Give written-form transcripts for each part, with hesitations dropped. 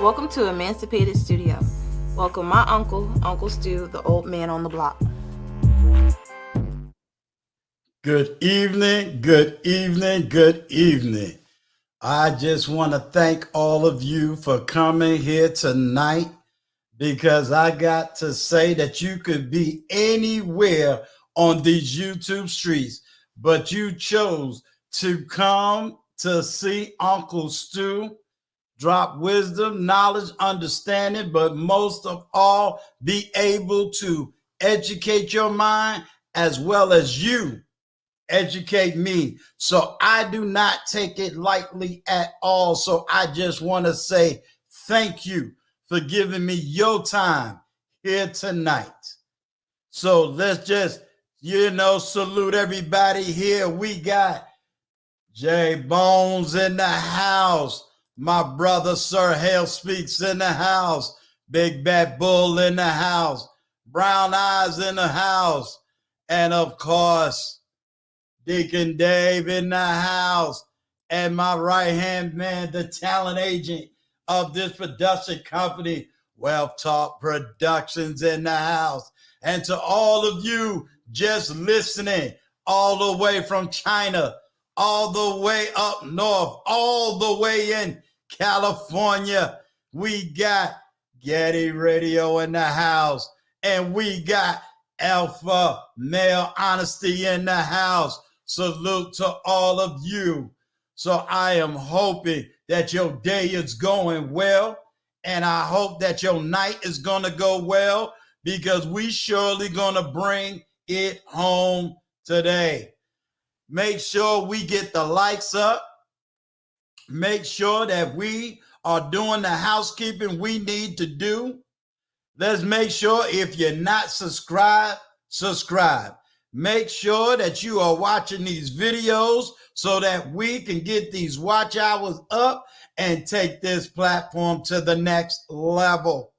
Welcome to Emancipated Studio. Welcome my uncle, Uncle Stu, the old man on the block. Good evening, good evening, good evening. I just want to thank all of you for coming here tonight, because I got to say that you could be anywhere on these YouTube streets, but you chose to come to see Uncle Stu drop wisdom, knowledge, understanding, but most of all, be able to educate your mind as well as you educate me. So I do not take it lightly at all. So I just want to say thank you for giving me your time here tonight. So let's just, salute everybody here. We got Jay Bones in the house. My brother, Sir Hale Speaks in the house. Big Bad Bull in the house. Brown Eyes in the house. And of course, Deacon Dave in the house. And my right-hand man, the talent agent of this production company, Wealth Talk Productions in the house. And to all of you just listening all the way from China, all the way up north, all the way in California, we got Getty Radio in the house, and we got Alpha Male Honesty in the house. Salute to all of you. So I am hoping that your day is going well, and I hope that your night is going to go well, because we surely going to bring it home today. Make sure we get the likes up. Make sure that we are doing the housekeeping we need to do. Let's make sure, if you're not subscribed, subscribe. Make sure that you are watching these videos so that we can get these watch hours up and take this platform to the next level.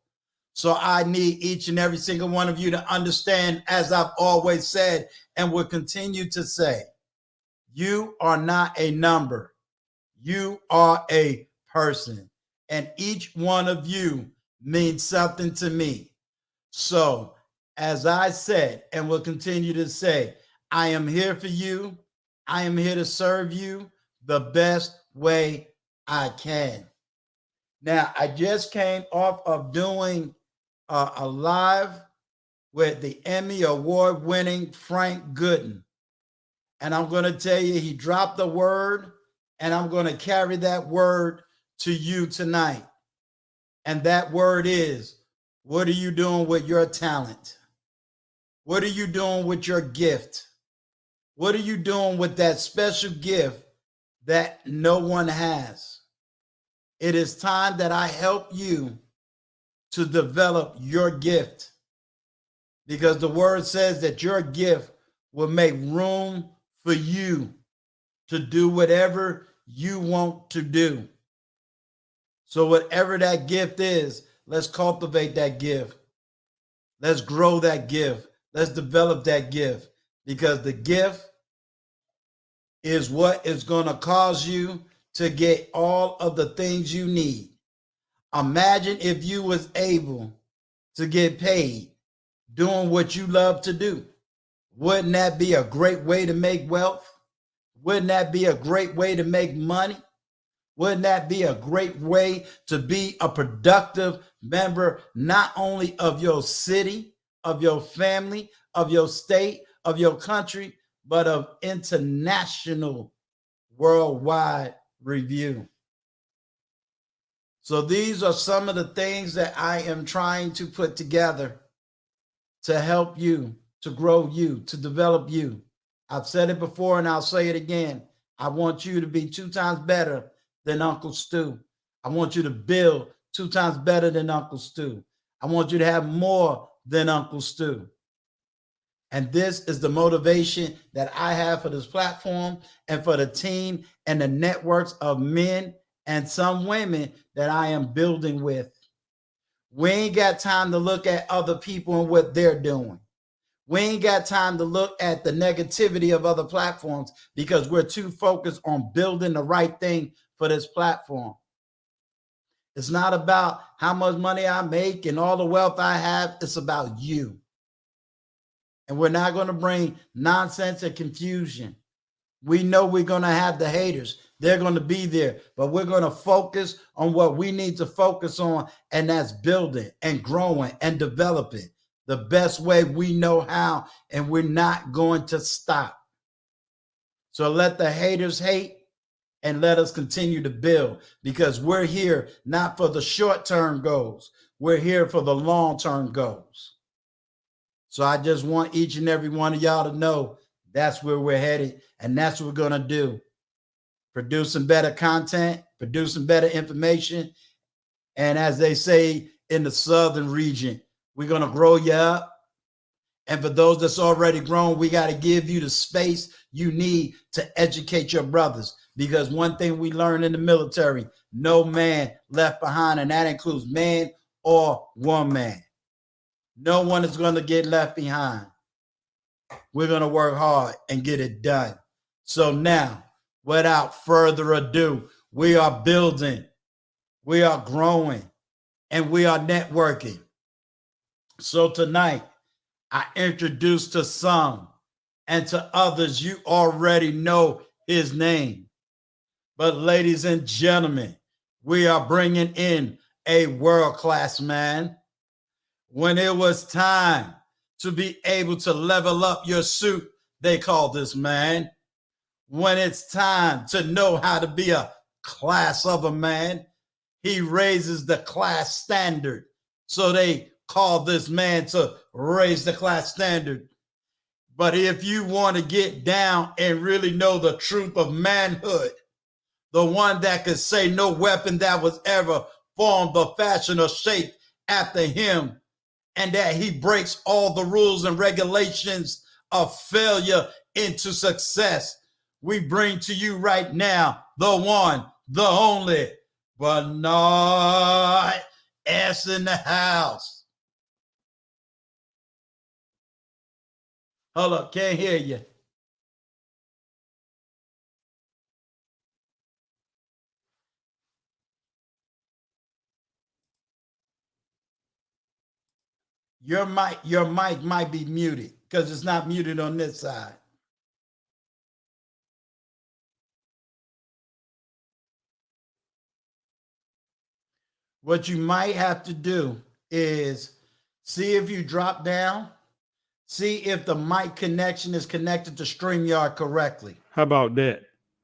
So I need each and every single one of you to understand, as I've always said and will continue to say, you are not a number. You are a person, and each one of you means something to me. So, as I said, and will continue to say, I am here for you. I am here to serve you the best way I can. Now, I just came off of doing a live with the Emmy Award-winning Frank Gooden. And I'm going to tell you, he dropped the word, and I'm going to carry that word to you tonight. And that word is, what are you doing with your talent? What are you doing with your gift? What are you doing with that special gift that no one has? It is time that I help you to develop your gift, because the word says that your gift will make room for you to do whatever you want to do. So, whatever that gift is, let's cultivate that gift. Let's grow that gift. Let's develop that gift, because the gift is what is going to cause you to get all of the things you need. Imagine if you was able to get paid doing what you love to do. Wouldn't that be a great way to make wealth? Wouldn't that be a great way to make money? Wouldn't that be a great way to be a productive member, not only of your city, of your family, of your state, of your country, but of international, worldwide review? So these are some of the things that I am trying to put together to help you, to grow you, to develop you. I've said it before and I'll say it again. I want you to be 2 times better than Uncle Stu. I want you to build 2 times better than Uncle Stu. I want you to have more than Uncle Stu. And this is the motivation that I have for this platform and for the team and the networks of men and some women that I am building with. We ain't got time to look at other people and what they're doing. We ain't got time to look at the negativity of other platforms, because we're too focused on building the right thing for this platform. It's not about how much money I make and all the wealth I have. It's about you. And we're not going to bring nonsense and confusion. We know we're going to have the haters. They're going to be there, but we're going to focus on what we need to focus on, and that's building and growing and developing the best way we know how, and we're not going to stop. So let the haters hate and let us continue to build, because we're here not for the short-term goals. We're here for the long-term goals. So I just want each and every one of y'all to know that's where we're headed, and that's what we're going to do. Producing better content, producing better information. And as they say in the southern region, we're going to grow you up. And for those that's already grown, we got to give you the space you need to educate your brothers. Because one thing we learned in the military, no man left behind, and that includes man or woman. No one is going to get left behind. We're going to work hard and get it done. So now, without further ado, we are building, we are growing, and we are networking. So tonight, I introduce to some, and to others, you already know his name. But ladies and gentlemen, we are bringing in a world-class man. When it was time to be able to level up your suit, they call this man. When it's time to know how to be a class of a man, he raises the class standard. So they call this man to raise the class standard. But if you want to get down and really know the truth of manhood, the one that could say no weapon that was ever formed or fashioned or shaped after him, and that he breaks all the rules and regulations of failure into success, we bring to you right now the one, the only, Bernard S. in the house. Hold up, can't hear you. Your mic might be muted, because it's not muted on this side. What you might have to do is see if you drop down, see if the mic connection is connected to StreamYard correctly. How about that?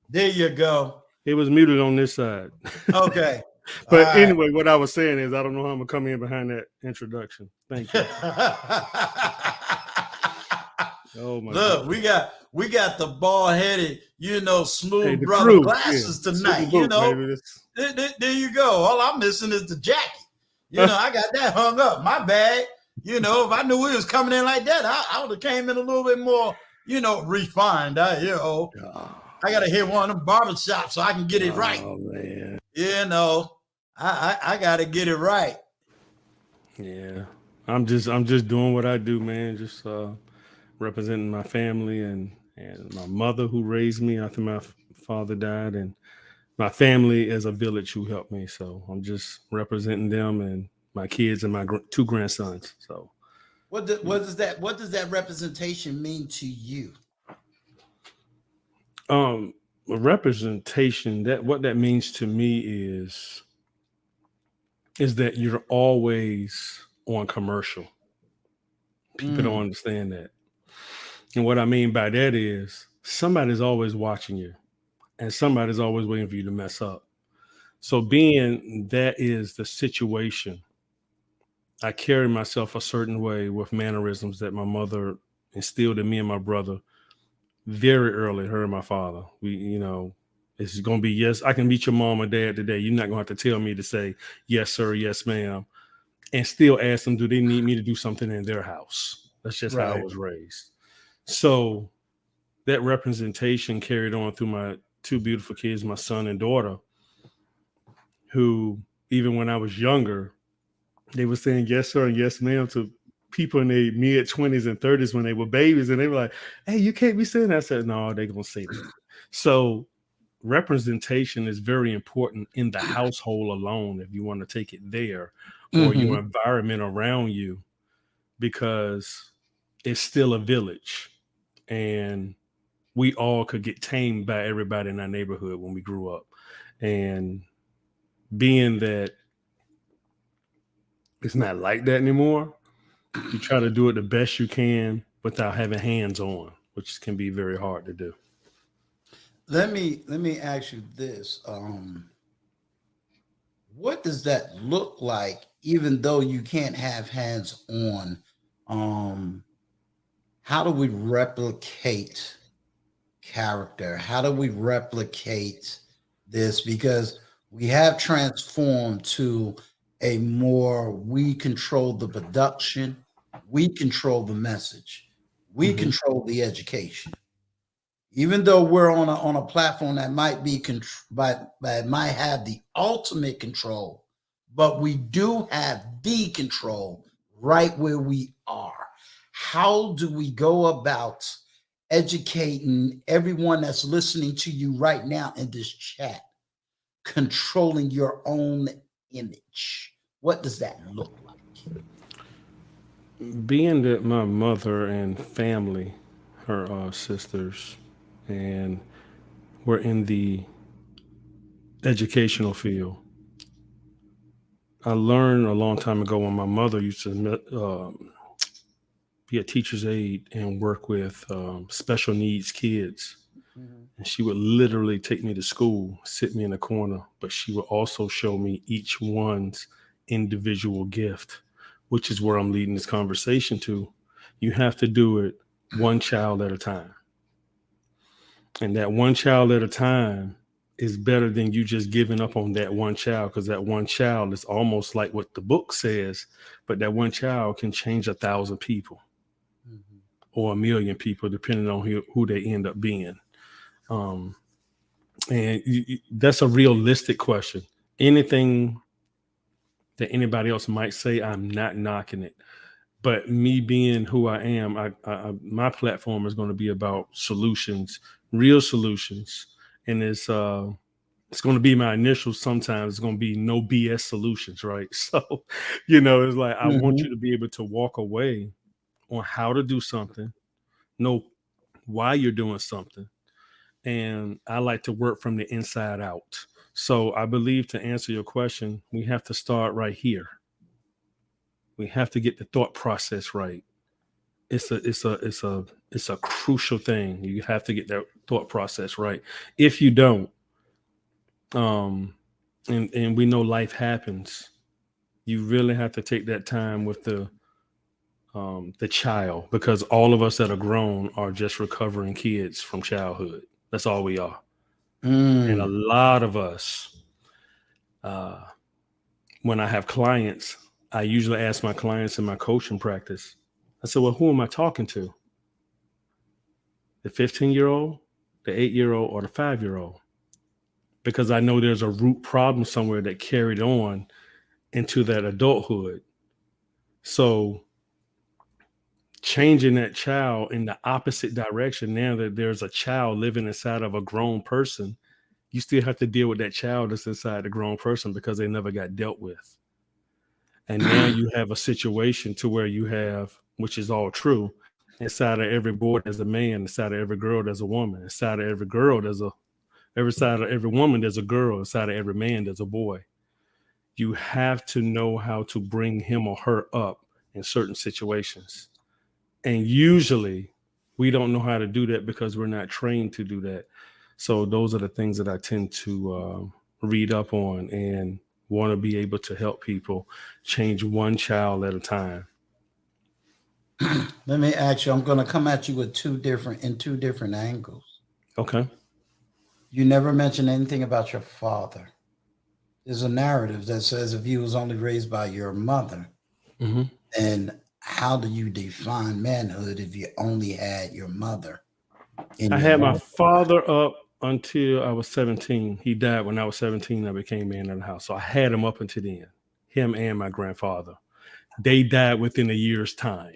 There you go. It was muted on this side. Okay. But anyway, what I was saying is I don't know how I'm going to come in behind that introduction. Thank you. Oh my Look, goodness. we got the bald-headed, smooth Hey, brother crew, glasses tonight. Boot, baby. There you go. All I'm missing is the jacket. I got that hung up. My bad. If I knew we was coming in like that, I would have came in a little bit more, refined. I got to hit one of them barbershops so I can get it right. Oh man. I got to get it right. Yeah. I'm just doing what I do, man. Just representing my family and my mother who raised me after my father died, and my family as a village who helped me. So I'm just representing them and my kids and my two grandsons. So What does that representation mean to you? a representation, that what that means to me is that you're always on commercial. People don't Mm, understand that. And what I mean by that is somebody's always watching you and somebody's always waiting for you to mess up. So being that is the situation, I carry myself a certain way with mannerisms that my mother instilled in me and my brother very early, her and my father. It's going to be, yes, I can meet your mom or dad today. You're not going to have to tell me to say, yes, sir, yes, ma'am, and still ask them, do they need me to do something in their house? That's just how I right. was raised. So that representation carried on through my two beautiful kids, my son and daughter, who, even when I was younger, they were saying yes, sir, and yes, ma'am to people in their mid 20s and 30s when they were babies. And they were like, hey, you can't be saying that. I said, no, they're going to say that. So representation is very important in the household alone, if you want to take it there, or your Mm-hmm. environment around you, because it's still a village. And we all could get tamed by everybody in our neighborhood when we grew up. And being that it's not like that anymore, you try to do it the best you can without having hands on, which can be very hard to do. Let me ask you this. What does that look like, even though you can't have hands on? Um, how do we replicate character? How do we replicate this? Because we have transformed to a more, we control the production, we control the message, we Mhm. control the education. Even though we're on a platform that might be but might have the ultimate control, but we do have the control right where we are. How do we go about educating everyone that's listening to you right now in this chat, controlling your own image? What does that look like? Being that my mother and family, her sisters, and were in the educational field, I learned a long time ago when my mother used to be a teacher's aide and work with special needs kids. Mhm. And she would literally take me to school, sit me in a corner, but she would also show me each one's individual gift, which is where I'm leading this conversation to. You have to do it one child at a time. And that one child at a time is better than you just giving up on that one child, because that one child is almost like what the book says, but that one child can change 1,000 people Mhm. or 1,000,000 people, depending on who they end up being. Um, and that's a realistic question. Anything that anybody else might say, I'm not knocking it. But me being who I am, my platform is going to be about solutions, real solutions, and it's going to be my initial. Sometimes it's going to be no BS solutions, right? So, it's like I want you Mhm. to be able to walk away on how to do something, know why you're doing something, and I like to work from the inside out. So I believe, to answer your question, we have to start right here. We have to get the thought process right. It's a crucial thing. You have to get that thought process right. If you don't, um, and we know life happens, you really have to take that time with the child, because all of us that are grown are just recovering kids from childhood. That's all we are. And a Mm. lot of us, uh, when I have clients, I usually ask my clients in my coaching practice, I said, well, who am I talking to? the 15-year-old, the 8-year-old, or the 5-year-old? Because I know there's a root problem somewhere that carried on into that adulthood. So changing that child in the opposite direction, now that there's a child living inside of a grown person, you still have to deal with that child that's inside the grown person because they never got dealt with. And now you have a situation to where you have, which is all true, inside of every boy there's a man, inside of every girl there's a woman, inside of every girl every side of every woman there's a girl, inside of every man there's a boy. You have to know how to bring him or her up in certain situations. And usually we don't know how to do that because we're not trained to do that. So those are the things that I tend to read up on and want to be able to help people change one child at a time. Let me ask you, I'm going to come at you with two different angles. Okay. You never mentioned anything about your father. There's a narrative that says if he was only raised by your mother, hmm and how do you define manhood if you only had your mother in I your had my life? father up until I was 17. He died when I was 17. I became man of the house. So I had him up until then, him and my grandfather. They died within a year's time.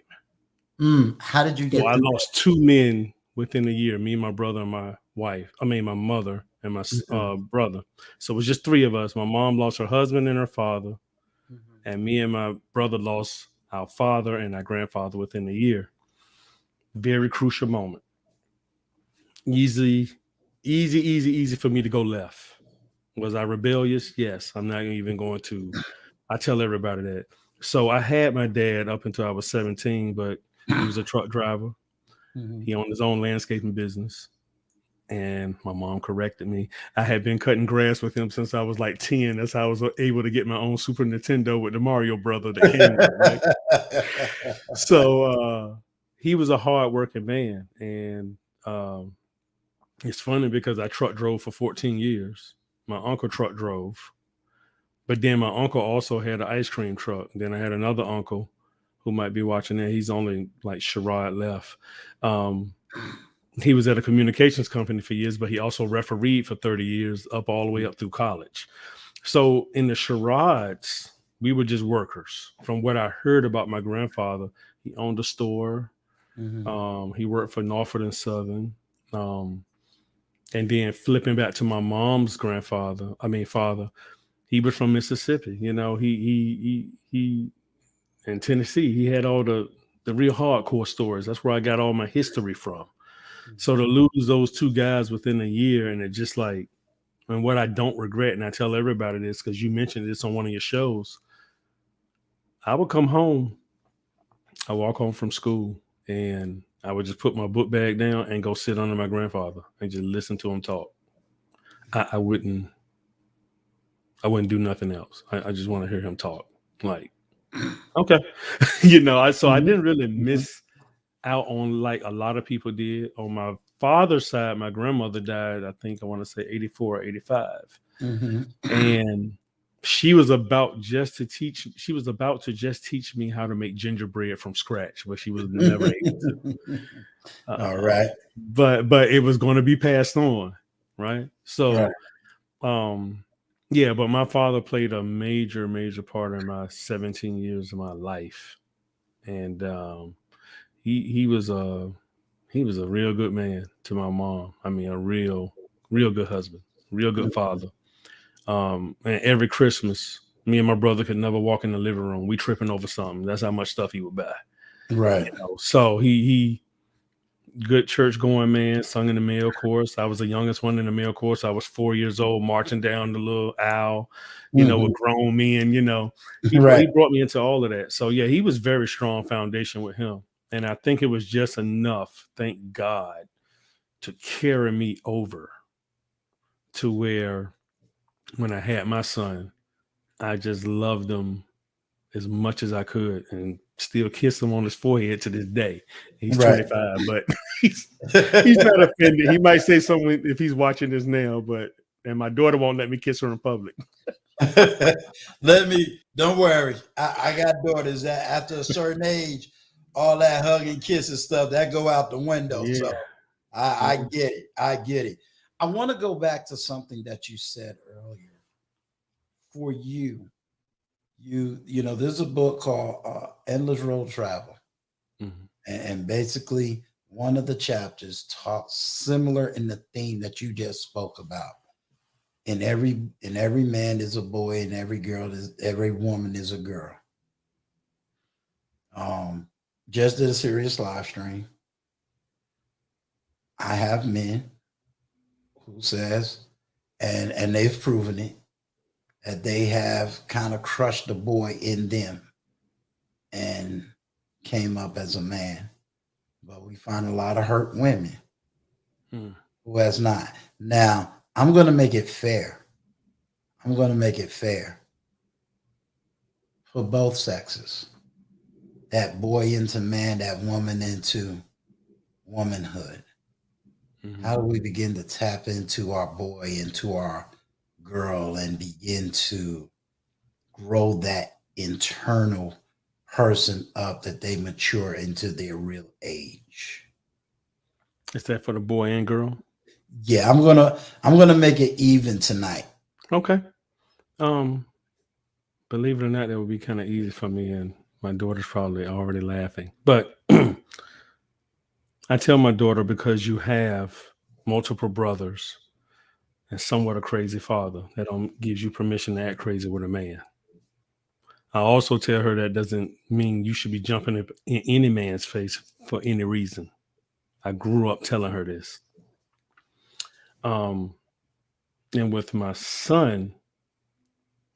How did you So get I through lost two men within a year, me, my brother, and my wife. I mean, my mother and my that? brother. So it was just three of us. My mom lost her husband and her father, and me and my brother lost our father and our grandfather within a year. Very crucial moment. Easy for me to go left. Was I rebellious? Yes. I'm not even going to. I tell everybody that. So I had my dad up until I was 17, but he was a truck driver. Mhm. He owned his own landscaping business. And my mom corrected me. I had been cutting grass with him since I was like 10. That's how I was able to get my own Super Nintendo with the Mario brother that came with it, right? So he was a hard-working man. And it's funny because I truck drove for 14 years. My uncle truck drove. But then my uncle also had an ice cream truck. Then I had another uncle who might be watching that. He's only like Sherrod left. He was at a communications company for years, but he also refereed for 30 years, up all the way up through college. So in the Sherrods, we were just workers. From what I heard about my grandfather, he owned a store. He worked for Norfolk and Southern. And then flipping back to my mom's father, he was from Mississippi. You know, he in Tennessee, he had all the real hardcore stories. That's where I got all my history from. So to lose those two guys within a year, and it just like, and what I don't regret, and I tell everybody this because you mentioned this on one of your shows, I would come home, I walk home from school, and I would just put my book bag down and go sit under my grandfather and just listen to him talk. I wouldn't do nothing else. I just want to hear him talk. Like, okay, I Mhm. didn't really Mhm. miss out on like a lot of people did. On my father's side, my grandmother died, I think I want to say 84 or 85. Mhm. And she was about to just teach me how to make gingerbread from scratch, but she was never able to. All Uh, right. but it was going to be passed on, right? Right. So yeah, but my father played a major part in my 17 years of my life. And he was a real good man to my mom. I mean, a real good husband, real good father. And every Christmas, me and my brother could never walk in the living room. We tripping over something. That's how much stuff he would buy. Right. So he good church going man, sung in the male chorus. I was the youngest one in the male chorus. I was 4 years old, marching down the little aisle, with Mhm. grown men. He Right. brought me into all of that. So yeah, he was very strong foundation with him, and I think it was just enough, thank God, to carry me over to where when I had my son, I just loved him as much as I could and still kiss him on his forehead to this day. He's Right. 25, but he's not offended. He might say something if he's watching this now, and my daughter won't let me kiss her in public. Don't worry. I got daughters that after a certain age, all that hug and kisses stuff that go out the window. Yeah. So I Mhm. get it. I get it. I want to go back to something that you said earlier. For you know, there's a book called Endless Road Travel, Mhm. and basically one of the chapters talks similar in the theme that you just spoke about. In every man is a boy, and every woman is a girl. Um, just did a serious live stream. I have men who says, and they've proven it, that they have kind of crushed the boy in them and came up as a man. But we find a lot of hurt women Mm. who has not. Now, I'm going to make it fair. I'm going to make it fair for both sexes. That boy into man, that woman into womanhood. Mhm. How do we begin to tap into our boy, into our girl, and begin to grow that internal person up that they mature into their real age? Is that for the boy and girl? Yeah, I'm gonna make it even tonight. Okay. Um, Believe it or not, that would be kind of easy for me, and my daughter's probably already laughing. But I tell my daughter, because you have multiple brothers and somewhat a crazy father, that gives you permission to act crazy with a man. I also tell her that doesn't mean you should be jumping in any man's face for any reason. I grew up telling her this. Um, and with my son,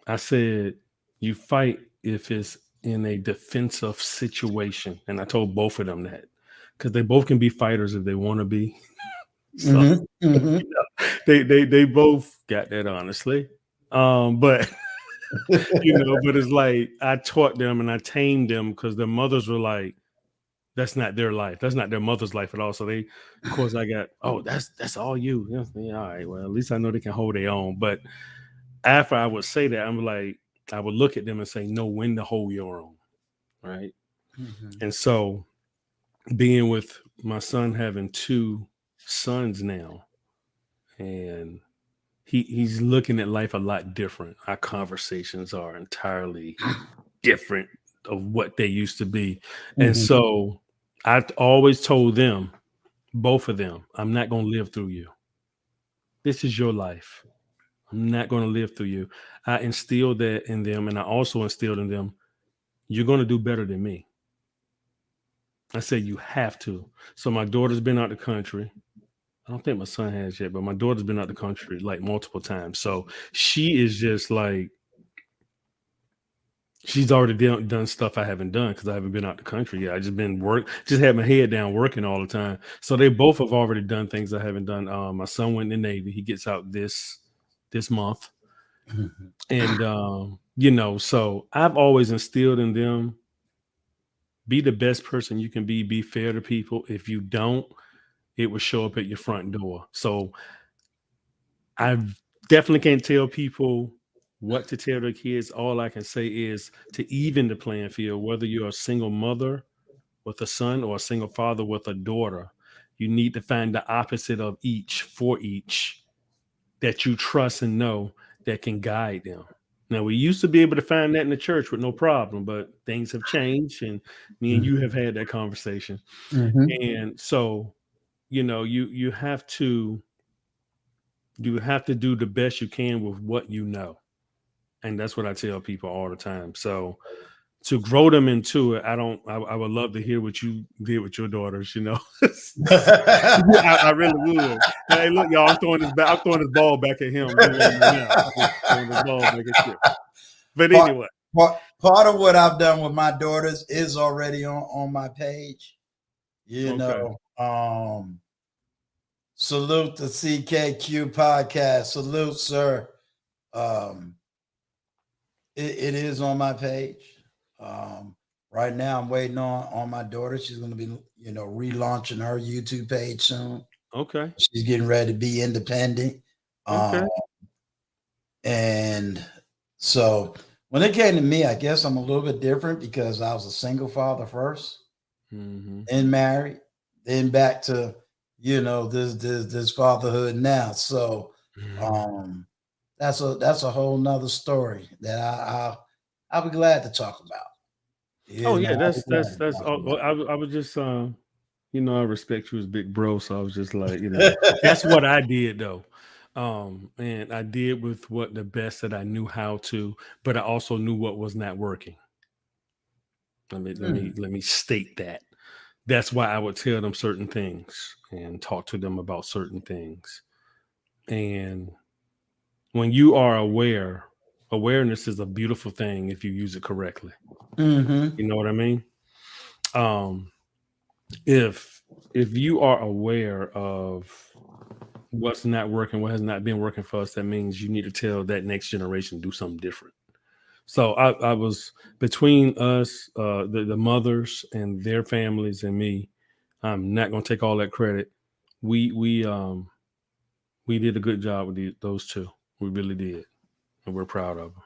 I said, you fight if it's in a defensive situation. And I told both of them that, because they both can be fighters if they want to be. So Mm-hmm. Mm-hmm. they both got that, honestly. But but it's like I taught them and I tamed them because their mothers were like, that's not their life. That's not their mother's life at all. So they, of course, I got, oh, that's all you. Yeah, all right. Well, at least I know they can hold their own. But after I would say that, I'm like, I would look at them and say, know when to hold your own. Right. Mm-hmm. And so being with my son, having two sons now, and he's looking at life a lot different. Our conversations are entirely different of what they used to be. And Mm-hmm. so I always told them, both of them, I'm not going to live through you. This is your life. I'm not going to live through you. I instilled that in them. And I also instilled in them, you're going to do better than me. I said, you have to. So my daughter's been out the country. I don't think my son has yet, but my daughter's been out the country like multiple times. So she is just like, she's already done stuff I haven't done because I haven't been out the country yet. I just had my head down working all the time. So they both have already done things I haven't done. My son went in the Navy. He gets out this month. Mm-hmm. And so I've always instilled in them, be the best person you can be fair to people. If you don't, it will show up at your front door. So I definitely can't tell people what to tell their kids. All I can say is to even the playing field, whether you're a single mother with a son or a single father with a daughter, you need to find the opposite of each for each that you trust and know that can guide them. Now, we used to be able to find that in the church with no problem, but things have changed, and me and you have had that conversation. Mm-hmm. And so, you have to do the best you can with what you know. And that's what I tell people all the time. So to grow them into it, I would love to hear what you did with your daughters. I really would. Hey, look, y'all, I'm throwing this ball back at him. I'm just letting you know. Just throwing this ball back at you. But part, anyway, part of what I've done with my daughters is already on my page. You okay. know, salute the CKQ podcast. Salute, sir. Um, it is on my page. Right now, I'm waiting on my daughter. She's going to be, relaunching her YouTube page soon. Okay. She's getting ready to be independent. Okay. Um, and so when it came to me, I guess I'm a little bit different because I was a single father first, Mm-hmm. then married, then back to, this fatherhood now. So um that's a whole nother story that I'll be glad to talk about. Oh yeah, I'll be glad to that's. talk Well, about I was just I respect you as big bro, so I was just like, that's what I did though. And I did with what the best that I knew how to, but I also knew what was not working. it. Let me state that. That's why I would tell them certain things and talk to them about certain things. And when you are aware, awareness is a beautiful thing if you use it correctly. Mm-hmm. You know what I mean? Um, if you are aware of what's not working, what has not been working for us, that means you need to tell that next generation do something different. So I was between us, the mothers and their families and me. I'm not going to take all that credit. We we um we did a good job with those two. We really did, and we're proud of them.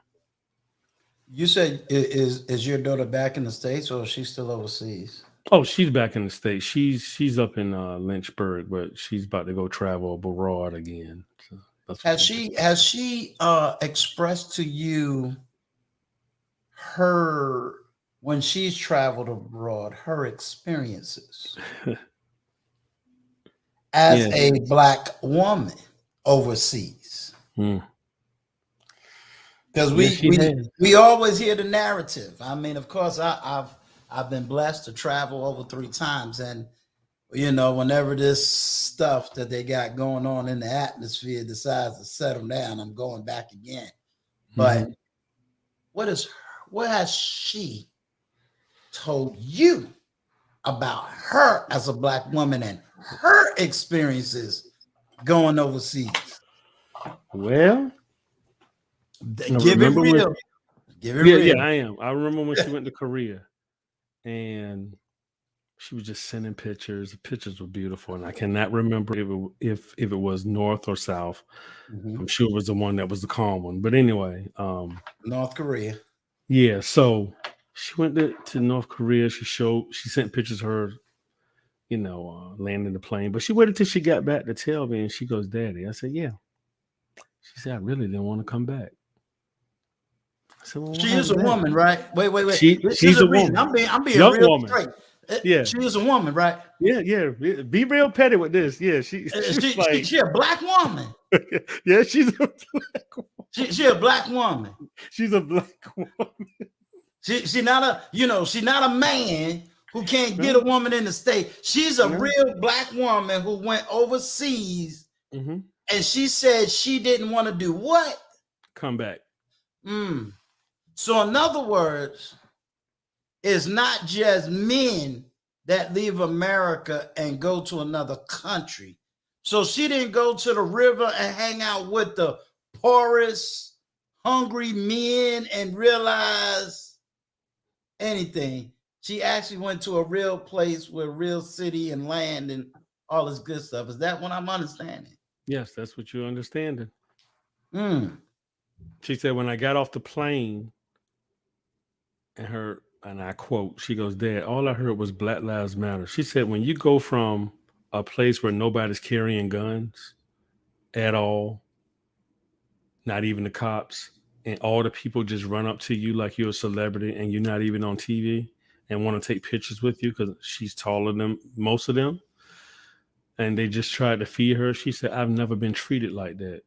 You said is your daughter back in the States or is she still overseas? Oh, she's back in the States. She's up in Lynchburg, but she's about to go travel abroad again. So that's what Has she's doing. she expressed to you her when she's traveled abroad, her experiences as Yeah. a black woman overseas? Mm. Because Yeah, she has. we always hear the narrative. I mean, of course, I've been blessed to travel over 3 times, and whenever this stuff that they got going on in the atmosphere decides to settle down, I'm going back again. But Hmm. what is what has she told you about her as a black woman and her experiences going overseas? Well, I Give it remember when. real. Give it Yeah, yeah, real. I am. I remember when she went to Korea, and she was just sending pictures. The pictures were beautiful, and I cannot remember if it was north or south. Mhm. I'm sure it was the one that was the calm one. But anyway, North Korea. yeah. So she went to North Korea. She sent pictures of her, landing the plane. But she waited till she got back to tell me, and she goes, "Daddy." I said, "Yeah." She said, "I really didn't want to come back." I said, "Well, She why is is a that?" woman, right? Wait. There's She's a a reason. woman, I'm being young real woman. straight. Yeah, She is a woman, right? yeah, yeah. Be real petty with this. Yeah, she was like, She a black woman. yeah, She a black woman. she's a black woman. She not a she not a man who can't get a No, woman in the state. She's a no. real black woman who went overseas Hmm. and she said she didn't want to do what? Come back. Mm. So in other words, it's not just men that leave America and go to another country. So she didn't go to the river and hang out with the poorest, hungry men and realize anything. She actually went to a real place with real city and land and all this good stuff. Is that what I'm understanding? Yes, that's what you're understanding. Mm. She said when I got off the plane, and I quote, she goes, "Dad, all I heard was Black Lives Matter." She said when you go from a place where nobody's carrying guns at all, not even the cops, and all the people just run up to you like you're a celebrity and you're not even on TV and want to take pictures with you because she's taller than most of them, and they just tried to feed her. She said, "I've never been treated like that."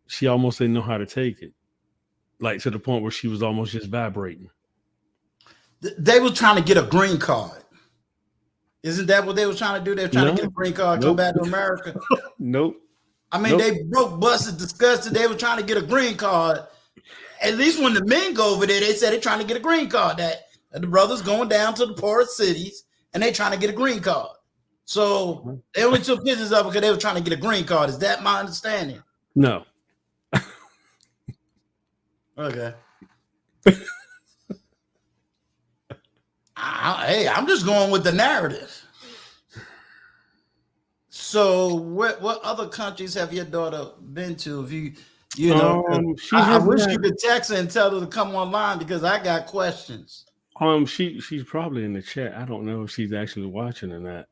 She almost didn't know how to take it, like to the point where she was almost just vibrating. They were trying to get a green card. Isn't that what they were trying to do? They were trying to get a No, green card, come nope, back to America. nope, I mean, nope. they broke, busted, disgusted. They were trying to get a green card. At least when the men go over there, they said they're trying to get a green card. That the brothers going down to the poorest cities and they trying to get a green card. So they only took pictures of it because they were trying to get a green card. Is that my understanding? No. Okay. Hey, I'm just going with the narrative. So, what other countries have your daughter been to? If you know, 'cause She I has wish not. you could text her and tell her to come online because I got questions. She's probably in the chat. I don't know if she's actually watching or not.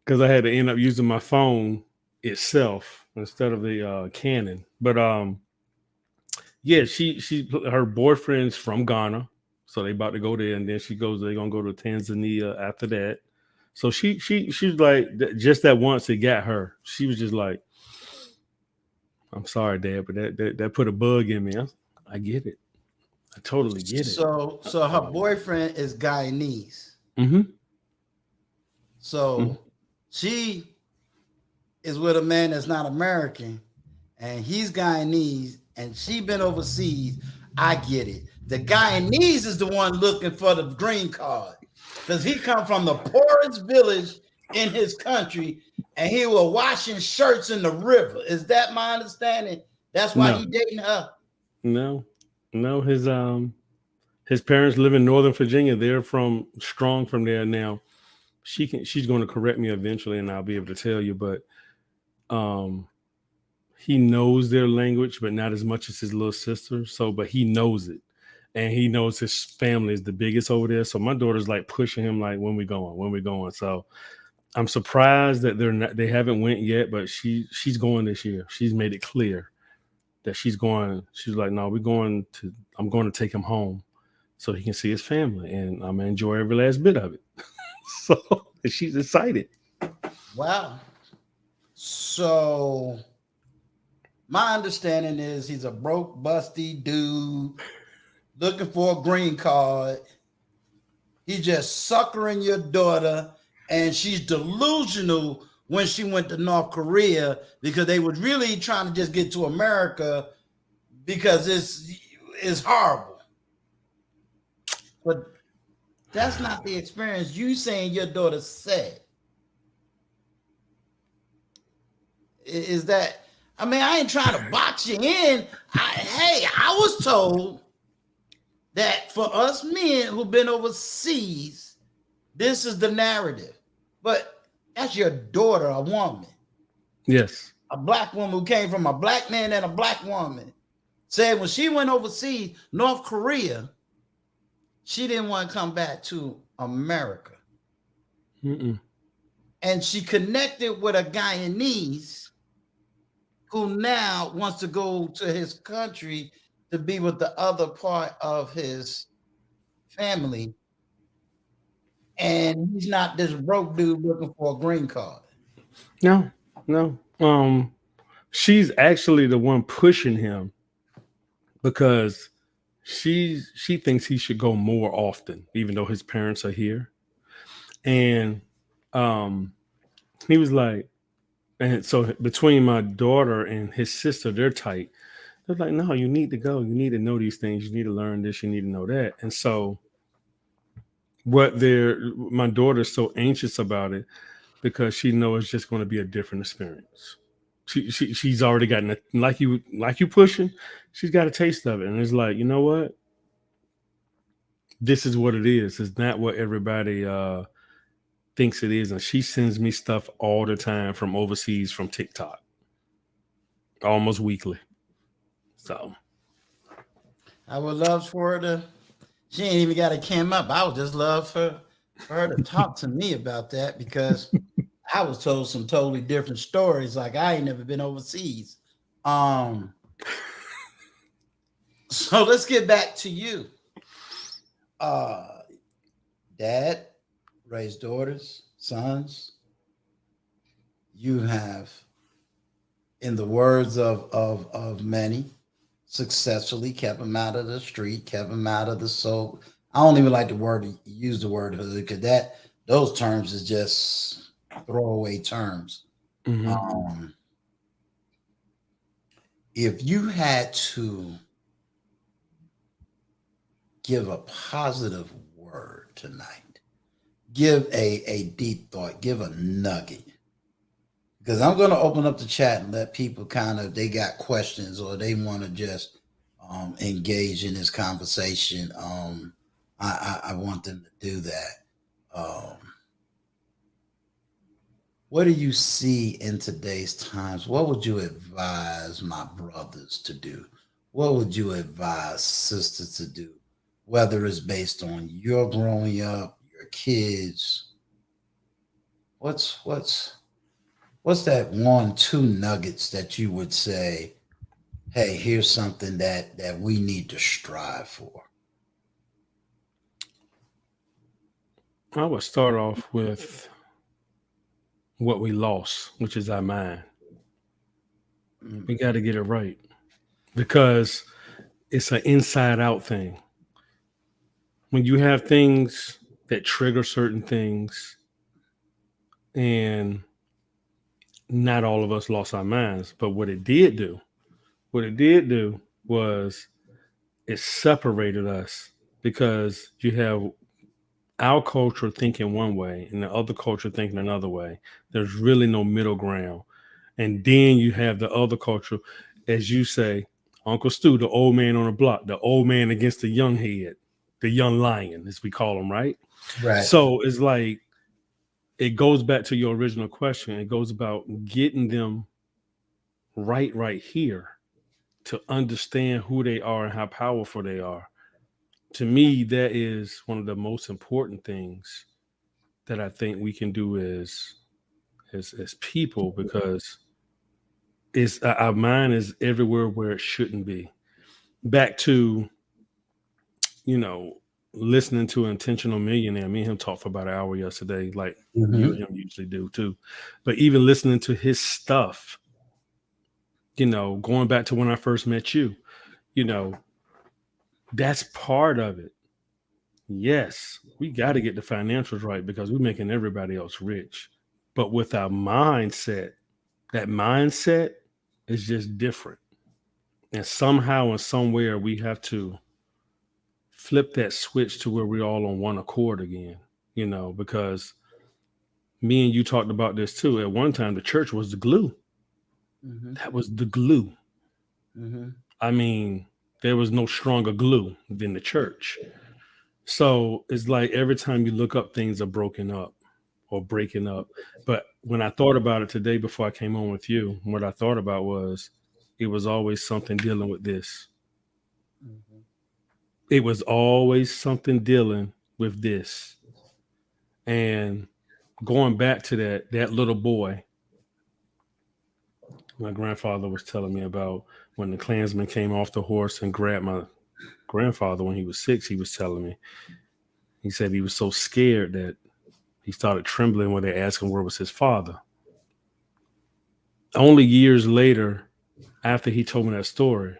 because I had to end up using my phone itself instead of the Canon. But yeah, she her boyfriend's from Ghana, so they about to go there, and then she goes. They're gonna go to Tanzania after that. So she's like just that once it got her. She was just like, "I'm sorry, Dad, but that put a bug in me." I get it. I totally get it. So her boyfriend is Guyanese. Mm-hmm. So she is with a man that's not American, and he's Guyanese, and she been overseas. I get it. The Guyanese is the one looking for the green card because he come from the poorest village in his country, and he was washing shirts in the river. Is that my understanding? That's why No, he dating her. no, no. His parents live in Northern Virginia. They're from strong from there now. She's going to correct me eventually, and I'll be able to tell you. But um, he knows their language, but not as much as his little sister. So, but he knows it, and he knows his family is the biggest over there. So my daughter's like pushing him, like, when we going, when we going. So I'm surprised that they haven't went yet, but she's going this year. She's made it clear that she's going. She's like, no, I'm going to take him home so he can see his family, and I'm gonna enjoy every last bit of it. So she's excited. Wow. So my understanding is he's a broke, busty dude looking for a green card. He's just suckering your daughter, and she's delusional when she went to North Korea because they were really trying to just get to America because it's horrible. But that's not the experience you saying your daughter said. Is that? I mean, I ain't trying to box you in. Hey, I was told that for us men who've been overseas, this is the narrative. But that's your daughter, a woman, Yes. a black woman who came from a black man and a black woman. Said when she went overseas, North Korea, she didn't want to come back to America. Mm-mm. And she connected with a Guyanese who now wants to go to his country to be with the other part of his family. And he's not this broke dude looking for a green card. No, no. She's actually the one pushing him because she thinks he should go more often, even though his parents are here. And um, he was like, and so between my daughter and his sister, they're tight. They're like, no, you need to go. You need to know these things. You need to learn this. You need to know that. And so my daughter's so anxious about it because she knows it's just going to be a different experience. She's already gotten it, like you pushing. She's got a taste of it, and it's like, you know what? This is what it is. It's not what everybody thinks it is. And she sends me stuff all the time from overseas from TikTok, almost weekly. So I would love for her to, she ain't even got to come up. I would just love for her to talk to me about that because I was told some totally different stories. Like I ain't never been overseas. Um, so let's get back to you. Dad raised daughters, sons. You have, in the words of many, successfully kept them out of the street, kept them out of the soul. I don't even like the word use the word hood because those terms is just throwaway terms. mhm. Um, if you had to give a positive word tonight, give a deep thought, give a nugget. Because I'm going to open up the chat and let people kind of, they got questions or they want to just engage in this conversation. I want them to do that. Um, what do you see in today's times? What would you advise my brothers to do? What would you advise sisters to do? Whether it's based on your growing up, your kids, what's what's that one, two nuggets that you would say, hey, here's something that we need to strive for? I would start off with what we lost, which is our mind. Mm, We got to get it right because it's an inside out thing. When you have things that trigger certain things, and not all of us lost our minds, but what it did do was it separated us because you have our culture thinking one way and the other culture thinking another way. There's really no middle ground. And then you have the other culture, as you say, Uncle Stu, the old man on the block, the old man against the young head, the young lion, as we call him, right? right. So it's like it goes back to your original question. It goes about getting them right here to understand who they are and how powerful they are. To me, that is one of the most important things that I think we can do as people because it's our mind is everywhere where it shouldn't be. Back to you know listening to Intentional Millionaire. Me and him talked for about an hour yesterday, like you and Mm-hmm. him usually do too. But even listening to his stuff, going back to when I first met you, you know, that's part of it. Yes, we got to get the financials right because we're making everybody else rich. But with our mindset, that mindset is just different. And somehow and somewhere we have to flip that switch to where we're all on one accord again, because me and you talked about this too. At one time, the church was the glue. Mm-hmm. That was the glue. Mm-hmm. I mean, there was no stronger glue than the church. So it's like every time you look up, things are broken up or breaking up. But when I thought about it today before I came on with you, what I thought about was it was always something dealing with this. Mm-hmm. It was always something dealing with this. And going back to that little boy, my grandfather was telling me about when the Klansman came off the horse and grabbed my grandfather when he was 6. He was telling me, he said he was so scared that he started trembling when they asked him where was his father. Only years later, after he told me that story,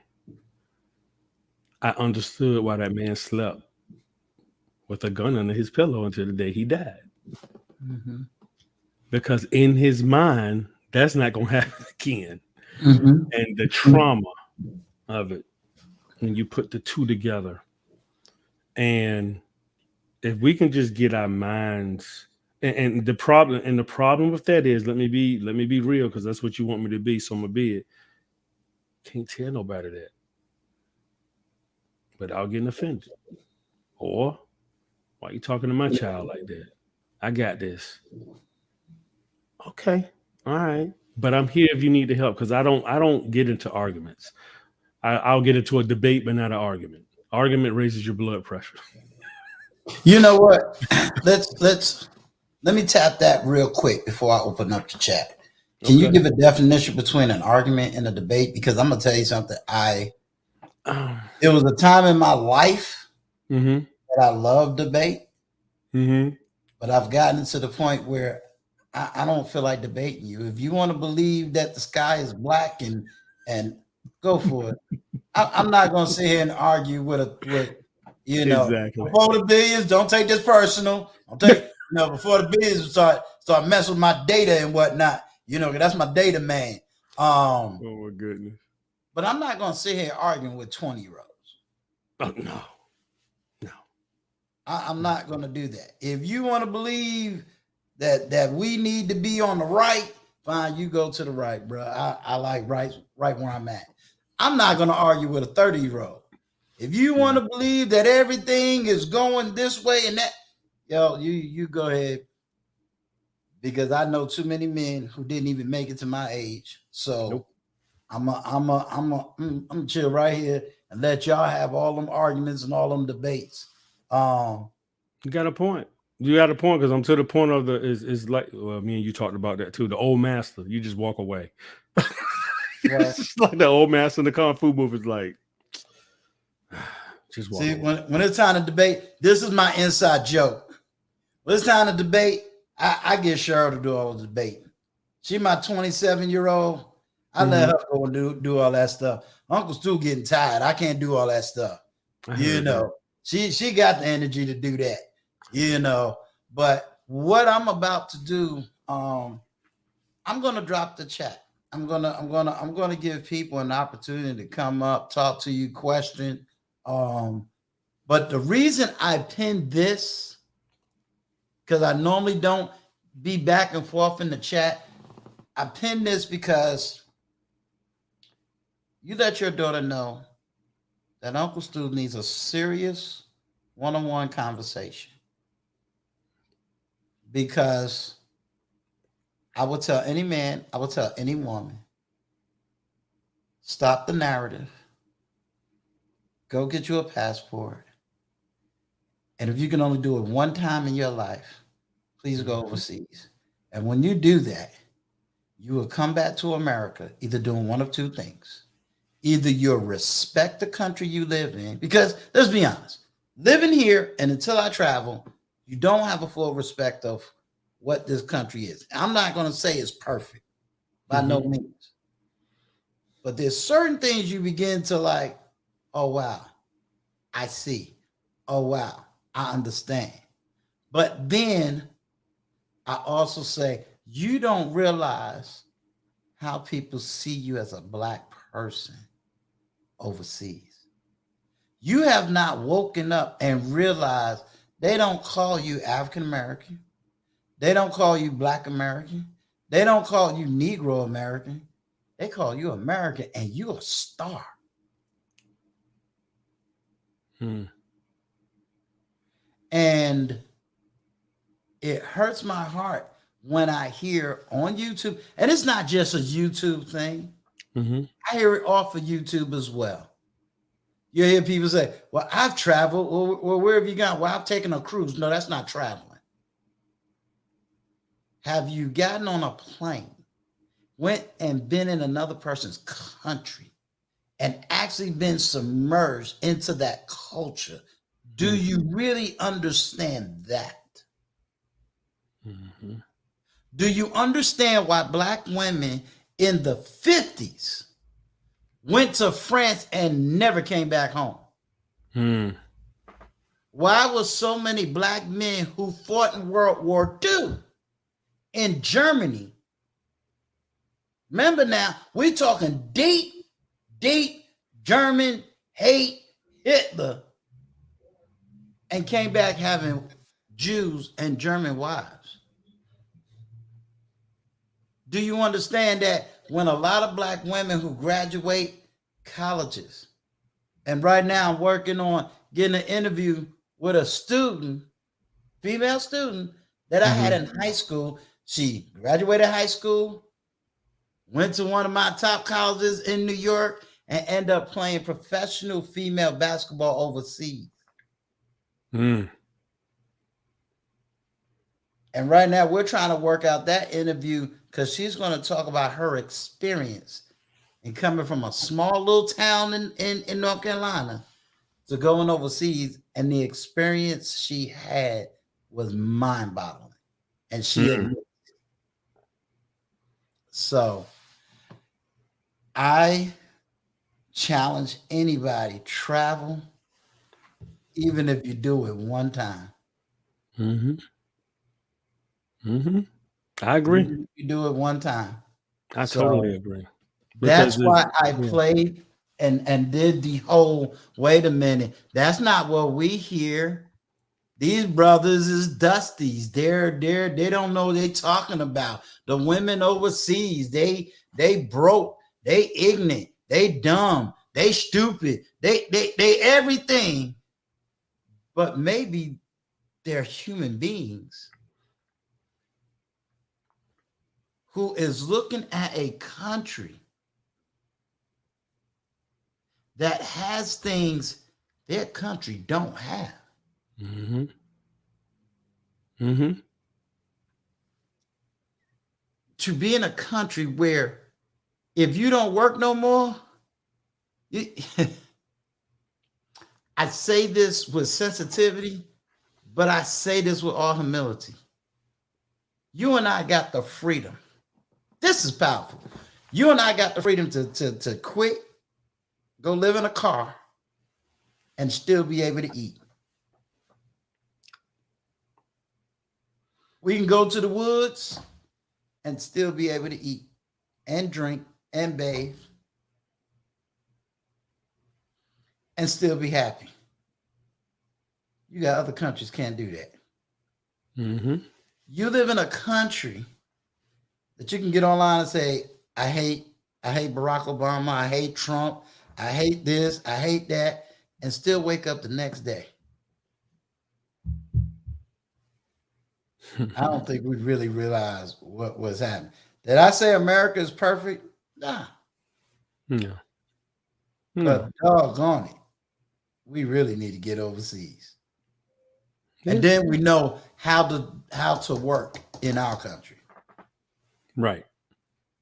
I understood why that man slept with a gun under his pillow until the day he died. Mm-hmm. Because in his mind, that's not going to happen again. Mm-hmm. And the trauma of it, when you put the two together, and if we can just get our minds, and the problem with that is, let me be real, because that's what you want me to be, so I'm gonna be it. Can't tell nobody that without getting offended. Or why you talking to my child like that? I got this. Okay. All right. But I'm here if you need the help, because I don't get into arguments. I'll get into a debate, but not an argument. Argument raises your blood pressure. You know what? Let me tap that real quick before I open up the chat. Can you Okay. give a definition between an argument and a debate? Because I'm gonna tell you something. Um, It was a time in my life mm-hmm. that I loved debate, Mm-hmm. but I've gotten to the point where I don't feel like debating you. If you want to believe that the sky is black and go for it. I'm not gonna sit here and argue with Exactly. before the billions. Don't take this personal. Don't take before the billions start messing with my data and whatnot. 'Cause that's my data man. Oh my goodness. But I'm not gonna sit here arguing with 20-year-olds. Oh no. No. I'm not gonna do that. If you want to believe that we need to be on the right, fine, you go to the right, bro. I like right where I'm at. I'm not gonna argue with a 30-year-old. If you want Yeah. to believe that everything is going this way and that, you go ahead, because I know too many men who didn't even make it to my age. So Nope. I'm chill right here and let y'all have all them arguments and all them debates. Um, You got a point. You got a point, because I'm to the point of is like, well, me and you talked about that too. The old master, you just walk away. Well, It's just like the old master in the kung fu movie is like, just walk see, away. when it's time to debate, this is my inside joke. When it's time to debate, I get Cheryl to do all the debating. She my 27-year-old. I let her go and do all that stuff. Uncle's still getting tired. I can't do all that stuff. I heard that. She got the energy to do that. But what I'm about to do, I'm gonna drop the chat. I'm gonna give people an opportunity to come up, talk to you, question. But the reason I pinned this, because I normally don't be back and forth in the chat, I pinned this because you let your daughter know that Uncle Stu needs a serious one-on-one conversation. Because I will tell any man, I will tell any woman, stop the narrative, go get you a passport. And if you can only do it one time in your life, please go overseas. And when you do that, you will come back to America either doing one of two things. Either you'll respect the country you live in, because let's be honest, living here and until I travel, you don't have a full respect of what this country is. I'm not going to say it's perfect by no means, but there's certain things you begin to like, oh, wow, I see. Oh, wow, I understand. But then I also say, you don't realize how people see you as a Black person overseas. You have not woken up and realized they don't call you African American. They don't call you Black American. They don't call you Negro American. They call you American, and you're a star. And it hurts my heart when I hear on YouTube, and it's not just a YouTube thing. I hear it off of YouTube as well. You hear people say, well, I've traveled. Well, where have you gone? Well, I've taken a cruise. No, that's not traveling. Have you gotten on a plane, went and been in another person's country, and actually been submerged into that culture? Do you really understand that? Do you understand why Black women in the 50s went to France and never came back home? Why was so many Black men who fought in World War II in Germany? Remember now, we're talking deep German hate Hitler, and came back having Jews and German wives. Do you understand that when a lot of Black women who graduate colleges, and right now I'm working on getting an interview with a student, female student, that I had in high school. She graduated high school, went to one of my top colleges in New York, and ended up playing professional female basketball overseas. And right now we're trying to work out that interview because she's going to talk about her experience and coming from a small little town in North Carolina to going overseas, and the experience she had was mind-boggling. And she admitted it. So I challenge anybody, travel, even if you do it one time. I agree. Even if you do it one time. I totally agree. That's Because why I played and did the whole, wait a minute, that's not what we hear. These brothers is dusties. They don't know what they talking about. The women overseas, they broke, they ignorant, they dumb, they stupid, they everything. But maybe they're human beings who is looking at a country that has things their country don't have. Mm-hmm. To be in a country where if you don't work no more, you, I say this with sensitivity, but I say this with all humility. You and I got the freedom. This is powerful. You and I got the freedom to quit, go live in a car, and still be able to eat. We can go to the woods and still be able to eat and drink and bathe and still be happy. You got other countries can't do that. Mm-hmm. You live in a country that you can get online and say, I hate Barack Obama, I hate Trump, I hate this, I hate that, and still wake up the next day. I don't think we really realize what was happening. Did I say America is perfect? Nah. No. But doggone it, we really need to get overseas. Yeah. And then we know how to work in our country. Right.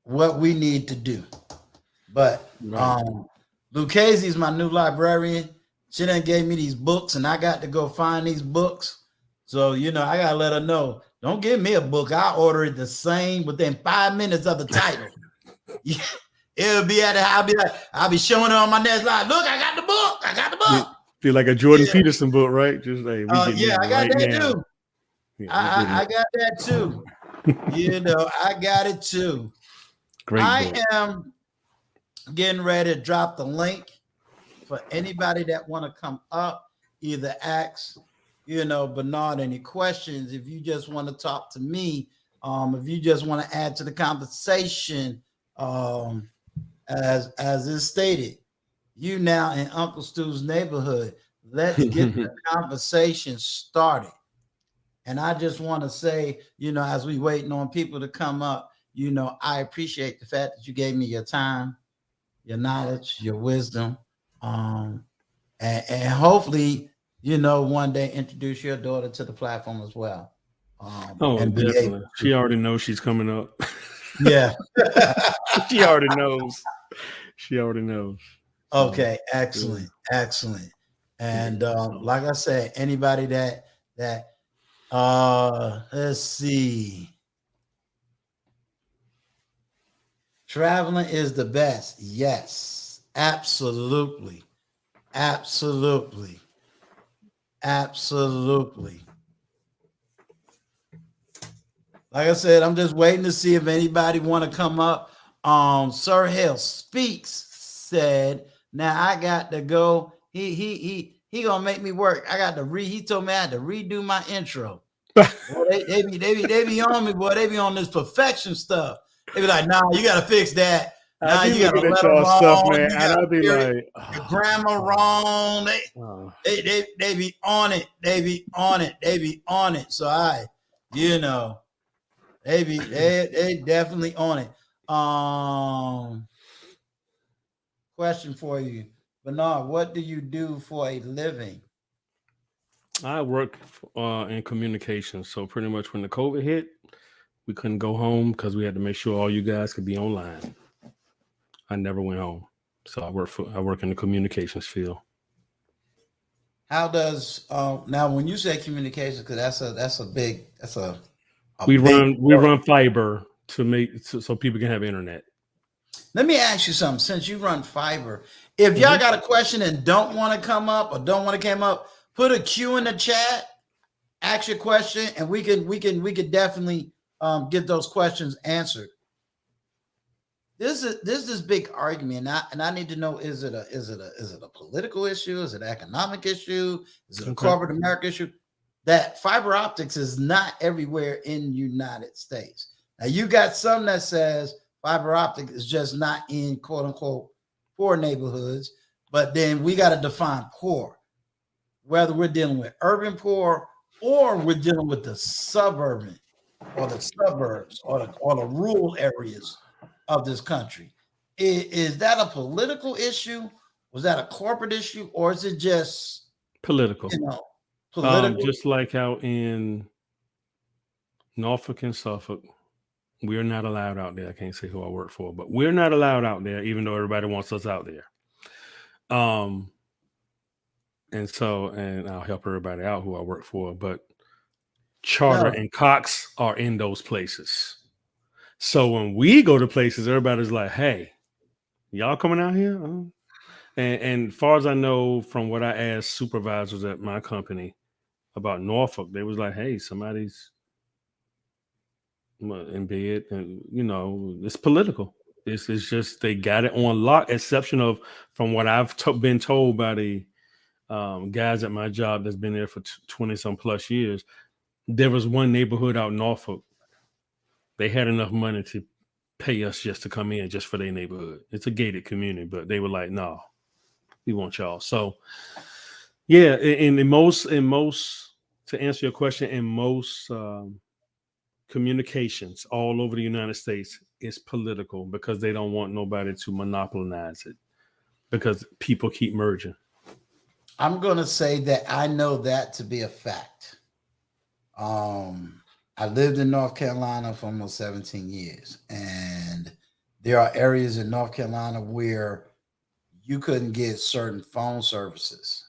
What we need to do. But Right. Lucchese is my new librarian. She done gave me these books, and I got to go find these books. So, I got to let her know, don't give me a book. I'll order it the same within 5 minutes of the title. It'll be I'll be showing her on my next line. Look, I got the book. I got the book. Feel like a Jordan Peterson book, right? Just like, I got that too. I got that too. I got it too. Great I book. am getting ready to drop the link for anybody that want to come up, either ask, Bernard any questions. If you just want to talk to me, if you just want to add to the conversation, as is stated, you now in Uncle Stu's neighborhood. Let's get the conversation started. And I just want to say, as we waiting on people to come up, I appreciate the fact that you gave me your time, your knowledge, your wisdom, and hopefully, one day introduce your daughter to the platform as well. And definitely. She already knows she's coming up. Yeah. She already knows. She already knows. Okay, excellent, excellent. And like I said, anybody that let's see. Traveling is the best. Yes, absolutely. Absolutely. Absolutely. Like I said, I'm just waiting to see if anybody want to come up. Sir Hill Speaks said, now I got to go. He gonna make me work. I got to he told me I had to redo my intro. Boy, they be on me, boy. They be on this perfection stuff. They be like, nah, you gotta fix that. Nah, you gotta let them stuff, wrong. man. You And I'll be like, your grammar wrong. They be on it. They be on it. They be on it. So they definitely on it. Question for you, Bernard. What do you do for a living? I work in communications. So pretty much when the COVID hit, we couldn't go home because we had to make sure all you guys could be online. I never went home. So I work in the communications field. How does now when you say communications, because we run fiber to make so people can have internet. Let me ask you something. Since you run fiber, if y'all got a question and don't want to come up or don't want to come up, put a Q in the chat. Ask your question, and we could definitely get those questions answered. This is big argument, and I need to know: is it a political issue? Is it an economic issue? Is it a corporate America issue? That fiber optics is not everywhere in the United States. Now you got some that says fiber optic is just not in quote unquote poor neighborhoods, but then we got to define poor, whether we're dealing with urban poor or we're dealing with the suburban or the suburbs or the rural areas of this country. Is that a political issue? Was that a corporate issue, or is it just political? political? Just like how in Norfolk and Suffolk, we're not allowed out there. I can't say who I work for, but we're not allowed out there, even though everybody wants us out there. Um, and I'll help everybody out who I work for, but Charter No, and Cox are in those places. So when we go to places, everybody's like, "Hey, y'all coming out here?" And far as I know, from what I asked supervisors at my company about Norfolk, they was like, "Hey, somebody's in bed, and it's political. It's just they got it on lock. Exception of from what I've been told by the guys at my job that's been there for 20 some plus years. There was one neighborhood out in Norfolk. They had enough money to pay us just to come in just for their neighborhood. It's a gated community, but they were like, "No, we want y'all." So yeah, in most to answer your question, in most communications all over the United States is political because they don't want nobody to monopolize it because people keep merging. I'm going to say that I know that to be a fact. I lived in North Carolina for almost 17 years, and there are areas in North Carolina where you couldn't get certain phone services.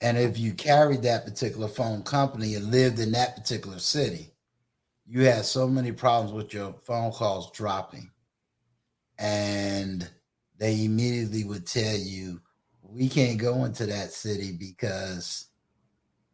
And if you carried that particular phone company and lived in that particular city, you had so many problems with your phone calls dropping. And they immediately would tell you, we can't go into that city because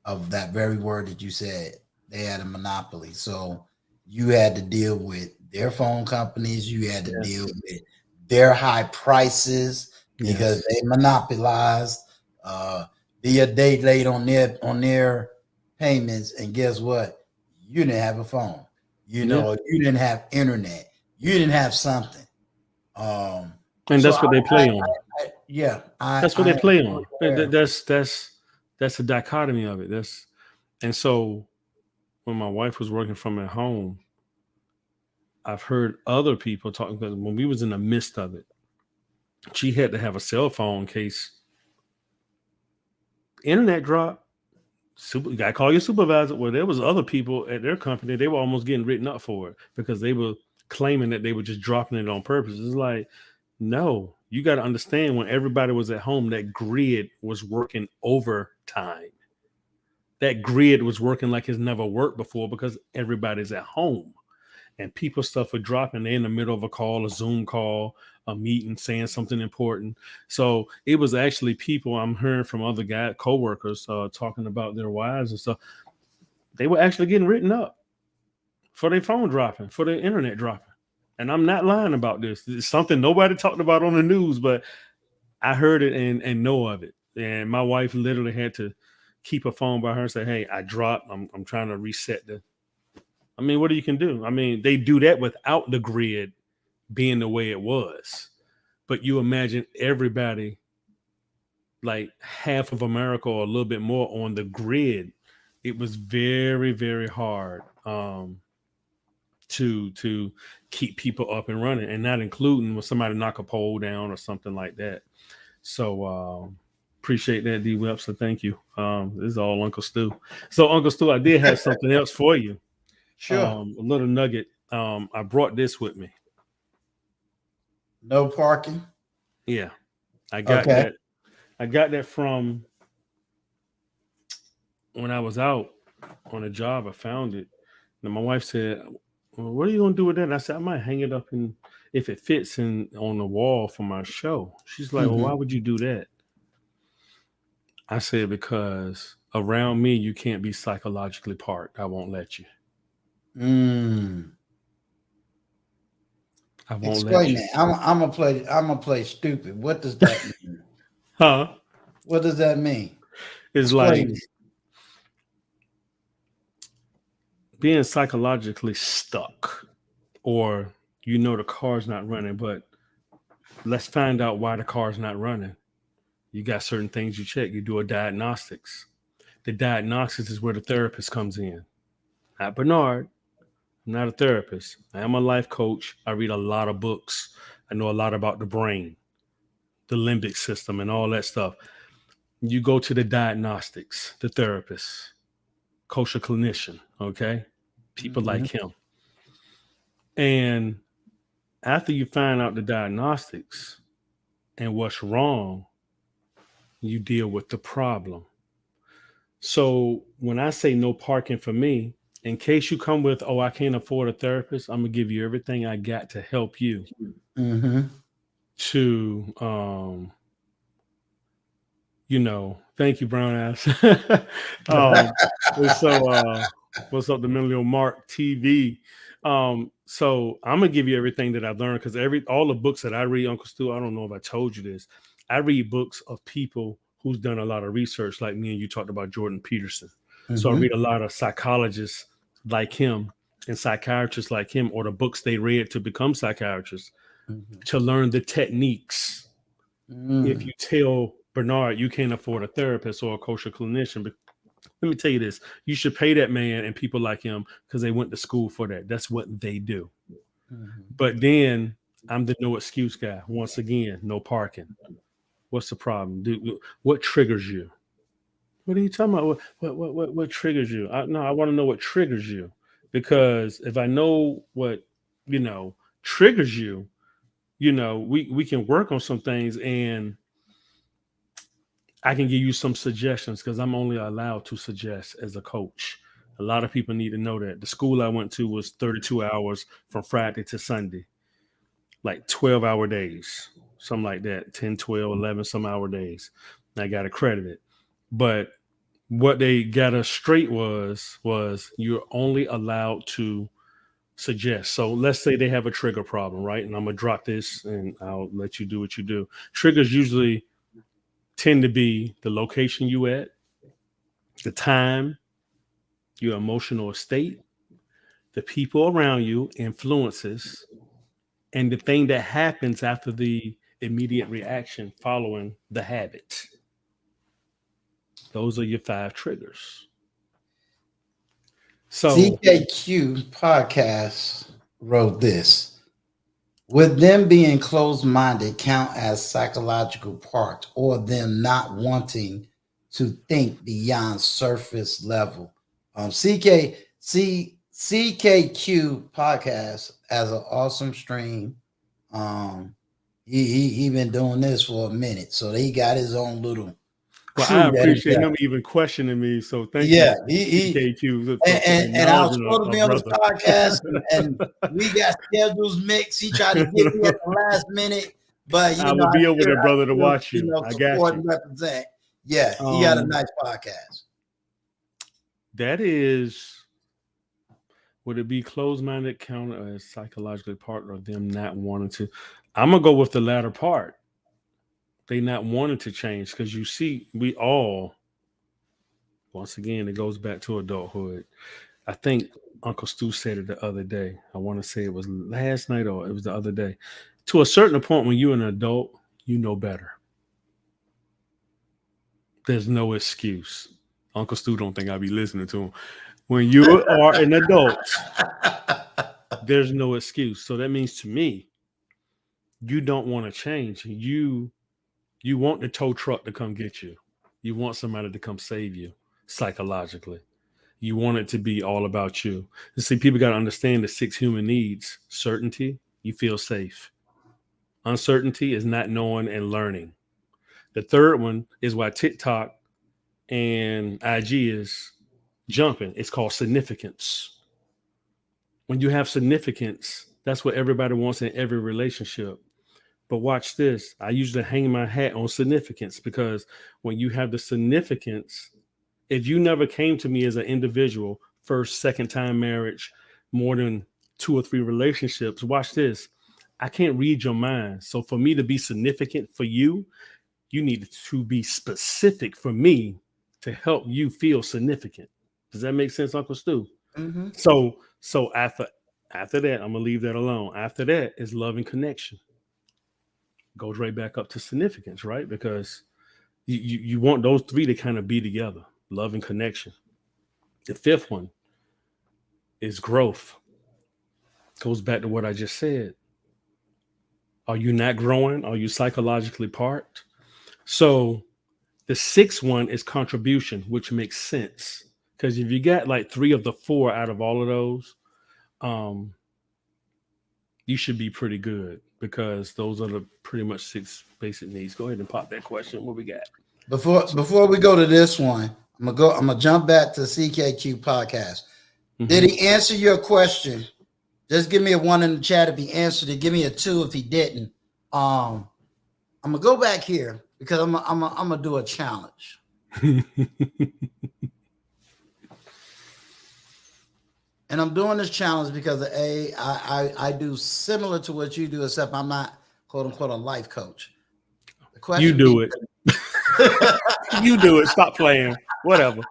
of that very word that you said. They had a monopoly. So you had to deal with their phone companies, you had to deal Yes. with their high prices because Yes. they monopolized. Uh, be a day late on their payments, and guess what? You didn't have a phone. Yeah. You didn't have internet. You didn't have something. Um, And so that's what they play on. yeah, That's what I they am play fully on. aware. That's a dichotomy of it. And so when my wife was working from at home, I've heard other people talking because when we was in the midst of it, she had to have a cell phone in case internet dropped. You gotta call your supervisor. Well, there was other people at their company, they were almost getting written up for it because they were claiming that they were just dropping it on purpose. It's like, no, you got to understand when everybody was at home, that grid was working overtime. That grid was working like it's never worked before because everybody's at home and people stuff would drop and they're in the middle of a call, a Zoom call, a meeting, saying something important. So it was actually people I'm hearing from other coworkers talking about their wives and stuff. They were actually getting written up for their phone dropping, for their internet dropping. And I'm not lying about this. It's something nobody talked about on the news, but I heard it and know of it. And my wife literally had to keep a phone by her and say, "Hey, I dropped. I'm trying to reset the." I mean, what you can do? I mean, they do that without the grid being the way it was. But you imagine everybody, like half of America or a little bit more, on the grid. It was very, very hard to keep people up and running, and not including when somebody knock a pole down or something like that. So appreciate that, D Webster. Thank you. This is all Uncle Stu. So Uncle Stu, I did have something else for you. Sure. A little nugget. I brought this with me. No parking. Yeah, I got Okay. that. I got that from when I was out on a job. I found it. And my wife said, "Well, what are you gonna do with that?" And I said, "I might hang it up and if it fits in on the wall for my show." She's like, "Well, Mm-hmm. why would you do that?" I said, "Because around me, you can't be psychologically parked. I won't let you. Mm. I won't let Explain you." that. I'm gonna play stupid. What does that mean? Huh? What does that mean? It's like Explain it. being psychologically stuck, or the car's not running, but let's find out why the car's not running. You got certain things you check. You do a diagnostics. The diagnostics is where the therapist comes in. Not Bernard. I'm not a therapist. I am a life coach. I read a lot of books. I know a lot about the brain, the limbic system, and all that stuff. You go to the diagnostics, the therapist, kosher clinician, okay? people like him. And after you find out the diagnostics and what's wrong, you deal with the problem. So when I say no parking for me, in case you come with, oh, I can't afford a therapist, I'm gonna give you everything I got to help you Mm-hmm. to thank you, brown ass. And so what's up, the Millennial Mark TV? So I'm gonna give you everything that I've learned because all the books that I read, Uncle Stu, I don't know if I told you this. I read books of people who's done a lot of research, like me and you talked about Jordan Peterson. So I Mm-hmm. read a lot of psychologists like him and psychiatrists like him, or the books they read to become psychiatrists to learn the techniques. If Mm-hmm. you tell Bernard you can't afford a therapist or a kosher clinician, but let me tell you this: you should pay that man and people like him because they went to school for that. That's what they do. But then I'm the no excuse guy. Once again, no parking. What's the problem? What triggers you? What are you talking about? What triggers you? No, I want to know what triggers you, because if I know what you know triggers you, we can work on some things, and I can give you some suggestions because I'm only allowed to suggest as a coach. A lot of people need to know that the school I went to was 32 hours from Friday to Sunday, like 12-hour days, something like that, 10, 12, 11 some hour days. And I got accredited. But what they got us straight was you're only allowed to suggest. So let's say they have a trigger problem, right? And I'm gonna drop this and I'll let you do what you do. Triggers usually tend to be the location you at, the time, your emotional state, the people around you, influences, and the thing that happens after the immediate reaction following the habit. Those are your 5 triggers. So, CKQ podcast wrote this. Would them being closed minded count as psychological part or them not wanting to think beyond surface level? CKQ podcast has an awesome stream. He been doing this for a minute, so he got his own little well, I crew that he appreciate got. him even questioning me. So thank you, Yeah, he CKQ, for and I was acknowledging supposed to a be on this brother. podcast, and we got schedules mixed. He tried to get me at the last minute, but I will be over there, I brother, to still, watch you. I got support you. and represent. Yeah, he got a Um, nice podcast. that is, would it be closed-minded counter as psychologically part or them not wanting to? I'm gonna go with the latter part. They not wanting to change because you see, we all, once again, it goes back to adulthood. I think Uncle Stu said it the other day. I want to say it was last night or it was the other day. To a certain point, when you're an adult, you know better. There's no excuse. Uncle Stu don't think I'll be listening to him. When you are an adult, there's no excuse. So that means to me, you don't want to change. You want the tow truck to come get you. You want somebody to come save you psychologically. You want it to be all about you. And see, people got to understand the 6 human needs. Certainty, you feel safe. Uncertainty is not knowing and learning. The third one is why TikTok and IG is jumping. It's called significance. When you have significance, that's what everybody wants in every relationship. But watch this. I usually hang my hat on significance because when you have the significance, if you never came to me as an individual, first, second time marriage, more than 2 or 3 relationships, watch this. I can't read your mind. So for me to be significant for you, you need to be specific for me to help you feel significant. Does that make sense, Uncle Stu? Mm-hmm. So after that, I'm gonna leave that alone. After that is love and connection. Goes right back up to significance, right? Because you want those 3 to kind of be together. Love and connection. The 5th one is growth. Goes back to what I just said. Are you not growing? Are you psychologically parked? So the 6th one is contribution, which makes sense Because if you got like 3 of the 4 out of all of those, um, you should be pretty good because those are the pretty much 6 basic needs. Go ahead and pop that question. What we got? Before we go to this one, I'm gonna jump back to CKQ podcast. Did Mhm. he answer your question? Just give me a 1 in the chat if he answered it. Give me a 2 if he didn't. I'm gonna go back here because I'm gonna do a challenge. And I'm doing this challenge because I do similar to what you do, except I'm not quote unquote a life coach. The You question do be it. You do it. Stop playing. Whatever.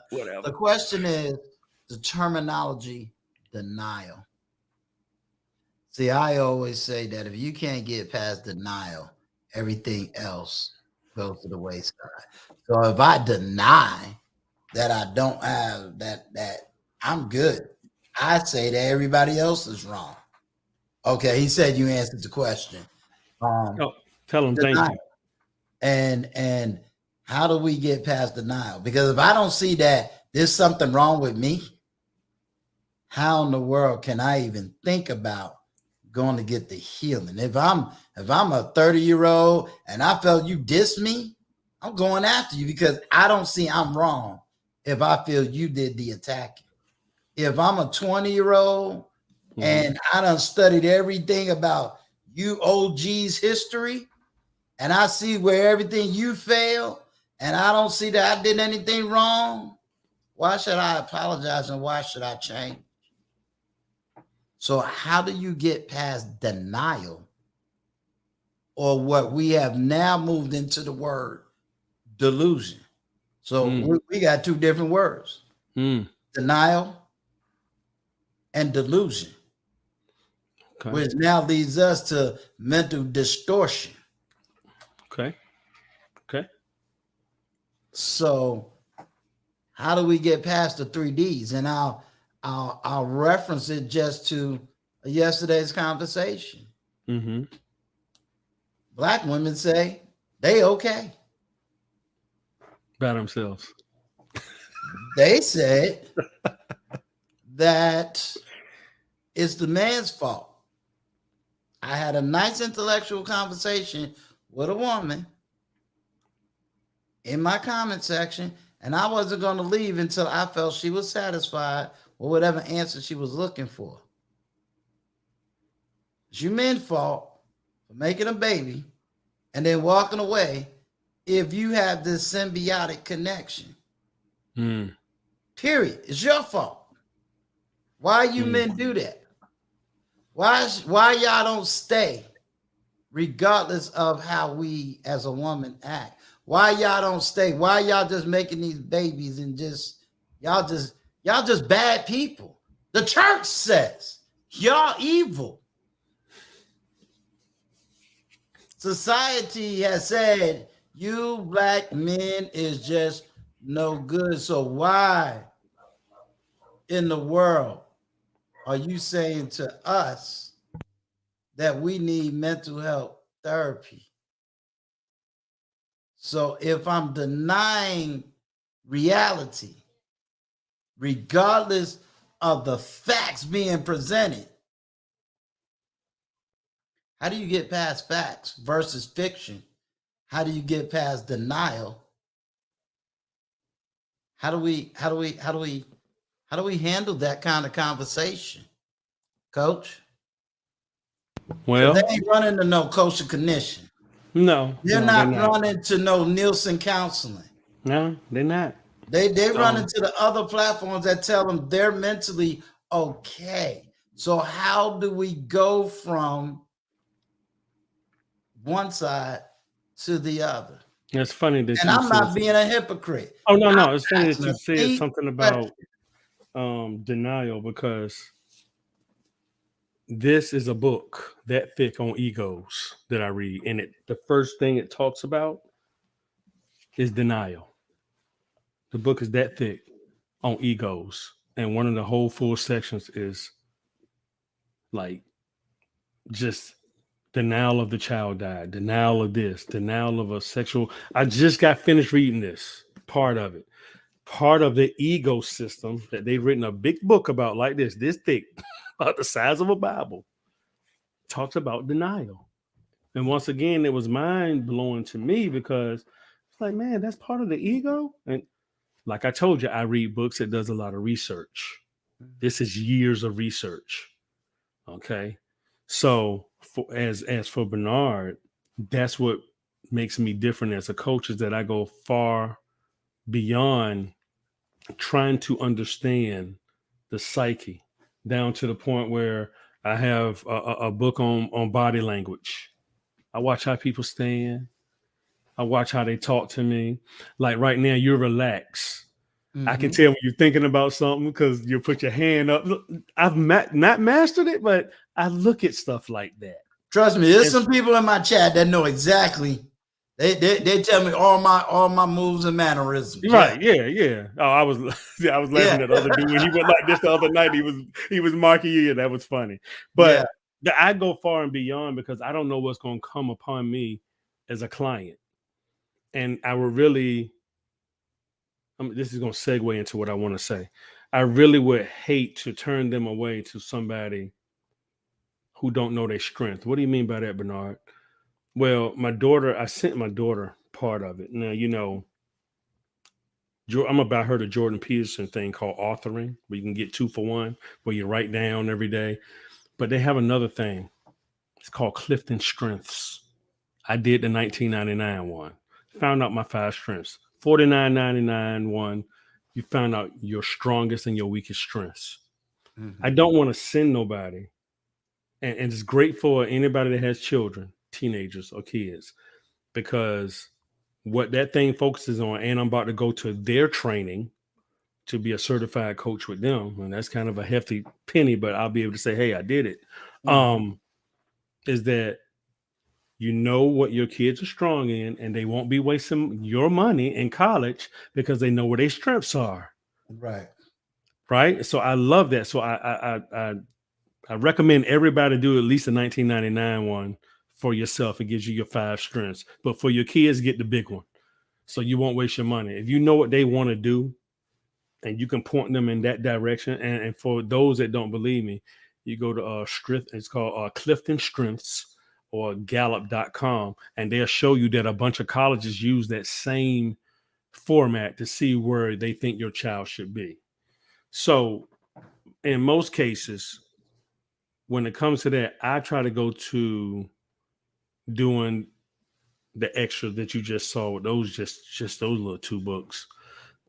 Whatever. the question is the terminology denial. See, I always say that if you can't get past denial, everything else goes to the wayside. So if I deny that I don't have that I'm good, I say that everybody else is wrong. Okay, he said you answered the question. Oh, tell them thank you. Denial. And how do we get past denial? Because if I don't see that there's something wrong with me, how in the world can I even think about going to get the healing? If I'm a 30-year-old and I felt you diss me, I'm going after you because I don't see I'm wrong if I feel you did the attacking. If I'm a 20-year-old and I done studied everything about you OG's history, and I see where everything you failed, and I don't see that I did anything wrong, why should I apologize and why should I change? So how do you get past denial, or what we have now moved into the word delusion? So we got 2 different words, denial and delusion, Okay. which now leads us to mental distortion. Okay. Okay. So how do we get past the 3 Ds? And I'll reference it just to yesterday's conversation. Mm-hmm. Black women say they okay. By themselves. They said that it's the man's fault. I had a nice intellectual conversation with a woman in my comment section, and I wasn't going to leave until I felt she was satisfied with whatever answer she was looking for. It's your men's fault for making a baby and then walking away if you have this symbiotic connection. Period. It's your fault. Why you men do that? Why y'all don't stay regardless of how we as a woman act? Why y'all don't stay? Why y'all just making these babies and y'all just bad people? The church says y'all evil. Society has said you black men is just no good. So why in the world are you saying to us that we need mental health therapy? So if I'm denying reality, regardless of the facts being presented, how do you get past facts versus fiction? How do you get past denial? How do we handle that kind of conversation, Coach? Well, They ain't running to no kosher clinician. no, They're they're not not. running to no Nielsen counseling. No, they're not. They run into the other platforms that tell them they're mentally okay. So how do we go from one side to the other? It's funny that And you I'm said. not being a hypocrite. Oh no, I'm it's funny that asking you a said deep something question. about denial because this is a book that thick on egos that I read, and the first thing it talks about is denial. The book is that thick on egos, and one of the whole full sections is like just denial of the child died, denial of this, denial of a sexual. I just got finished reading this part of it. part of the ego system that they've written a big book about, like this thick, about the size of a Bible, talks about denial. And once again, it was mind blowing to me because it's like, man, that's part of the ego. And like I told you, I read books that does a lot of research. This is years of research. Okay. So as for Bernard, that's what makes me different as a coach, is that I go far beyond trying to understand the psyche, down to the point where I have a book on body language. I watch how people stand. I watch how they talk to me. Like right now, you're relaxed. I can tell when you're thinking about something because you put your hand up. Look, I've not mastered it, but I look at stuff like that. Trust me, there's some people in my chat that know exactly. They tell me all my moves and mannerisms. Right? Yeah. Oh, I was laughing at the other dude when he went like this the other night. He was marking you. Yeah, that was funny. But I go far and beyond because I don't know what's going to come upon me as a client, and I would really. This is going to segue into what I want to say. I really would hate to turn them away to somebody who don't know their strength. What do you mean by that, Bernard? Well, I sent my daughter part of it. Now, you know, I'm about her the Jordan Peterson thing called authoring, where you can get 2 for 1, where you write down every day. But they have another thing. It's called Clifton Strengths. I did the 1999 one. Found out my 5 strengths. $49.99 one. You found out your strongest and your weakest strengths. I don't want to send nobody. And it's great for anybody that has children, teenagers or kids, because what that thing focuses on, and I'm about to go to their training to be a certified coach with them. And that's kind of a hefty penny, but I'll be able to say, hey, I did it. Is that you know what your kids are strong in, and they won't be wasting your money in college because they know where their strengths are. Right. So I love that. So I recommend everybody do at least a 1999 one for yourself. It gives you your 5 strengths, but for your kids, get the big one so you won't waste your money. If you know what they want to do and you can point them in that direction. And for those that don't believe me, you go to it's called Clifton Strengths or Gallup.com, and they'll show you that a bunch of colleges use that same format to see where they think your child should be. So in most cases, when it comes to that, I try to go to doing the extra that you just saw with those, just those little 2 books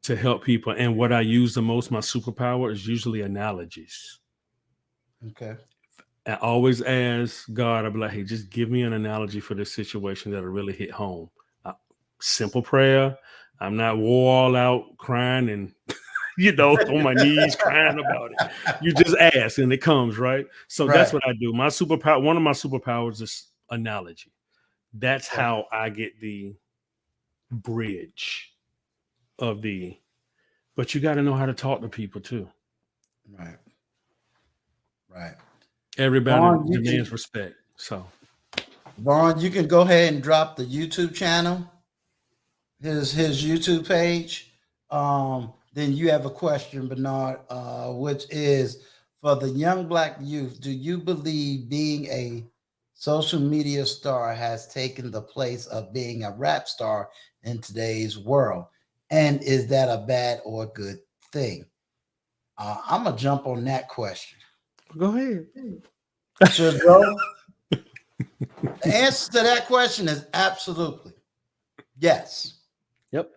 to help people. And what I use the most, my superpower, is usually analogies. Okay. I always ask God, I'll be like, hey, just give me an analogy for this situation that'll really hit home. Simple prayer. I'm not all out crying and, on my knees crying about it. You just ask and it comes, right? So that's what I do. My superpower, one of my superpowers is analogy. That's how I get the bridge of but you got to know how to talk to people too. Right. Everybody Vaughn, demands respect. So Vaughn, you can go ahead and drop the YouTube channel, his YouTube page. Then you have a question, Bernard, which is, for the young Black youth, do you believe being a social media star has taken the place of being a rap star in today's world? And is that a bad or good thing? I'm going to jump on that question. Go ahead. Should go? The answer to that question is absolutely yes. Yep.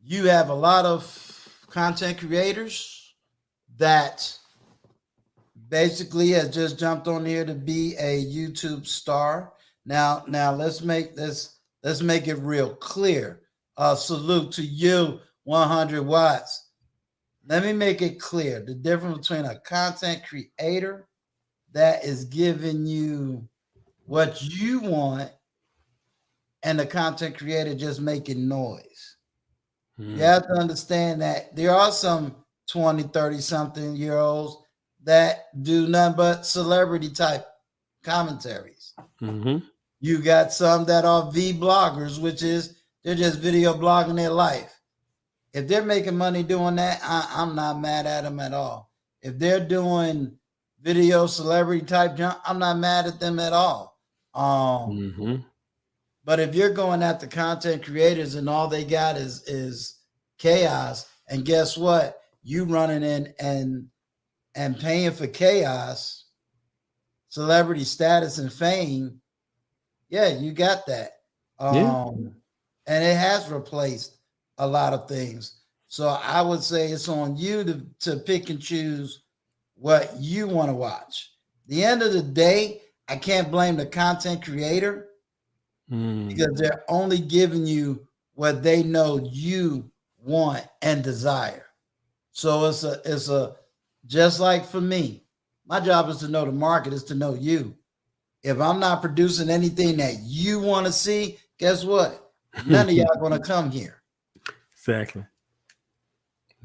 You have a lot of content creators that basically has just jumped on here to be a YouTube star. Now let's make it real clear. Salute to you, 100 watts. Let me make it clear the difference between a content creator that is giving you what you want and the content creator just making noise. You have to understand that there are some 20, 30 something year olds that do nothing but celebrity type commentaries. You got some that are V bloggers, which is they're just video blogging their life. If they're making money doing that, I'm not mad at them at all. If they're doing video celebrity type junk, I'm not mad at them at all. Mm-hmm. But if you're going after content creators and all they got is chaos, and guess what? You running in and paying for chaos, celebrity status and fame, yeah, you got that. Yeah. And it has replaced a lot of things. So I would say it's on you to pick and choose what you want to watch. The end of the day, I can't blame the content creator because they're only giving you what they know you want and desire. So it's a just like for me, my job is to know the market, is to know you. If I'm not producing anything that you want to see, guess what? None of y'all going to come here. Exactly.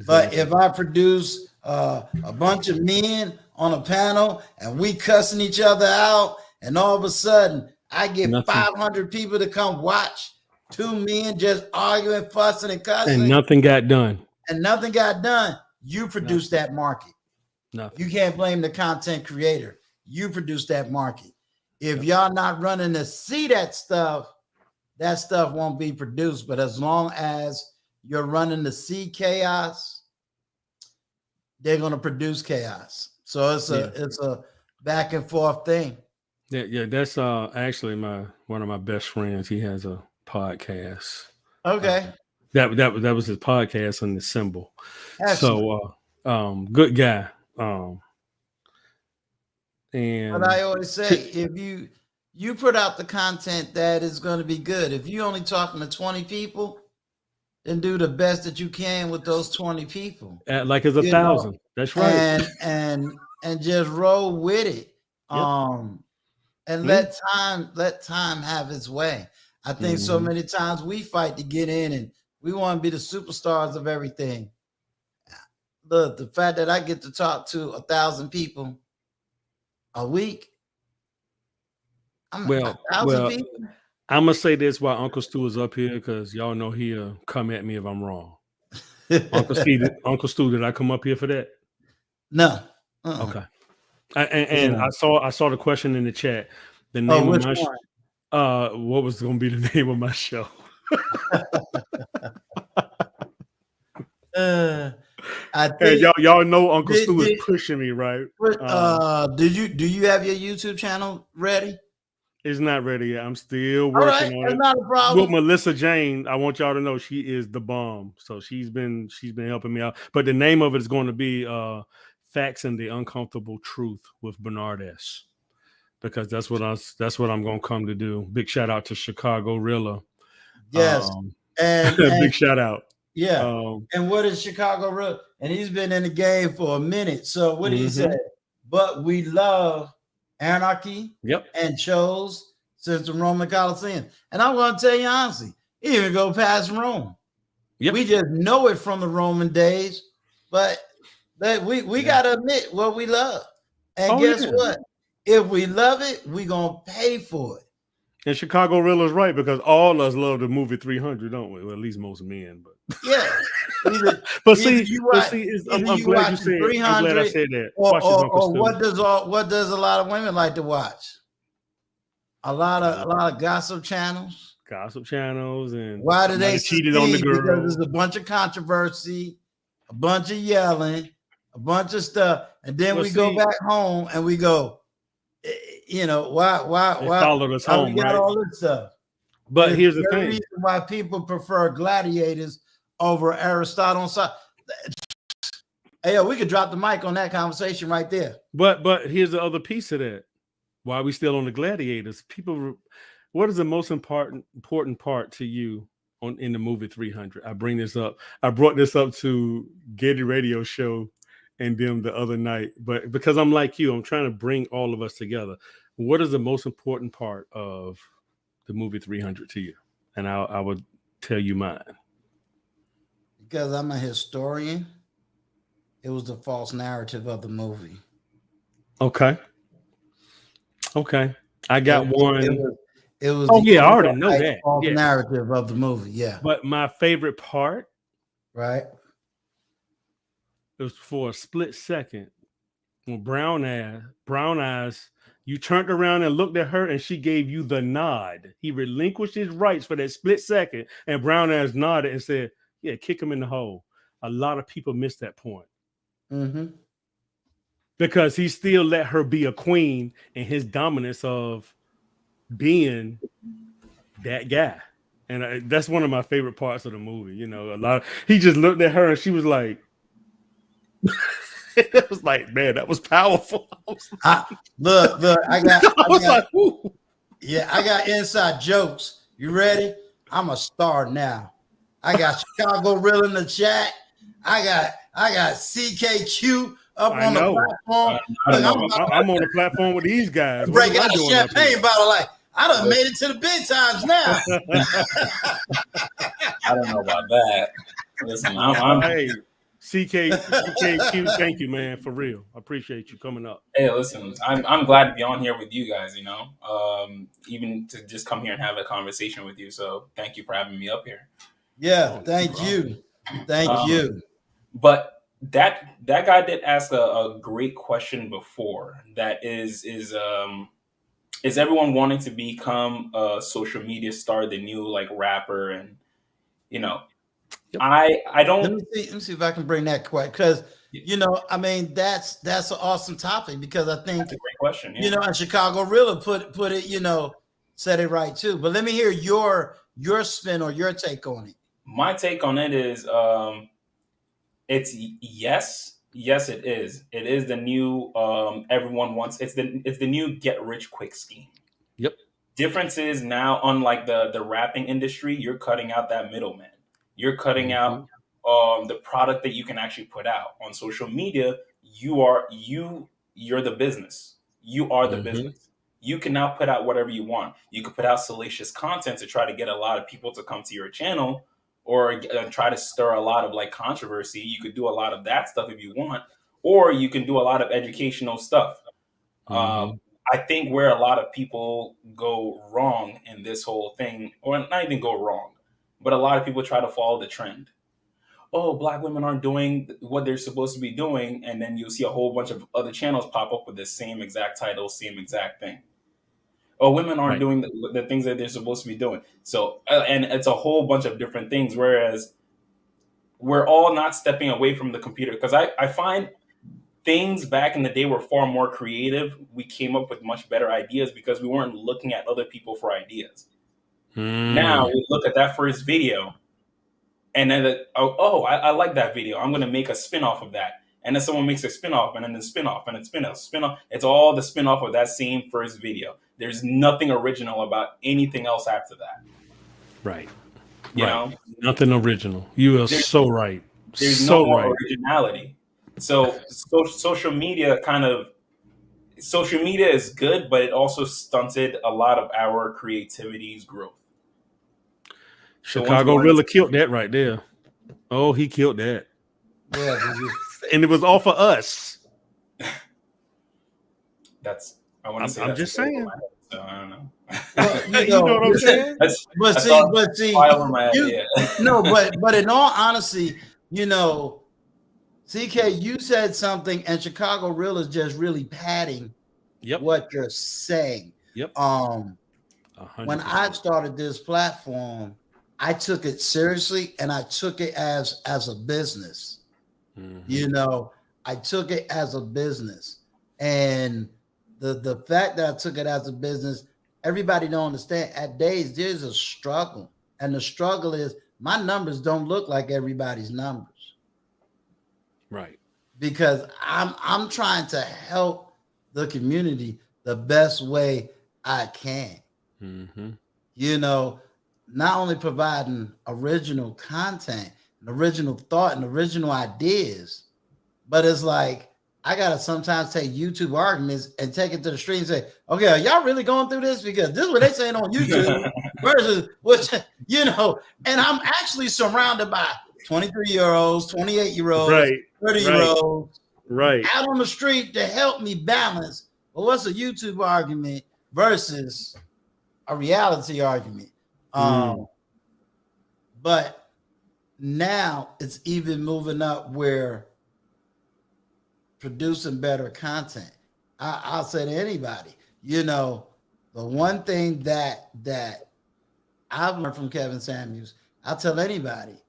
But if I produce a bunch of men on a panel and we cussing each other out, and all of a sudden I get 500 people to come watch 2 men just arguing, fussing, and cussing, and nothing got done. You produce that market. Nothing. You can't blame the content creator. You produce that market. If y'all not running to see that stuff won't be produced. But as long as you're running to see chaos, they're going to produce chaos. So it's a back and forth thing. Yeah, that's actually one of my best friends. He has a podcast. Okay. That was his podcast on the symbol. Excellent. So good guy. And but I always say, if you put out the content that is going to be good. If you only talking to 20 people, then do the best that you can with those 20 people. Like it's 1,000. That's right. And just roll with it. Yep. And let time have its way. I think so many times we fight to get in and we want to be the superstars of everything. Look, the fact that I get to talk to 1,000 people a week. Well, I'm gonna say this while Uncle Stu is up here, because y'all know he'll come at me if I'm wrong. Uncle Stu, did I come up here for that? No. Okay. And I saw the question in the chat. The name of my what was going to be the name of my show? I think y'all know Uncle Stu is pushing me, right? Do you have your YouTube channel ready? It's not ready yet. I'm still working on it. Not a problem. With Melissa Jane, I want y'all to know she is the bomb. So she's been helping me out. But the name of it is going to be Facts and the Uncomfortable Truth with Bernard S. Because that's what I'm going to come to do. Big shout out to Chicago Rilla. Yes, and big shout out. Yeah. And what is Chicago Rilla? And he's been in the game for a minute. So what did he say? But we love anarchy. And shows since the Roman Coliseum. And I'm going to tell you honestly, he didn't even go past Rome. We just know it from the Roman days, but we got to admit what we love. And guess what? If we love it, we're going to pay for it. And Chicago Rilla's right, because all us love the movie 300, don't we? Well, at least most men, but yeah. I'm glad you said. I'm glad I said that. Or what does a lot of women like to watch? A lot of gossip channels. And why do they cheated on the girl? Because there's a bunch of controversy, a bunch of yelling, a bunch of stuff, and then we go back home and we go, why followed us home, we got all this stuff. But here's the thing: reason why people prefer gladiators over Aristotle. Hey, we could drop the mic on that conversation right there. But here's the other piece of that. Why are we still on the gladiators? People, what is the most important part to you in the movie 300? I brought this up to Getty Radio Show and them the other night, but because I'm like you, I'm trying to bring all of us together. What is the most important part of the movie 300 to you? And I would tell you mine. Because I'm a historian, it was the false narrative of the movie. Okay. I got one. It was I already know that. False narrative of the movie, yeah. But my favorite part, Right. It was for a split second when brown eyes, you turned around and looked at her and she gave you the nod. He relinquished his rights for that split second, and brown eyes nodded and said, yeah, kick him in the hole. A lot of people miss that point. Mm-hmm. Because he still let her be a queen in his dominance of being that guy. And that's one of my favorite parts of the movie. You know, he just looked at her and she was like, it was like, man, that was powerful. Look, I was got, like, whoo. yeah, I got inside jokes. You ready? I'm a star now. I got Chicago Real in the chat. I got CKQ up I on the know. platform. I'm on the platform with these guys. Break What am out I a doing up here? champagne bottle like I done made it to the big times now. I don't know about that. Listen, I'm hey, CKQ, thank you, man, for real. I appreciate you coming up. Hey, listen, I'm glad to be on here with you guys. You know, even to just come here and have a conversation with you. So thank you for having me up here. Yeah, thank you. But that guy did ask a great question before. That is everyone wanting to become a social media star, the new like rapper, and you know, Yep. I don't. Let me see if I can bring that quite because you know, I mean that's an awesome topic because I think That's a great question. Yeah. You know, and Chicago Real put it, you know, said it right too. But let me hear your spin or your take on it. My take on it is it's yes it is. It is the new everyone wants it's the new get rich quick scheme. Yep. Difference is now, unlike the rapping industry, you're cutting out that middleman. You're cutting out the product that you can actually put out on social media. You're the business. You are the business. You can now put out whatever you want. You could put out salacious content to try to get a lot of people to come to your channel, or try to stir a lot of like controversy. You could do a lot of that stuff if you want, or you can do a lot of educational stuff. I think where a lot of people go wrong in this whole thing, or not even go wrong, but a lot of people try to follow the trend. Oh, black women aren't doing what they're supposed to be doing. And then you'll see a whole bunch of other channels pop up with the same exact title, same exact thing. Oh, women aren't doing the things that they're supposed to be doing. So, and it's a whole bunch of different things. Whereas we're all not stepping away from the computer. Because I find things back in the day were far more creative. We came up with much better ideas because we weren't looking at other people for ideas. Now we look at that first video, and then I like that video. I'm going to make a spin-off of that. And then someone makes a spin-off, and then a spin-off, and a spin-off. It's all the spin-off of that same first video. There's nothing original about anything else after that. Right. You know? Nothing original. You are so right. There's so no more right. originality. So social media is good, but it also stunted a lot of our creativity's growth. Chicago really killed that right there. Oh, he killed that. Yeah, and it was all for us. I'm just saying. So I don't know. Well, you know what I'm saying? But see, no, but in all honesty, you know, CK, you said something, and Chicago Real is just really padding what you're saying. Yep. 100%. When I started this platform, I took it seriously, and I took it as a business. You know, I took it as a business, and the fact that I took it as a business, everybody don't understand. At days, there's a struggle, and the struggle is my numbers don't look like everybody's numbers, right? Because I'm trying to help the community the best way I can. You know, not only providing original content, and original thought, and original ideas, but it's like I gotta sometimes take YouTube arguments and take it to the street and say, okay, are y'all really going through this? Because this is what they saying on YouTube versus which, you know, and I'm actually surrounded by 23-year-olds, 28-year-olds, 30-year-olds out on the street to help me balance. Well, what's a YouTube argument versus a reality argument? But now it's even moving up where producing better content. I'll say to anybody, you know, the one thing that I've learned from Kevin Samuels, I'll tell anybody,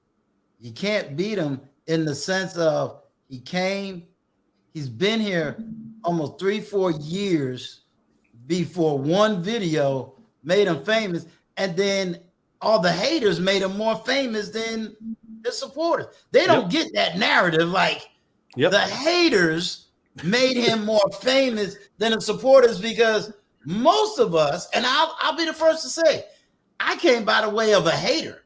you can't beat him in the sense of he's been here almost 3-4 years before one video made him famous, and then all the haters made him more famous than the supporters. They don't get that narrative. Like the haters made him more famous than the supporters, because most of us, and I'll be the first to say, I came by the way of a hater.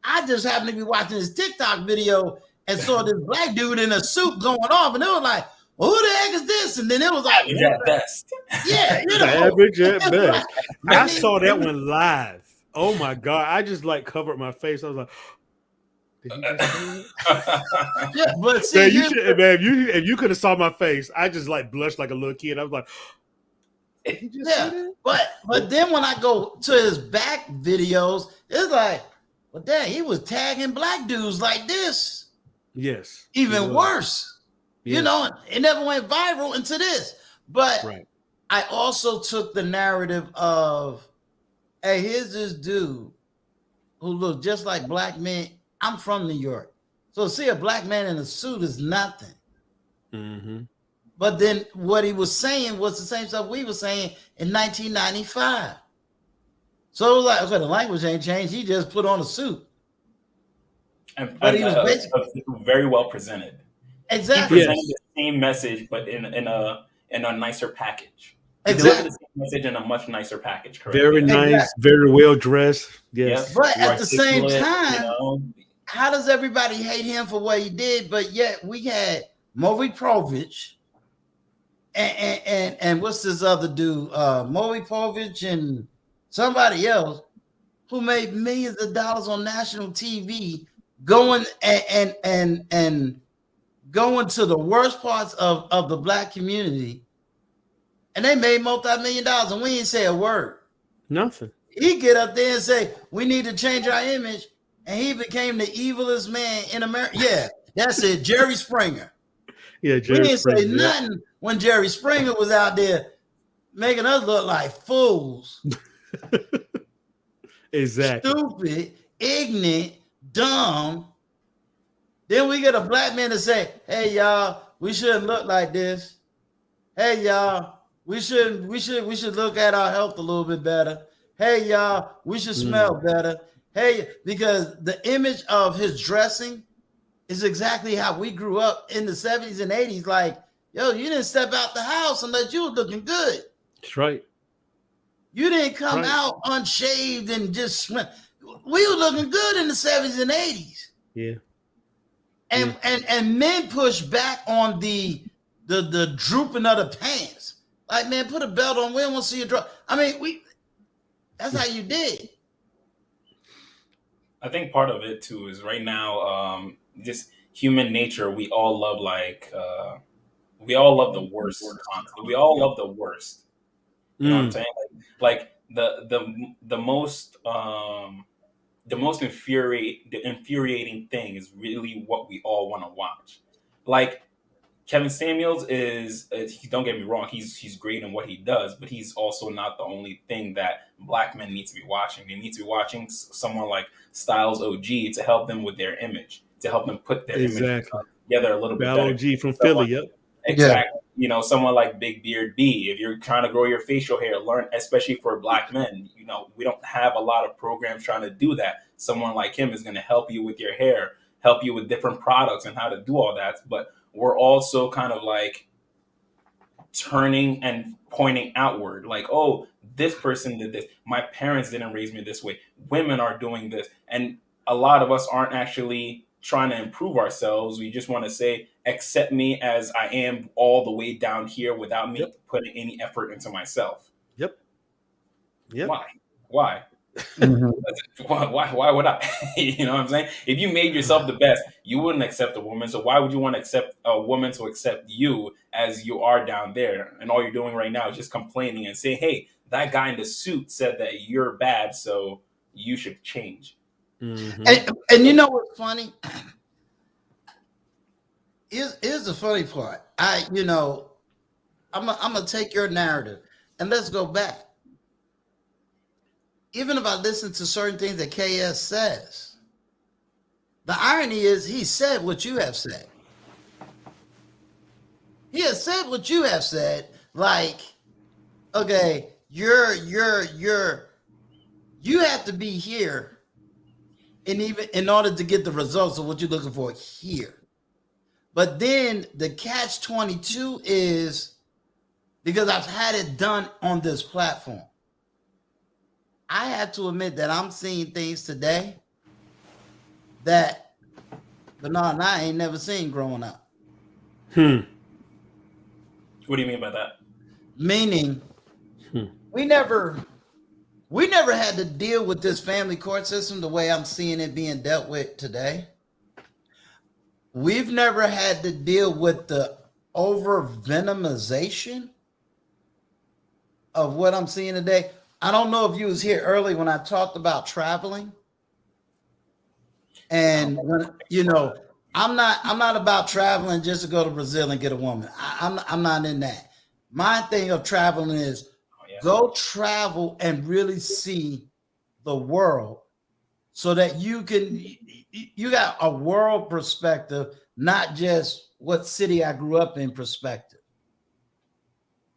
I just happened to be watching this TikTok video and saw this black dude in a suit going off, and it was like, well, who the heck is this? And then it was like, Average at best. yeah, you know, Average at best. Like, I saw that one live. Oh my God. I just like covered my face. I was like, did he just say that? yeah, but see, Man, you should, man, if you could have saw my face, I just like blushed like a little kid. I was like, did he just say that? but then when I go to his back videos, it's like, well, dang, he was tagging black dudes like this. Yes. Even worse. Yes. You know, it never went viral into this. But I also took the narrative of, hey, here's this dude who looked just like black men. I'm from New York. So see a black man in a suit is nothing. Mm-hmm. But then what he was saying was the same stuff we were saying in 1995. So it was like, okay, the language ain't changed. He just put on a suit. But he was basically very well presented. Exactly. He presented the same message, but in a nicer package. He Exactly. delivered the same message in a much nicer package. Correct? Very nice, very well dressed. Yes. But at the same time, how does everybody hate him for what he did? But yet we had Maury Povich and what's this other dude? Maury Povich and somebody else who made millions of dollars on national TV, going and going to the worst parts of the black community, and they made multi-million dollars, and we didn't say a word. Nothing. He get up there and say, we need to change our image, and he became the evilest man in America. Yeah, that's it, Jerry Springer. Yeah, Jerry we didn't Springer, say nothing when Jerry Springer was out there making us look like fools. Exactly. Stupid, ignorant, dumb. Then we get a black man to say, hey, y'all, we shouldn't look like this. Hey, y'all, we should look at our health a little bit better. Hey, y'all, we should smell better. Hey, because the image of his dressing is exactly how we grew up in the 70s and 80s. Like, yo, you didn't step out the house unless you were looking good. That's right. You didn't come out unshaved and just smell. We were looking good in the 70s and 80s. Yeah. And men push back on the drooping of the pants. Like, man, put a belt on. We don't want to see you drop. I mean, that's how you did. I think part of it too is right now, just human nature. We all love we all love the worst content. We all love the worst. You know what I'm saying? Like the most infuriating thing is really what we all want to watch. Like Kevin Samuels is don't get me wrong, he's great in what he does, but he's also not the only thing that black men need to be watching. They need to be watching someone like Styles OG to help them with their image, to help them put their image together a little bit better. OG from Philly, yep. Exactly. Yeah. You know, someone like Big Beard B, if you're trying to grow your facial hair, learn, especially for black men, you know, we don't have a lot of programs trying to do that. Someone like him is going to help you with your hair, help you with different products and how to do all that. But we're also kind of like turning and pointing outward, like, oh, this person did this. My parents didn't raise me this way. Women are doing this. And a lot of us aren't actually trying to improve ourselves. We just want to say, accept me as I am all the way down here without me putting any effort into myself. Yep. Why? Mm-hmm. Why would I? You know what I'm saying? If you made yourself the best, you wouldn't accept a woman. So why would you want to accept a woman to accept you as you are down there? And all you're doing right now is just complaining and saying, hey, that guy in the suit said that you're bad, so you should change. And you know what's funny? Here's the funny part. I'm gonna take your narrative and let's go back. Even if I listen to certain things that KS says, the irony is he said what you have said. He has said what you have said. Like, okay, you have to be here, and even in order to get the results of what you're looking for here. But then the catch-22 is, because I've had it done on this platform, I have to admit that I'm seeing things today that Bernard and I ain't never seen growing up. What do you mean by that? Meaning, we never had to deal with this family court system the way I'm seeing it being dealt with today. We've never had to deal with the over venomization of what I'm seeing today. I don't know if you was here early when I talked about traveling. And when, I'm not about traveling just to go to Brazil and get a woman. I'm not in that. My thing of traveling is go travel and really see the world so that you got a world perspective, not just what city I grew up in perspective.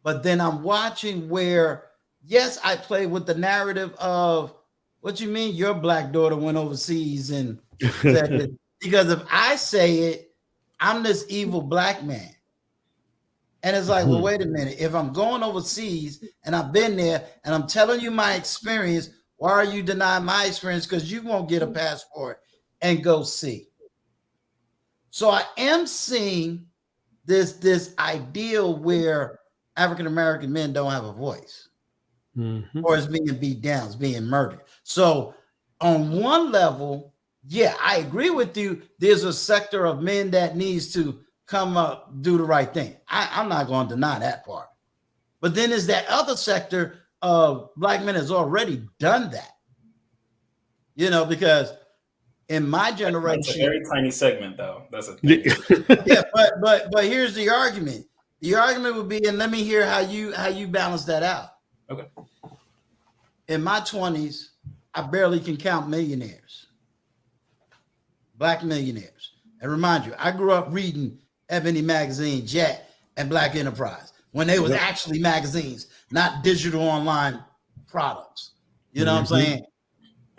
But then I'm watching where, yes, I play with the narrative of, what you mean your black daughter went overseas and said it? Because if I say it, I'm this evil black man. And it's like, well, wait a minute. If I'm going overseas and I've been there and I'm telling you my experience, why are you denying my experience? Because you won't get a passport and go see. So I am seeing this ideal where African-American men don't have a voice, or it's being beat down, it's being murdered. So on one level, yeah, I agree with you. There's a sector of men that needs to come up, do the right thing. I'm not going to deny that part. But then there's that other sector of black men has already done that. Because in my generation, it's a very tiny segment, though. That's a thing. Yeah, but here's the argument. The argument would be, and let me hear how you balance that out. Okay. In my 20s, I barely can count millionaires, black millionaires. And remind you, I grew up reading Ebony Magazine, Jet, and Black Enterprise when they was actually magazines, not digital online products. You know what I'm saying?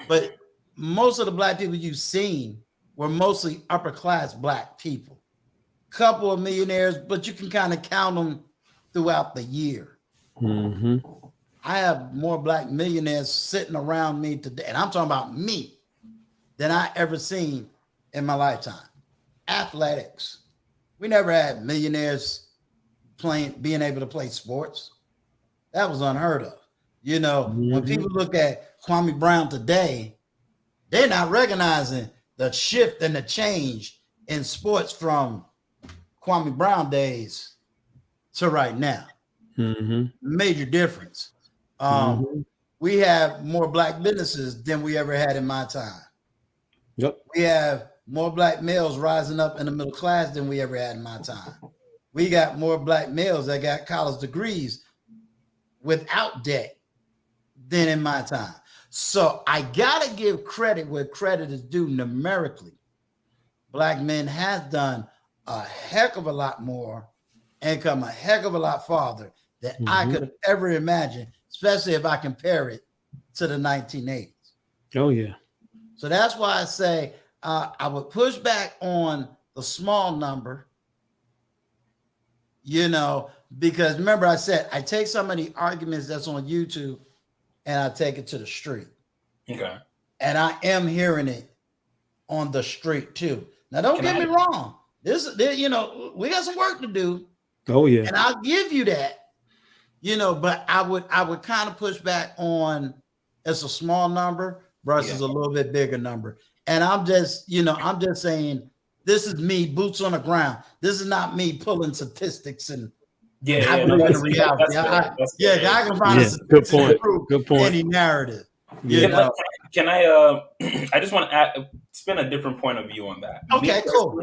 But most of the black people you've seen were mostly upper class black people. Couple of millionaires, but you can kind of count them throughout the year. I have more black millionaires sitting around me today, and I'm talking about me, than I ever seen in my lifetime. Athletics. We never had millionaires being able to play sports. That was unheard of. When people look at Kwame Brown today, they're not recognizing the shift and the change in sports from Kwame Brown days to right now. Major difference. We have more black businesses than we ever had in my time. Yep. We have more black males rising up in the middle class than we ever had in my time. We got more black males that got college degrees without debt than in my time. So I gotta give credit where credit is due numerically. Black men have done a heck of a lot more and come a heck of a lot farther than I could have ever imagined, especially if I compare it to the 1980s. Oh, yeah. So that's why I say I would push back on the small number, because remember I said I take some of the arguments that's on YouTube and I take it to the street. Okay. And I am hearing it on the street too. Now, don't get me wrong. We got some work to do. Oh, yeah. And I'll give you that, but I would kind of push back on it's a small number versus a little bit bigger number. And I'm just saying, this is me, boots on the ground. This is not me pulling statistics and I believe in reality. I can find a good point. Good point. Any narrative. Can I? I just want to spin a different point of view on that. Okay, cool.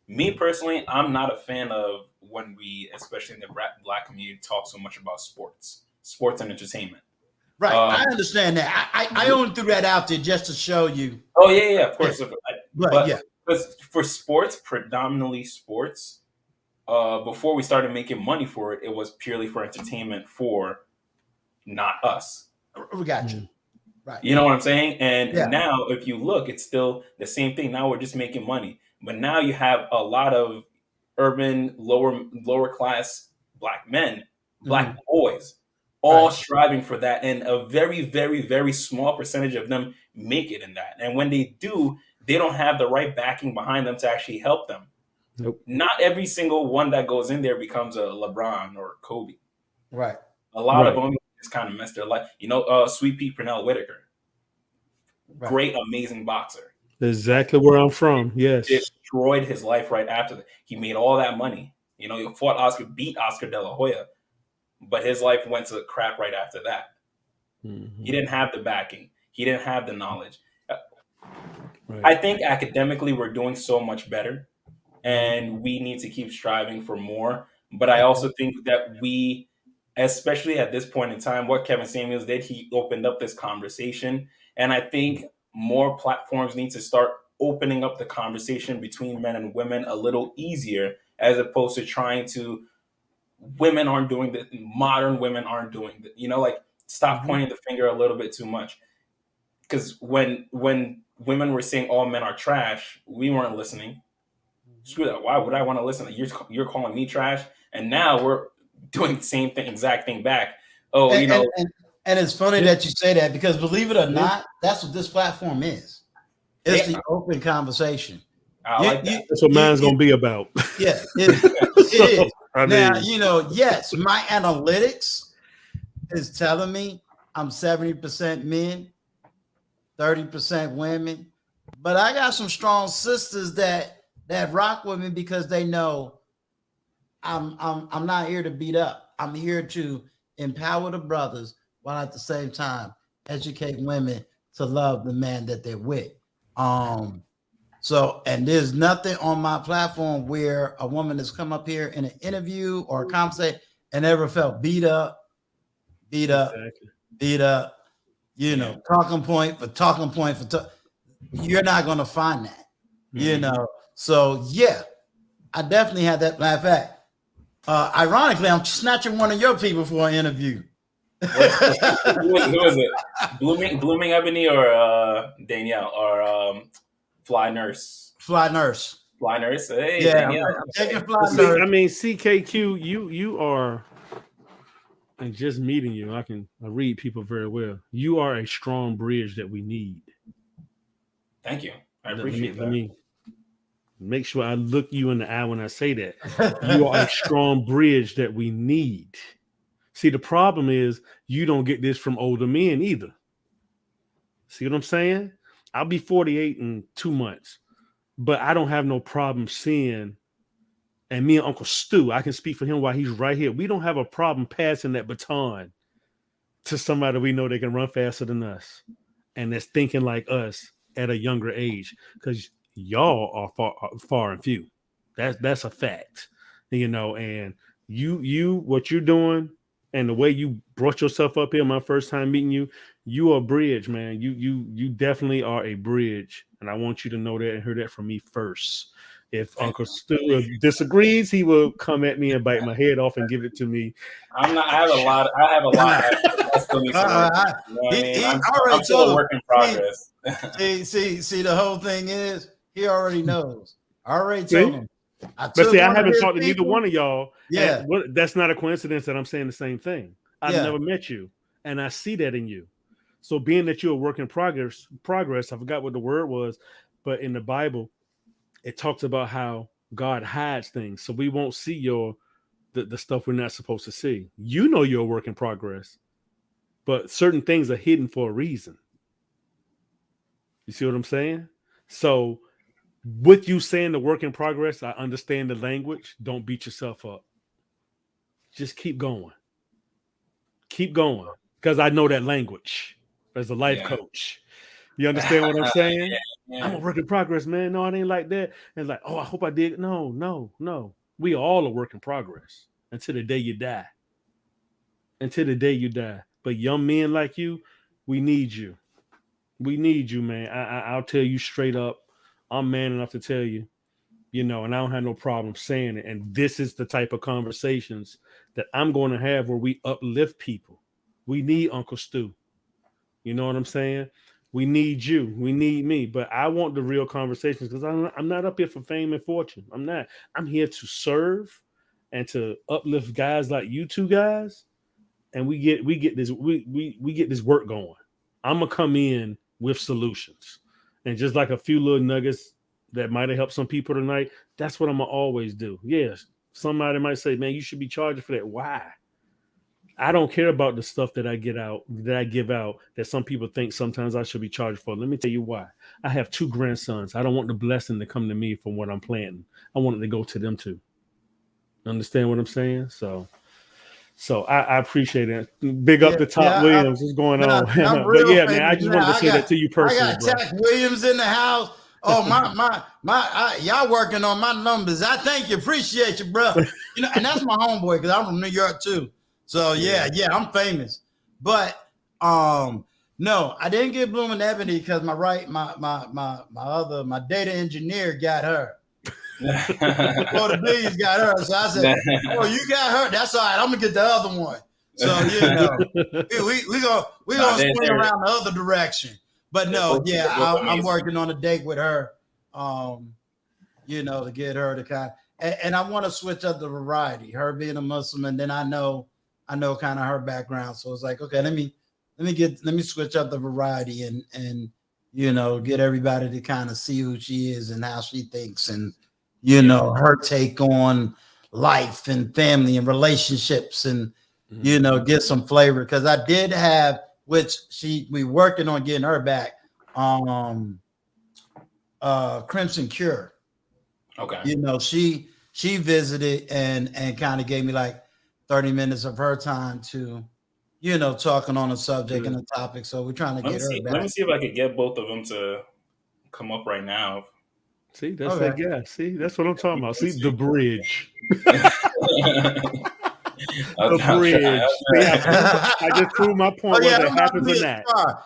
Me personally, I'm not a fan of when we, especially in the black community, talk so much about sports and entertainment. Right. Um, I understand that. I only threw that out there just to show you. oh yeah, of Yeah. course. But yeah. But for sports, predominantly sports, before we started making money for it, it was purely for entertainment for not us. We got you. Right. You know what I'm saying? And Yeah. now, if you look, it's still the same thing. Now we're just making money, but now you have a lot of urban, lower class black men, black boys, all striving for that, and a very, very, very small percentage of them make it in that. And when they do, they don't have the right backing behind them to actually help them. Nope. Not every single one that goes in there becomes a LeBron or Kobe. Right. A lot of them just kind of mess their life. Sweet Pea Pernell Whitaker, great, amazing boxer. Exactly where I'm from. Yes. Destroyed his life right after that. He made all that money. He beat Oscar De La Hoya, but his life went to crap right after that. He didn't have the backing. He didn't have the knowledge. I think academically we're doing so much better, and we need to keep striving for more. But I also think that we, especially at this point in time, what Kevin Samuels did, he opened up this conversation. And I think more platforms need to start opening up the conversation between men and women a little easier, as opposed to trying to, women aren't doing this, modern women aren't doing that. Stop pointing the finger a little bit too much. Because when women were saying all men are trash, we weren't listening. Screw that. Why would I want to listen? You're calling me trash, and now we're doing the same thing, exact thing back. Oh, and it's funny that you say that, because believe it or not, that's what this platform is. It's the open conversation. I like that. That's what mine's gonna be about. Yeah, it is. Now, yes, my analytics is telling me I'm 70% men, 30% women, but I got some strong sisters that rock with me because they know I'm not here to beat up. I'm here to empower the brothers while at the same time educate women to love the man that they're with. So, and there's nothing on my platform where a woman has come up here in an interview or a conversation and ever felt beat up, talking point for talking point you're not going to find that, So yeah, I definitely had that. Matter of fact, ironically, I'm snatching one of your people for an interview. Who is it? Blooming Ebony or Danielle or Fly Nurse? Fly Nurse. Hey, yeah, Danielle. I'm taking Fly Nurse. I mean, CKQ, you are, and just meeting you, I read people very well. You are a strong bridge that we need. Thank you. I appreciate that. Let me make sure I look you in the eye when I say that. You are a strong bridge that we need. See, the problem is you don't get this from older men either. See what I'm saying? I'll be 48 in 2 months, but I don't have no problem seeing, and me and Uncle Stu, I can speak for him while he's right here. We don't have a problem passing that baton to somebody we know they can run faster than us and that's thinking like us at a younger age, because y'all are far and few. That's a fact, and you what you're doing and the way you brought yourself up here my first time meeting you, you are a bridge, man. You definitely are a bridge, and I want you to know that and hear that from me first. If Uncle Stu disagrees, he will come at me and bite my head off and give it to me. I have a lot. I still need to work. I'm still a work in progress. See, the whole thing is he already knows. I already told him. But see, I haven't talked to neither one of y'all. Yeah. That's not a coincidence that I'm saying the same thing. I've never met you, and I see that in you. So being that you're a work in progress, I forgot what the word was, but in the Bible, it talks about how God hides things. So we won't see the stuff we're not supposed to see. You know you're a work in progress, but certain things are hidden for a reason. You see what I'm saying? So with you saying the work in progress, I understand the language. Don't beat yourself up. Just keep going. Keep going. Because I know that language as a life coach. You understand what I'm saying? Yeah. I'm a work in progress, man. No, it ain't like that. And it's like, oh, I hope I did. No. We all a work in progress until the day you die. Until the day you die. But young men like you, we need you. We need you, man. I'll tell you straight up. I'm man enough to tell you, and I don't have no problem saying it. And this is the type of conversations that I'm going to have where we uplift people. We need Uncle Stu. You know what I'm saying? We need you. We need me. But I want the real conversations because I'm not up here for fame and fortune. I'm not. I'm here to serve and to uplift guys like you two guys. And we get this work going. I'm gonna come in with solutions. And just like a few little nuggets that might have helped some people tonight, that's what I'm gonna always do. Yes, somebody might say, man, you should be charged for that. Why? I don't care about the stuff that I give out that some people think sometimes I should be charged for. Let me tell you why. I have 2 grandsons. I don't want the blessing to come to me from what I'm planting. I want it to go to them too. Understand what I'm saying? So I appreciate it. Big up to Top Williams. What's going on? But yeah, man, I just wanted to say that to you personally, I got Tack Williams in the house. Oh y'all working on my numbers. I thank you, appreciate you, bro. And that's my homeboy because I'm from New York too. So yeah, I'm famous. But no, I didn't get Blooming Ebony because my data engineer got her. The bees got her. So I said, "Oh, you got her. That's all right. I'm gonna get the other one." So we gonna swing around the other direction. But no, I'm working on a date with her. To get her to kind and I want to switch up the variety. Her being a Muslim, and then I know kind of her background. So it's like, okay, let me switch up the variety and get everybody to kind of see who she is and how she thinks and her take on life and family and relationships and get some flavor because I did have we working on getting her back Crimson Cure. Okay. She visited and kind of gave me like 30 minutes of her time to talking on a subject and a topic. So we're trying to get her back. Let me see if I could get both of them to come up right now. See, that's that guy. See, that's what I'm talking about. See, the bridge. The bridge. See, I just proved my point whether it happens or not.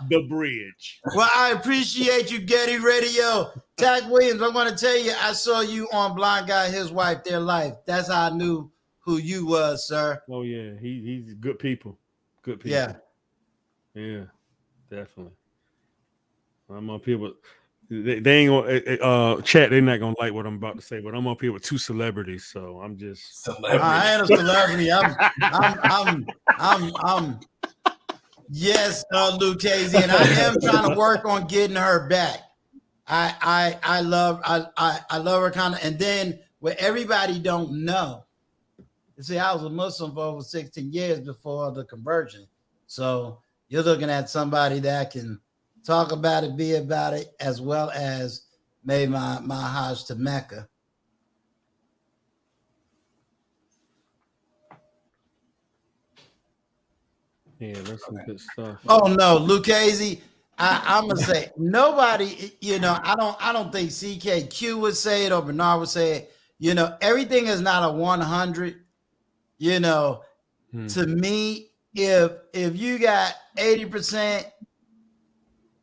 The bridge. Well, I appreciate you, Getty Radio. Tack Williams, I'm going to tell you, I saw you on Blind Guy, His Wife, Their Life. That's how I knew who you was, sir. Oh, yeah. He's good people. Good people. Yeah, definitely. I'm up here with... They ain't gonna chat. They're not gonna like what I'm about to say, but I'm up here with 2 celebrities, so I'm just. I ain't a celebrity. I'm yes, Lucchese, and I am trying to work on getting her back. I love her kind of, and then what everybody don't know. You see, I was a Muslim for over 16 years before the conversion, so you're looking at somebody that can talk about it, be about it, as well as made my Hajj to Mecca. Yeah, that's some good stuff. Oh no, Lucchese, I'm gonna say nobody. I don't think CKQ would say it or Bernard would say it. Everything is not a 100. To me, if you got 80%.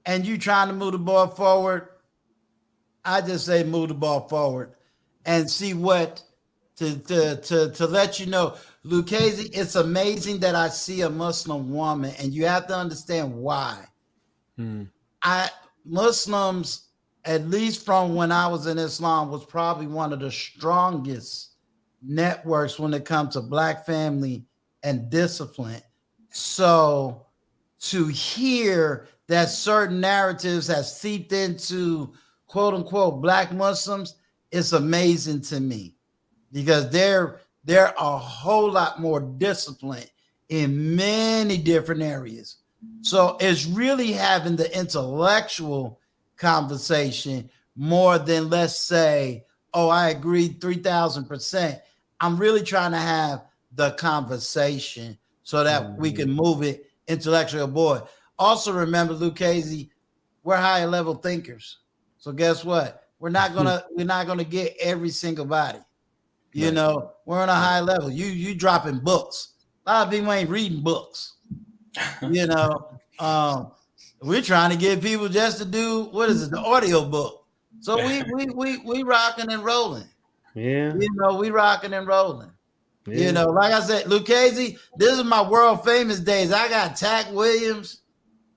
And you trying to move the ball forward, I just say move the ball forward and see what to let you know. Lucchese, it's amazing that I see a Muslim woman, and you have to understand why. Muslims, at least from when I was in Islam, was probably one of the strongest networks when it comes to Black family and discipline. So to hear that certain narratives have seeped into quote unquote Black Muslims, it's amazing to me because they're a whole lot more disciplined in many different areas. So it's really having the intellectual conversation more than, let's say, oh, I agree 3,000%. I'm really trying to have the conversation so that we can move it intellectual. Boy, also remember, Lucchese, we're higher level thinkers. So guess what? We're not gonna get every single body. You know, we're on a high level. You dropping books. A lot of people ain't reading books. You know, we're trying to get people just to do what is it, the audio book. So we rocking and rolling. Yeah. You know, we rocking and rolling. Yeah. You know, like I said, Lucchese, this is my world famous days. I got Tack Williams,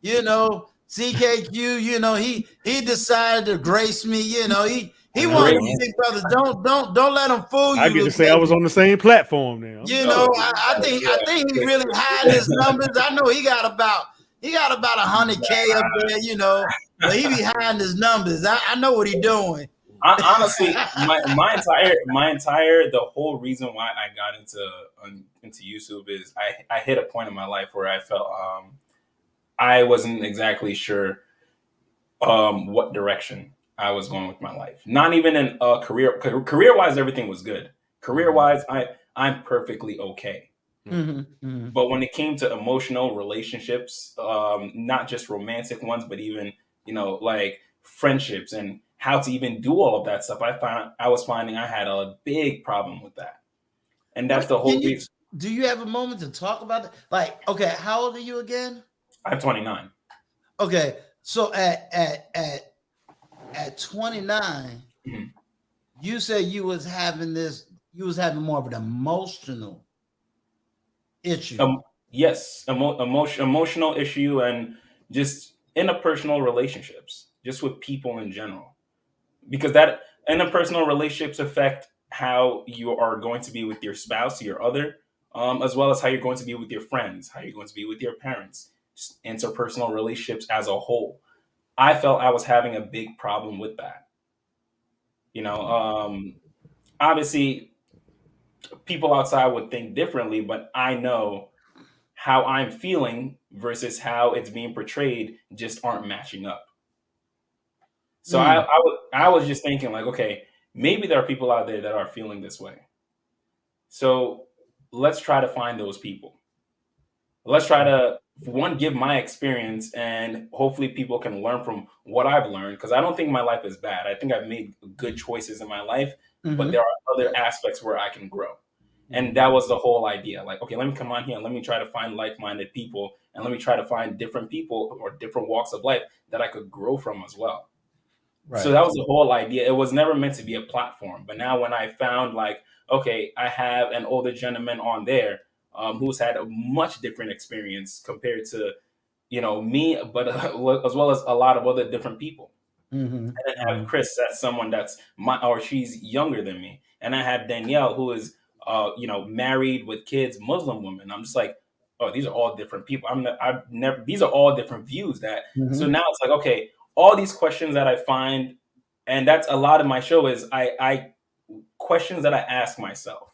you know, CKQ, you know, he decided to grace me, you know, he one of these big brothers. Don't let him fool you. I get to say I was on the same platform now. You know, I think he really hiding his numbers. I know he got about 100K up there, you know, but he be hiding his numbers. I know what he doing. Honestly, the whole reason why I got into YouTube is I hit a point in my life where I felt I wasn't exactly sure what direction I was going with my life. Not even in career wise, everything was good. Career wise, I'm perfectly okay. But when it came to emotional relationships, not just romantic ones, but even, you know, like friendships and how to even do all of that stuff, I was finding I had a big problem with that. And that's the whole reason. Do you have a moment to talk about it? Like, okay, how old are you again? I'm 29. Okay, so at 29, you said you was having more of an emotional issue. Yes, emotional issue and just interpersonal relationships, just with people in general, because that interpersonal relationships affect how you are going to be with your spouse, your other, as well as how you're going to be with your friends, how you're going to be with your parents, just interpersonal relationships as a whole. I felt I was having a big problem with that. You know, obviously, people outside would think differently, but I know how I'm feeling versus how it's being portrayed just aren't matching up. So I was just thinking like, okay, maybe there are people out there that are feeling this way. So let's try to find those people. Let's try to one give my experience and hopefully people can learn from what I've learned because I don't think my life is bad. I think I've made good choices in my life, but there are other aspects where I can grow. And that was the whole idea. Like, okay, let me come on here and let me try to find like-minded people and let me try to find different people or different walks of life that I could grow from as well. Right. So that was the whole idea. It was never meant to be a platform. But now when I found like, okay, I have an older gentleman on there who's had a much different experience compared to, you know, me, but as well as a lot of other different people. And then I have Chris, that's someone that's she's younger than me. And I have Danielle, who is, you know, married with kids, Muslim woman. I'm just like, oh, these are all different people. These are all different views that, so now it's like, okay, all these questions that I find, and that's a lot of my show is I questions that I ask myself,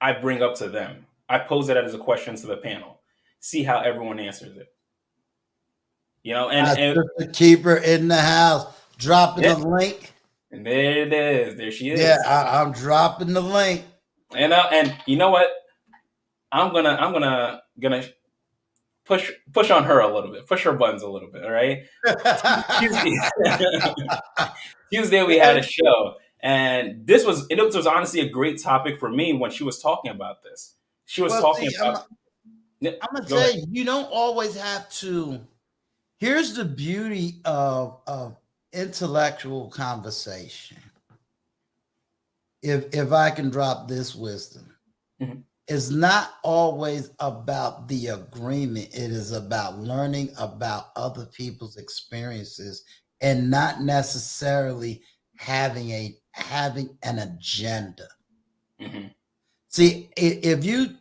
I bring up to them. I pose it as a question to the panel, see how everyone answers it. You know, and the keeper in the house, dropping the link. And there it is. There she is. Yeah, I'm dropping the link. And you know what? I'm gonna push on her a little bit, push her buttons a little bit. All right. Tuesday we had a show, and it was honestly a great topic for me when she was talking about this. She was talking about. I'm gonna tell you, you don't always have to. Here's the beauty of intellectual conversation. If I can drop this wisdom, it's not always about the agreement. It is about learning about other people's experiences and not necessarily having an agenda. See, if you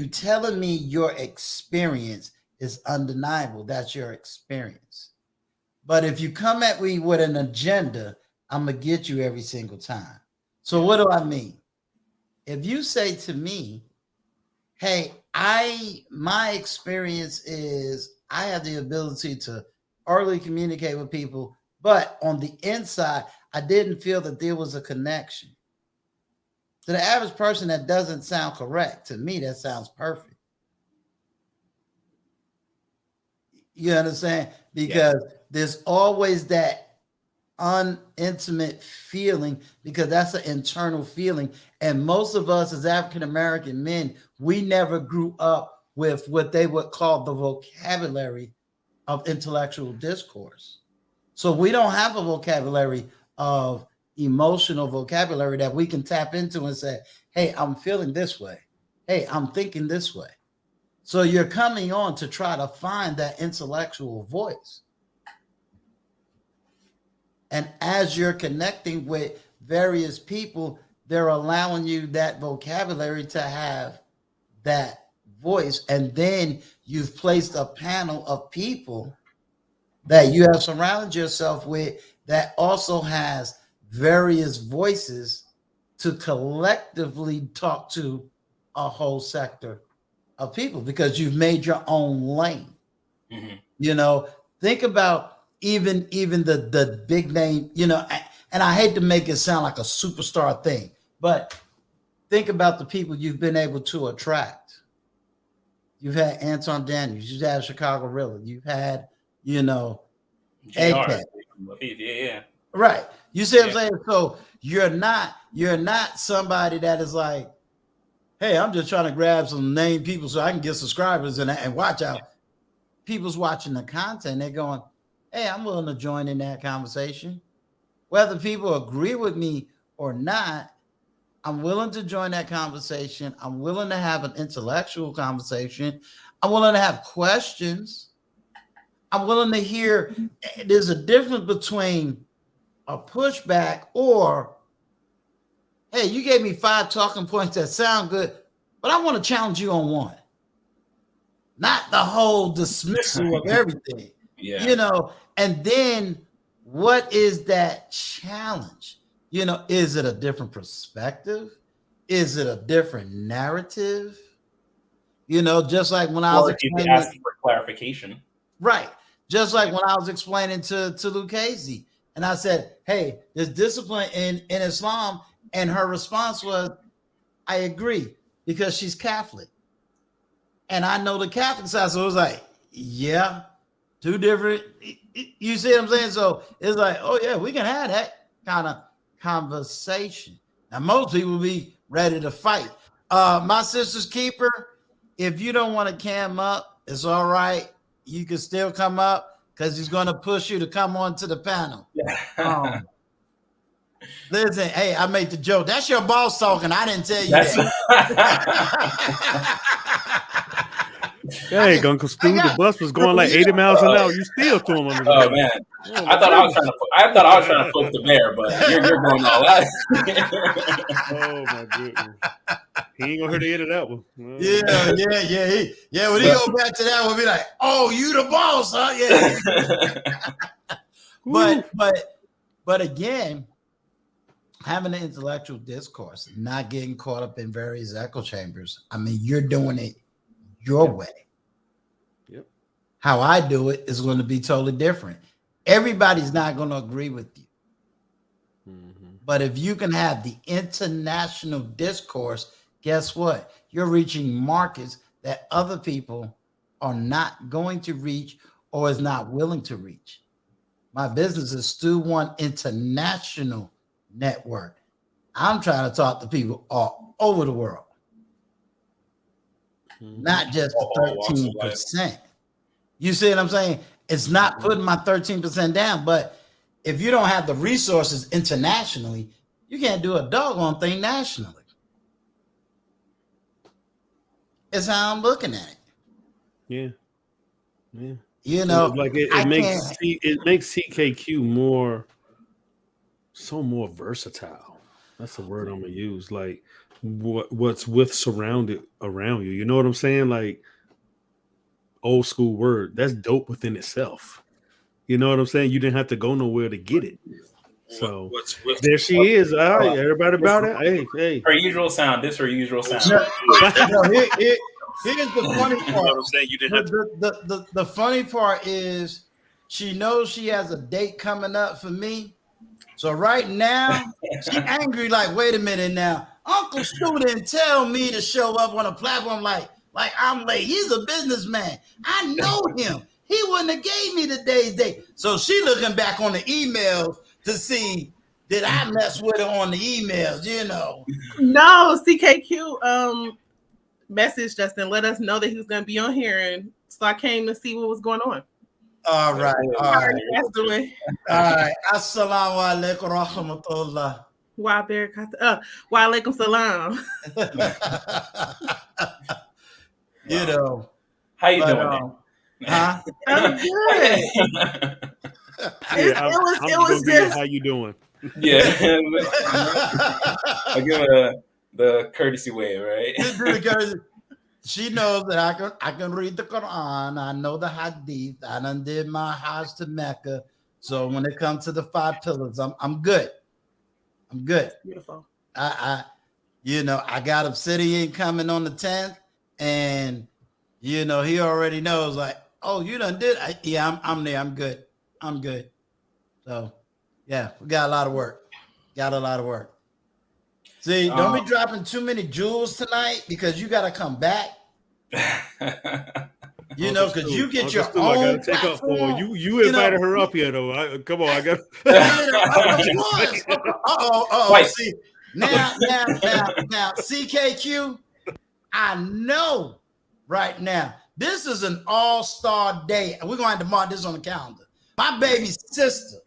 telling me your experience is undeniable, that's your experience. But if you come at me with an agenda, I'm gonna get you every single time. So what do I mean? If you say to me, hey, my experience is I have the ability to early communicate with people, but on the inside, I didn't feel that there was a connection. To the average person, that doesn't sound correct. To me, that sounds perfect. You understand? Because there's always that unintimate feeling, because that's an internal feeling. And most of us as African American men, we never grew up with what they would call the vocabulary of intellectual discourse. So we don't have a vocabulary of emotional vocabulary that we can tap into and say, hey, I'm feeling this way. Hey, I'm thinking this way. So you're coming on to try to find that intellectual voice. And as you're connecting with various people, they're allowing you that vocabulary to have that voice. And then you've placed a panel of people that you have surrounded yourself with that also has various voices to collectively talk to a whole sector of people, because you've made your own lane. Mm-hmm. You know, think about even the big name, you know, and I hate to make it sound like a superstar thing, but think about the people you've been able to attract. You've had Anton Daniels, you've had Chicago Rilla, you've had, you know, JR. Yeah. Right. You see what I'm saying? So you're not somebody that is like, hey, I'm just trying to grab some named people so I can get subscribers and watch out. People's watching the content. They're going, hey, I'm willing to join in that conversation. Whether people agree with me or not, I'm willing to join that conversation. I'm willing to have an intellectual conversation. I'm willing to have questions. I'm willing to hear. There's a difference between a pushback or, hey, you gave me 5 talking points that sound good, but I want to challenge you on one. Not the whole dismissal of everything. Yeah. You know, and then what is that challenge? You know, is it a different perspective? Is it a different narrative? You know, just like when I was asking for clarification. Right. Just like when I was explaining to Lucchese, and I said, hey, there's discipline in Islam. And her response was, I agree, because she's Catholic. And I know the Catholic side. So it was like, yeah, 2 different. You see what I'm saying? So it's like, oh, yeah, we can have that kind of conversation. Now, most people be ready to fight. My sister's keeper, if you don't want to cam up, it's all right. You can still come up because he's going to push you to come on to the panel. Listen, hey, I made the joke. That's your boss talking. I didn't tell you that. Hey, Uncle Stu, the bus was going like 80 miles an hour. You still threw him under the bus. Oh man, I thought I was trying to poke the bear, but you're going all out. Oh my goodness, he ain't gonna hear the end of that one. Yeah. When he go back to that one, be like, "Oh, you the boss, huh?" Yeah. but again, having an intellectual discourse, not getting caught up in various echo chambers. I mean, you're doing it your way. Yep. How I do it is going to be totally different. Everybody's not going to agree with you. Mm-hmm. But if you can have the international discourse, guess what? You're reaching markets that other people are not going to reach or is not willing to reach. My business is Stu One International Network. I'm trying to talk to people all over the world. Not just the 13%. You see what I'm saying? It's not putting my 13% down, but if you don't have the resources internationally, you can't do a doggone thing nationally. It's how I'm looking at it. Yeah. You know, like it makes CKQ so more versatile. That's the word I'm gonna use. Like what's surrounded around you. You know what I'm saying? Like old school word. That's dope within itself. You know what I'm saying? You didn't have to go nowhere to get it. So there she is. All right, everybody about it. Hey. Her usual sound. This her usual sound. Here's the funny part. You know what I'm saying? You didn't have to. The funny part is she knows she has a date coming up for me. So right now, she's angry, like, wait a minute now. Uncle Stu didn't tell me to show up on a platform like I'm late. He's a businessman. I know him. He wouldn't have gave me today's date. So she looking back on the emails to see, did I mess with her on the emails, you know? No, CKQ messaged us and let us know that he was going to be on here. And so I came to see what was going on. All right. All How are right. you guys doing? All right. Assalamu alaikum rahmatullah. Wa alaikum salam. You know. How you doing? Huh? I'm good. Yeah, It was just how you doing? Yeah. I give it the courtesy wave, right? She knows that I can read the Quran. I know the Hadith. I done did my Hajj to Mecca. So when it comes to the 5 pillars, I'm good. I'm good. beautiful. I got Obsidian coming on the 10th, and he already knows, like, oh, you done did. Yeah, I'm there. I'm good. I'm good. So yeah, we got a lot of work. See, don't be dropping too many jewels tonight, because you got to come back. Because you get your own. I gotta take up for you invited her up here, though. Come on, I got. See, now, CKQ, I know right now this is an all-star day, and we're going to have to mark this on the calendar. My baby sister,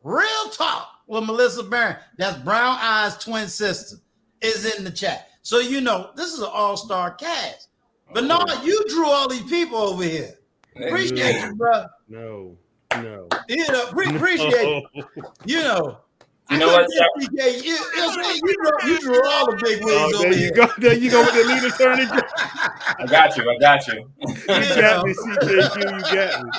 Real Talk with Melissa Barron, that's Brown Eyes twin sister, is in the chat. So this is an all-star cast. But no, you drew all these people over here. Appreciate you, bro. No. Appreciate you. You know what? You drew all the big wigs over here. There you go with the lead attorney. I got you. You got me, CKQ. You got me.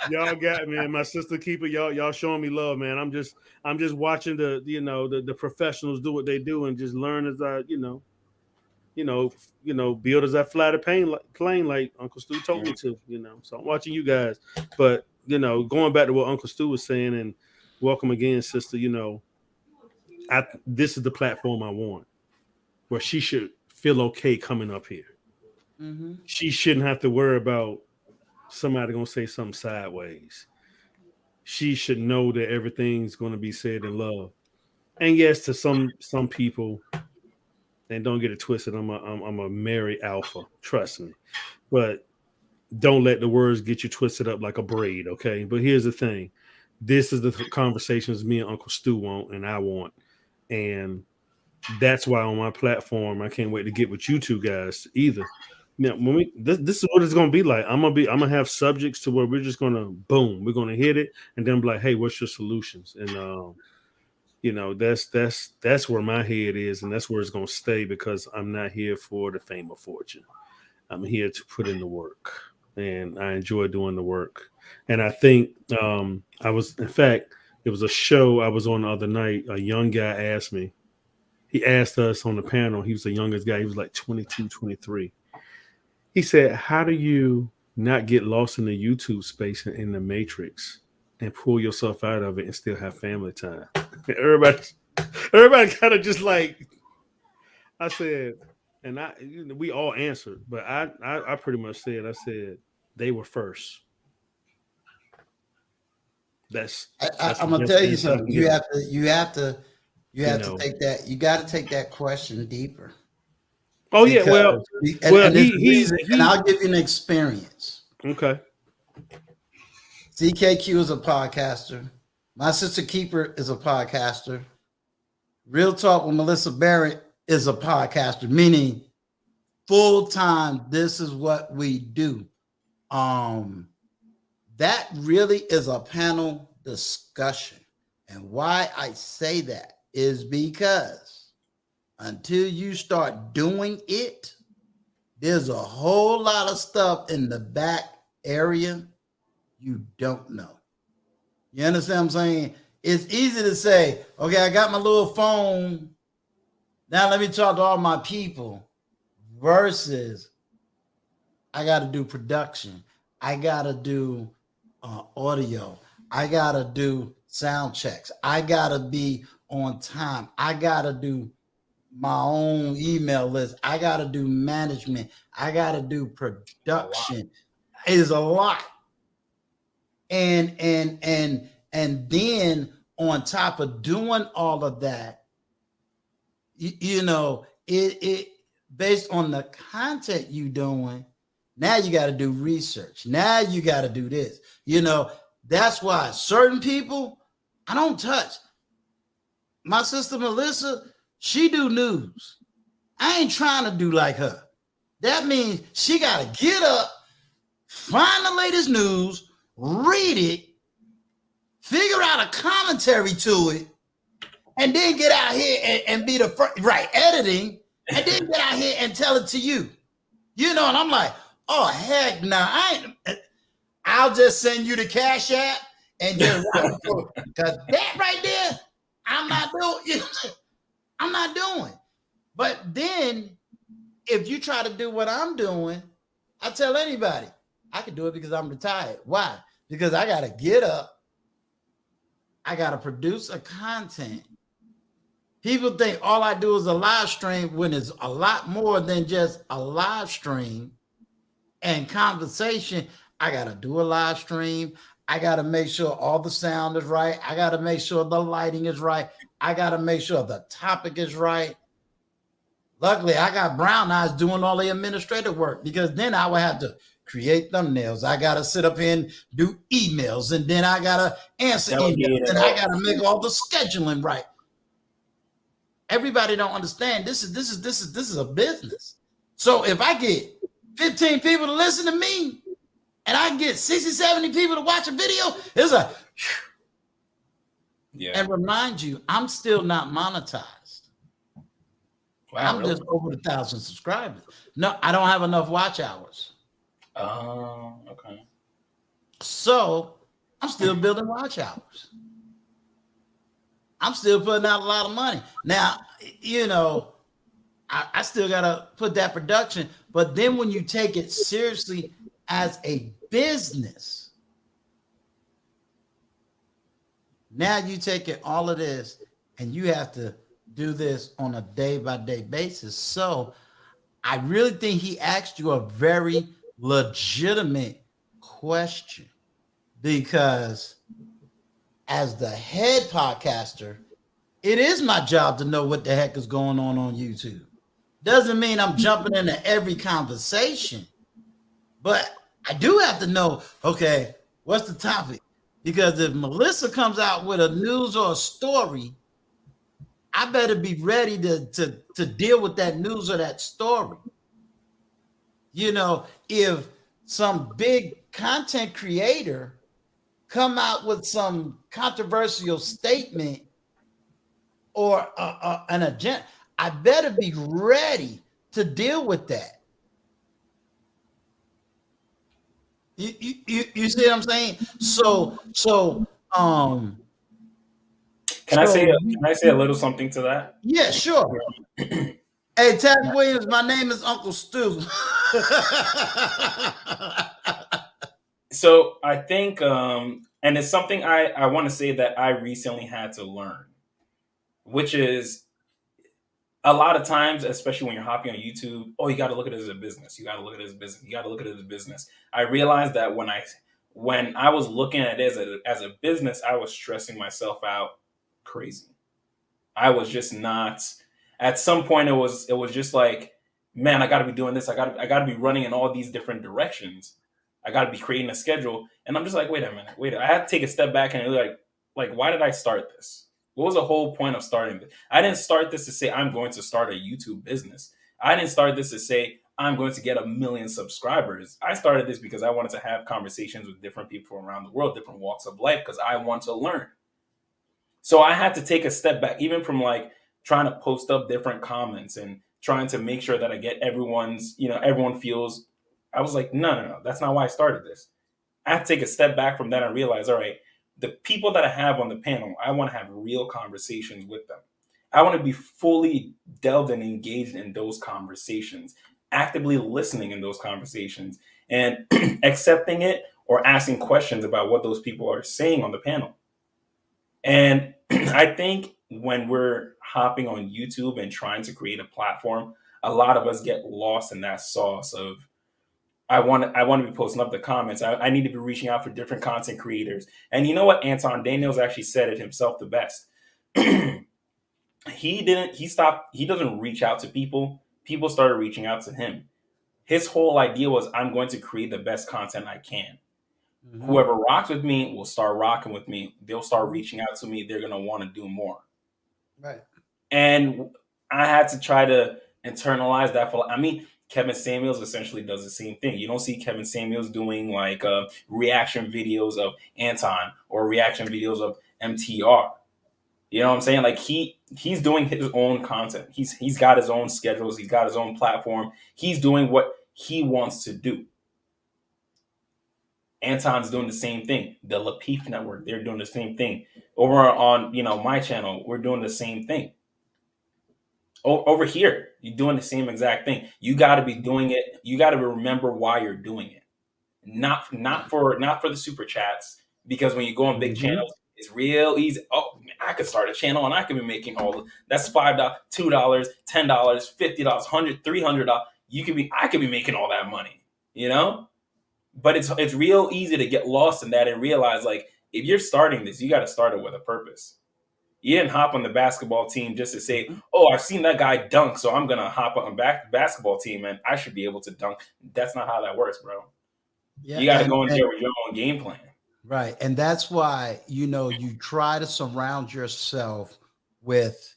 Y'all got me, and my sister Keeper. Y'all showing me love, man. I'm just watching the professionals do what they do, and just learn as I build as I fly the plane like Uncle Stu told me to. So I'm watching you guys, but going back to what Uncle Stu was saying, and welcome again, sister. This is the platform I want, where she should feel okay coming up here. Mm-hmm. She shouldn't have to worry about somebody gonna say something sideways. She should know that everything's gonna be said in love. And yes, to some people, and don't get it twisted, I'm a Mary Alpha, trust me. But don't let the words get you twisted up like a braid, okay? But here's the thing. This is the conversations me and Uncle Stu want and I want. And that's why on my platform, I can't wait to get with you two guys either. Now, this is what it's gonna be like. I'm gonna have subjects to where we're just gonna we're gonna hit it and then be like, hey, what's your solutions? And that's where my head is, and that's where it's gonna stay, because I'm not here for the fame or fortune. I'm here to put in the work, and I enjoy doing the work. And I think it was a show I was on the other night. A young guy asked me. He asked us on the panel. He was the youngest guy. He was like 22, 23. He said, how do you not get lost in the YouTube space and in the matrix and pull yourself out of it and still have family time? Everybody kind of just like, I said, and we all answered, but I pretty much said, they were first. I'm gonna tell you something. You have to take that. You got to take that question deeper. Oh yeah, and I'll give you an experience. Okay. CKQ is a podcaster. My sister Keeper is a podcaster. Real Talk with Melissa Barrett is a podcaster, meaning full time. This is what we do. That really is a panel discussion. And why I say that is because until you start doing it, there's a whole lot of stuff in the back area you don't know. You understand what I'm saying? It's easy to say, okay, I got my little phone. Now let me talk to all my people, versus I got to do production. I got to do audio. I got to do sound checks. I got to be on time. I got to do my own email list. I got to do management. I got to do production. It's a lot. And then on top of doing all of that, it based on the content you doing, now you got to do research. Now you got to do this. That's why certain people I don't touch. My sister Melissa, she do news. I ain't trying to do like her. That means she got to get up, find the latest news, read it, figure out a commentary to it, and then get out here and be the first, right, editing, and then get out here and tell it to you. And I'm like, oh, heck no. I'll just send you the Cash App and just because that right there, I'm not doing. I'm not doing. But then if you try to do what I'm doing, I tell anybody, I can do it because I'm retired. Why? Because I got to get up. I got to produce a content. People think all I do is a live stream when it's a lot more than just a live stream and conversation. I got to do a live stream. I got to make sure all the sound is right. I got to make sure the lighting is right. I got to make sure the topic is right. Luckily, I got brown eyes doing all the administrative work because then I would have to create thumbnails. I got to sit up here and do emails, and then I got to answer emails, and I got to make all the scheduling right. Everybody don't understand this is a business. So if I get 15 people to listen to me and I get 60, 70 people to watch a video, it's like, yeah. And remind you, I'm still not monetized. Wow, I'm really? Just over 1,000 subscribers. No, I don't have enough watch hours. Oh, okay. So I'm still building watch hours. I'm still putting out a lot of money. Now, I still got to put that production. But then when you take it seriously as a business, now you take it all of this and you have to do this on a day-by-day basis. So I really think he asked you a very legitimate question because as the head podcaster, it is my job to know what the heck is going on YouTube. Doesn't mean I'm jumping into every conversation, but I do have to know, okay, what's the topic? Because if Melissa comes out with a news or a story, I better be ready to deal with that news or that story. If some big content creator come out with some controversial statement or an agenda, I better be ready to deal with that. You see what I'm saying? Can I say a little something to that? Yeah, sure. Hey, Tad Williams, my name is Uncle Stu. So I think, and it's something I want to say that I recently had to learn, which is a lot of times, especially when you're hopping on YouTube, you got to look at it as a business. You got to look at it as a business. You got to look at it as a business. I realized that when I was looking at it as a business, I was stressing myself out crazy. I was just not. At some point, it was just like, man, I got to be doing this. I got to be running in all these different directions. I got to be creating a schedule, and I'm just like, wait a minute. I had to take a step back and like, why did I start this? What was the whole point of starting this? I didn't start this to say I'm going to start a YouTube business. I didn't start this to say I'm going to get 1 million subscribers. I started this because I wanted to have conversations with different people around the world, different walks of life, because I want to learn. So I had to take a step back, even from like trying to post up different comments and trying to make sure that I get everyone feels. I was like, no, that's not why I started this. I had to take a step back from that and realize, all right, the people that I have on the panel, I want to have real conversations with them. I want to be fully delved and engaged in those conversations, actively listening in those conversations and accepting it or asking questions about what those people are saying on the panel. And I think when we're hopping on YouTube and trying to create a platform, a lot of us get lost in that sauce of I want to be posting up the comments. I need to be reaching out for different content creators. And you know what? Anton Daniels actually said it himself the best. He doesn't reach out to people. People started reaching out to him. His whole idea was, I'm going to create the best content I can. Mhm. Whoever rocks with me will start rocking with me. They'll start reaching out to me. They're going to want to do more. Right. And I had to try to internalize that. I mean, Kevin Samuels essentially does the same thing. You don't see Kevin Samuels doing like reaction videos of Anton or reaction videos of MTR. You know what I'm saying? Like he's doing his own content. He's got his own schedules. He's got his own platform. He's doing what he wants to do. Anton's doing the same thing. The Lapeef Network, they're doing the same thing. Over on my channel, we're doing the same thing. Over here, you're doing the same exact thing. You got to be doing it. You got to remember why you're doing it. Not for the super chats, because when you go on big channels, it's real easy. Oh, I could start a channel and I could be making that's $5, $2, $10, $50, $100, $300. I could be making all that money, But it's real easy to get lost in that and realize, like, if you're starting this, you got to start it with a purpose. You didn't hop on the basketball team just to say, "Oh, I've seen that guy dunk, so I'm gonna hop on basketball team and I should be able to dunk." That's not how that works, bro. Yeah, You got to go in there with your own game plan. right. And that's why, you try to surround yourself with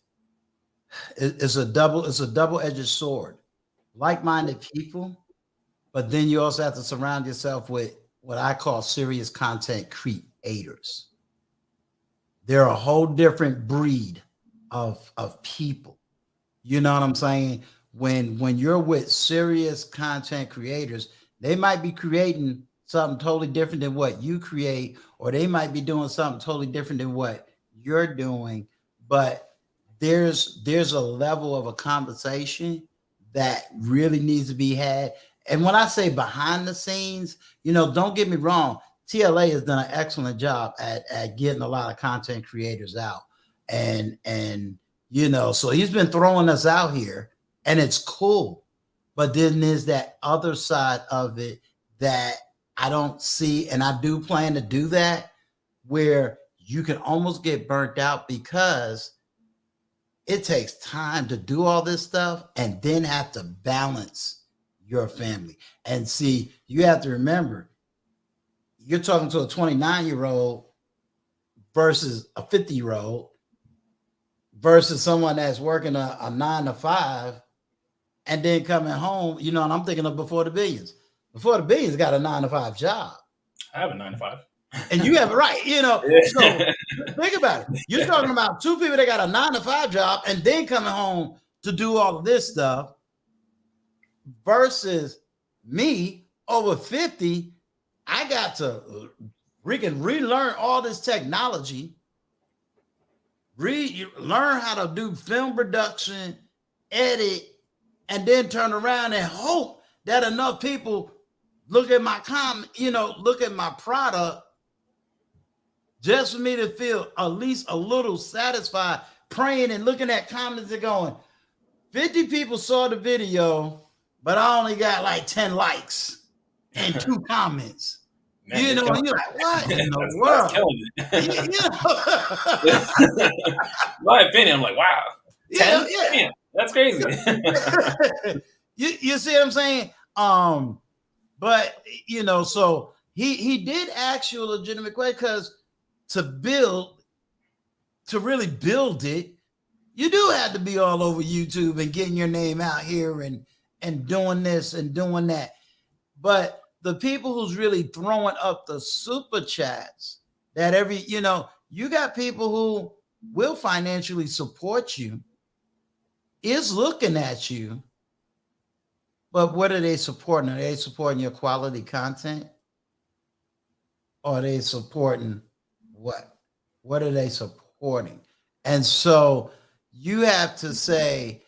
it's a double-edged sword. Like-minded people, but then you also have to surround yourself with what I call serious content creators. They're a whole different breed of people. You know what I'm saying? When you're with serious content creators, they might be creating something totally different than what you create, or they might be doing something totally different than what you're doing. But there's a level of a conversation that really needs to be had. And when I say behind the scenes, don't get me wrong, TLA has done an excellent job at getting a lot of content creators out. And so he's been throwing us out here, and it's cool. But then there's that other side of it that I don't see, and I do plan to do that, where you can almost get burnt out because it takes time to do all this stuff and then have to balance your family. And see, you have to remember, you're talking to a 29-year-old versus a 50-year-old versus someone that's working a 9 to 5 and then coming home, and I'm thinking of Before the Billions. Before the Billions got a 9 to 5 job. I have a 9 to 5. And you have it right, So think about it. You're talking about two people that got a 9 to 5 job and then coming home to do all of this stuff versus me over 50. I got to relearn all this technology, learn how to do film production, edit, and then turn around and hope that enough people look at my look at my product just for me to feel at least a little satisfied, praying and looking at comments and going, 50 people saw the video, but I only got like 10 likes and 2 comments. Man, and you're like, what in the world? My opinion, I'm like, wow. 10? Yeah. That's crazy. You see what I'm saying? But so he did ask you a legitimate question, because to really build it, you do have to be all over YouTube and getting your name out here and doing this and doing that. But the people who's really throwing up the super chats, that you got people who will financially support you, is looking at you. But what are they supporting? Are they supporting your quality content? Or are they supporting what? What are they supporting? And so you have to say,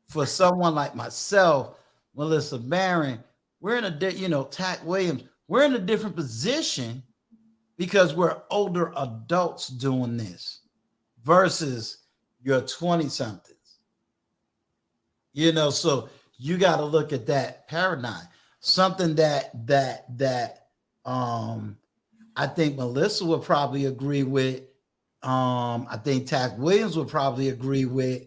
for someone like myself, Melissa Barron, we're in Tack Williams, we're in a different position because we're older adults doing this versus your 20-somethings. So you got to look at that paradigm. something that I think Melissa would probably agree with. I think Tack Williams would probably agree with.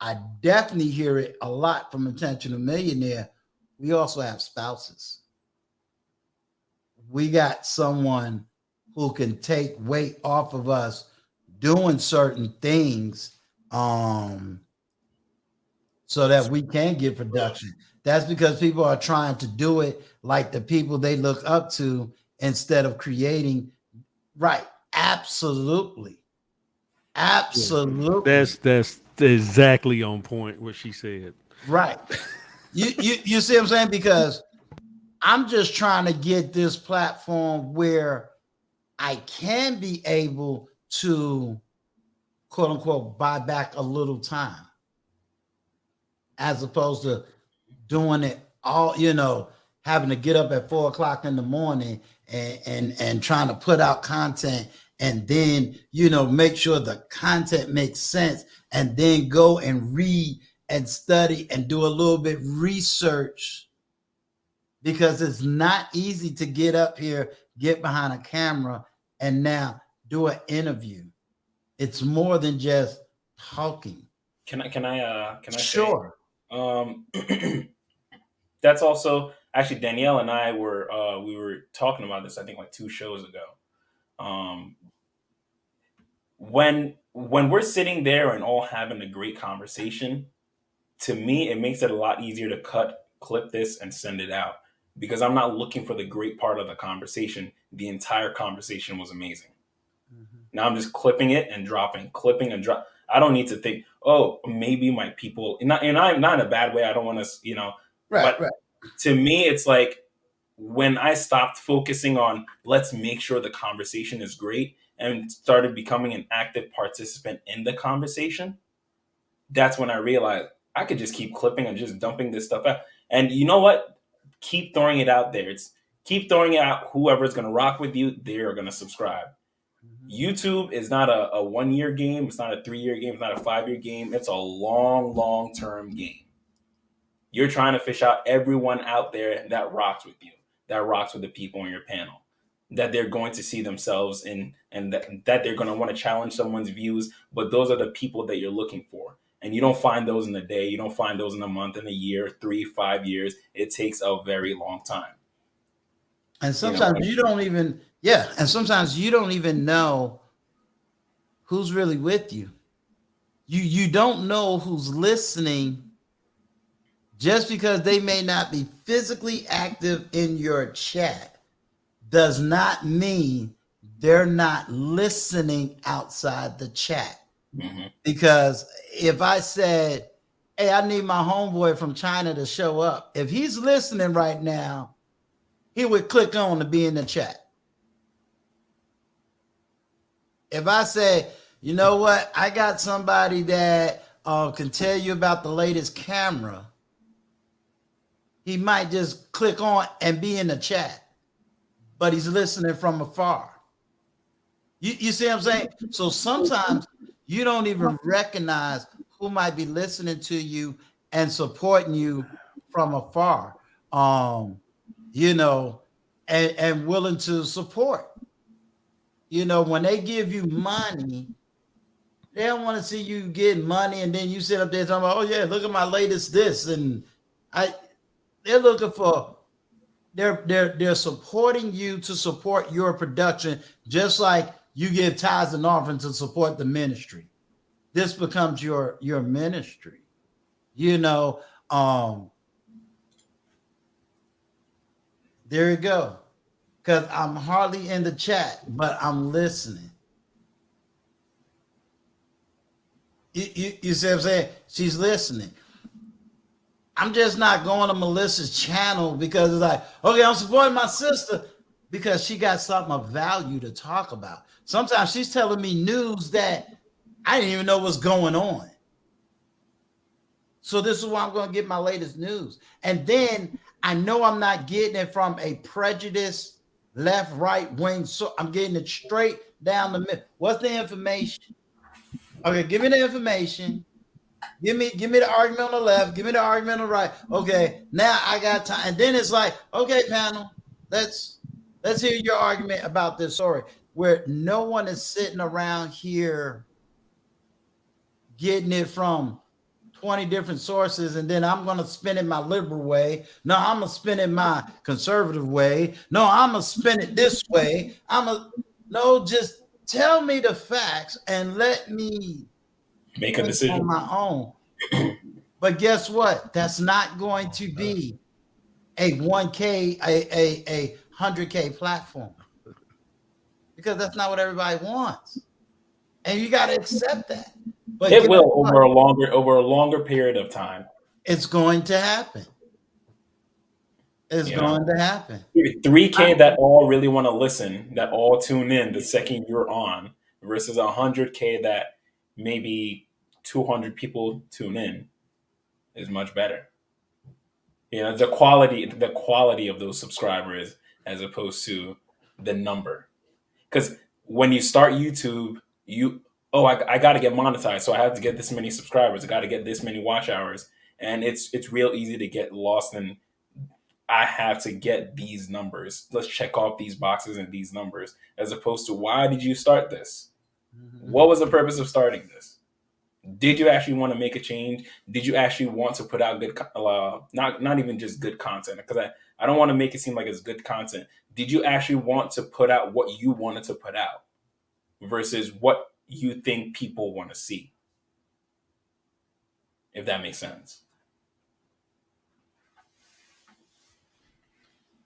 I definitely hear it a lot from Intentional Millionaire. We also have spouses. We got someone who can take weight off of us doing certain things, so that we can get production. That's because people are trying to do it like the people they look up to instead of creating. Right. Absolutely. Absolutely. That's exactly on point what she said. Right. You see what I'm saying? Because I'm just trying to get this platform where I can be able to quote unquote buy back a little time as opposed to doing it all, having to get up at 4 o'clock in the morning and trying to put out content and then, make sure the content makes sense and then go and read and study and do a little bit research, because it's not easy to get up here, get behind a camera, and now do an interview. It's more than just talking. Can I Sure. say, that's also actually Danielle and I were we were talking about this, I think, like 2 shows ago. Um, when we're sitting there and all having a great conversation, to me it makes it a lot easier to clip this and send it out, because I'm not looking for the great part of the conversation. The entire conversation was amazing. Now I'm just clipping it and dropping, clipping and drop. I don't need to think, oh, maybe my people, and I'm not in a bad way. I don't want to, Right, but right. to me, it's like when I stopped focusing on let's make sure the conversation is great and started becoming an active participant in the conversation, that's when I realized I could just keep clipping and just dumping this stuff out. And you know what? Keep throwing it out there. It's keep throwing it out. Whoever's going to rock with you, they're going to subscribe. YouTube is not a 1 year game. It's not a 3 year game. It's not a 5 year game. It's a long term game. You're trying to fish out everyone out there that rocks with you, that rocks with the people on your panel, that they're going to see themselves in, and that they're going to want to challenge someone's views. But those are the people that you're looking for. And you don't find those in a day. You don't find those in a month, in a year, 3, 5 years. It takes a very long time. And sometimes you don't even, and sometimes you don't even know who's really with you. You don't know who's listening. Just because they may not be physically active in your chat does not mean they're not listening outside the chat. Mm-hmm. Because if I said, hey, I need my homeboy from China to show up, if he's listening right now, he would click on to be in the chat. If I say, you know what, I got somebody that can tell you about the latest camera, he might just click on and be in the chat, but he's listening from afar. You see what I'm saying? So sometimes you don't even recognize who might be listening to you and supporting you from afar, and willing to support. When they give you money, they don't want to see you getting money and then you sit up there talking about, oh yeah, look at my latest this. And they're looking for, they're supporting you to support your production, just like you give tithes and offerings to support the ministry. This becomes your ministry. There you go. Because I'm hardly in the chat, but I'm listening. You see what I'm saying? She's listening. I'm just not going to Melissa's channel because it's like, okay, I'm supporting my sister because she got something of value to talk about. Sometimes she's telling me news that I didn't even know what's going on. So this is why I'm going to get my latest news. And then I know I'm not getting it from a prejudiced left, right wing. So I'm getting it straight down the middle. What's the information? Okay, give me the information. Give me the argument on the left. Give me the argument on the right. Okay, now I got time. And then it's like, okay, panel, let's hear your argument about this story, where no one is sitting around here getting it from 20 different sources, and then I'm gonna spin it my liberal way. No, I'm gonna spin it my conservative way. No, I'm gonna spin it this way. Just tell me the facts and let me Make a decision on my own. But guess what? That's not going to be a 1K, a 100K platform, because that's not what everybody wants. And you got to accept that. But it will over a longer period of time. It's going to happen. It's going to happen. 3K that all really want to listen, that all tune in the second you're on, versus 100K that maybe 200 people tune in is much better. The quality of those subscribers as opposed to the number. Because when you start YouTube, I got to get monetized, so I have to get this many subscribers. I got to get this many watch hours, and it's real easy to get lost in. I have to get these numbers. Let's check off these boxes and these numbers, as opposed to, why did you start this? What was the purpose of starting this? Did you actually want to make a change? Did you actually want to put out good, not even just good content? Because I don't want to make it seem like it's good content. Did you actually want to put out what you wanted to put out versus what you think people want to see? If that makes sense.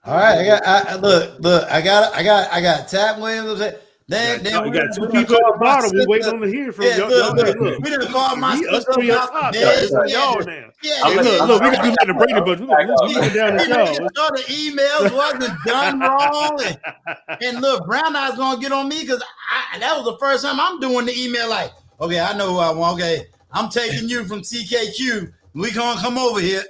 All right, I got Tab Williams. Then we got two people at the bottom. We waiting on to hear from y'all. Look, we didn't call my sister. Y'all now. Yeah, look, we can do that to Brady, but we going down the show. The emails wasn't done wrong, and look, Brown Eye's gonna get on me because that was the first time I'm doing the email. Like, okay, I know who I want. Okay, I'm taking you from CKQ. We gonna come over here.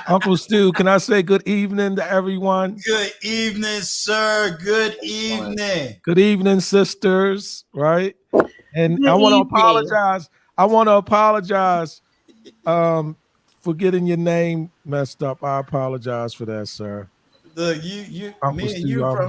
Uncle Stu, can I say good evening to everyone? Good evening, sir. Good evening. Good evening, sisters. Right? And Good I want to evening. apologize. I want to apologize for getting your name messed up. I apologize for that, sir. Look, Uncle Stu,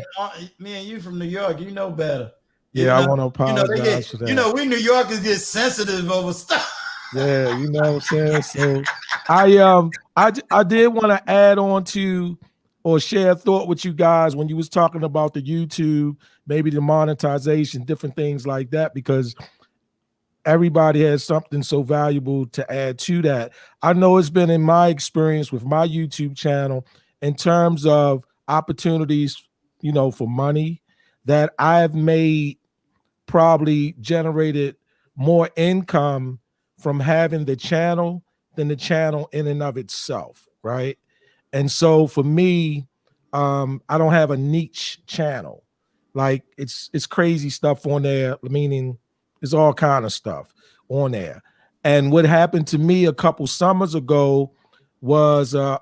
me and you from New York. You know better. Yeah, I want to apologize for that. We New Yorkers get sensitive over stuff. Yeah, you know what I'm saying? So I did want to add on to or share a thought with you guys when you was talking about the YouTube, maybe the monetization, different things like that, because everybody has something so valuable to add to that. I know it's been in my experience with my YouTube channel in terms of opportunities, for money that I've made, probably generated more income from having the channel than the channel in and of itself, right? And so for me, I don't have a niche channel. Like it's crazy stuff on there, meaning there's all kind of stuff on there. And what happened to me a couple summers ago was a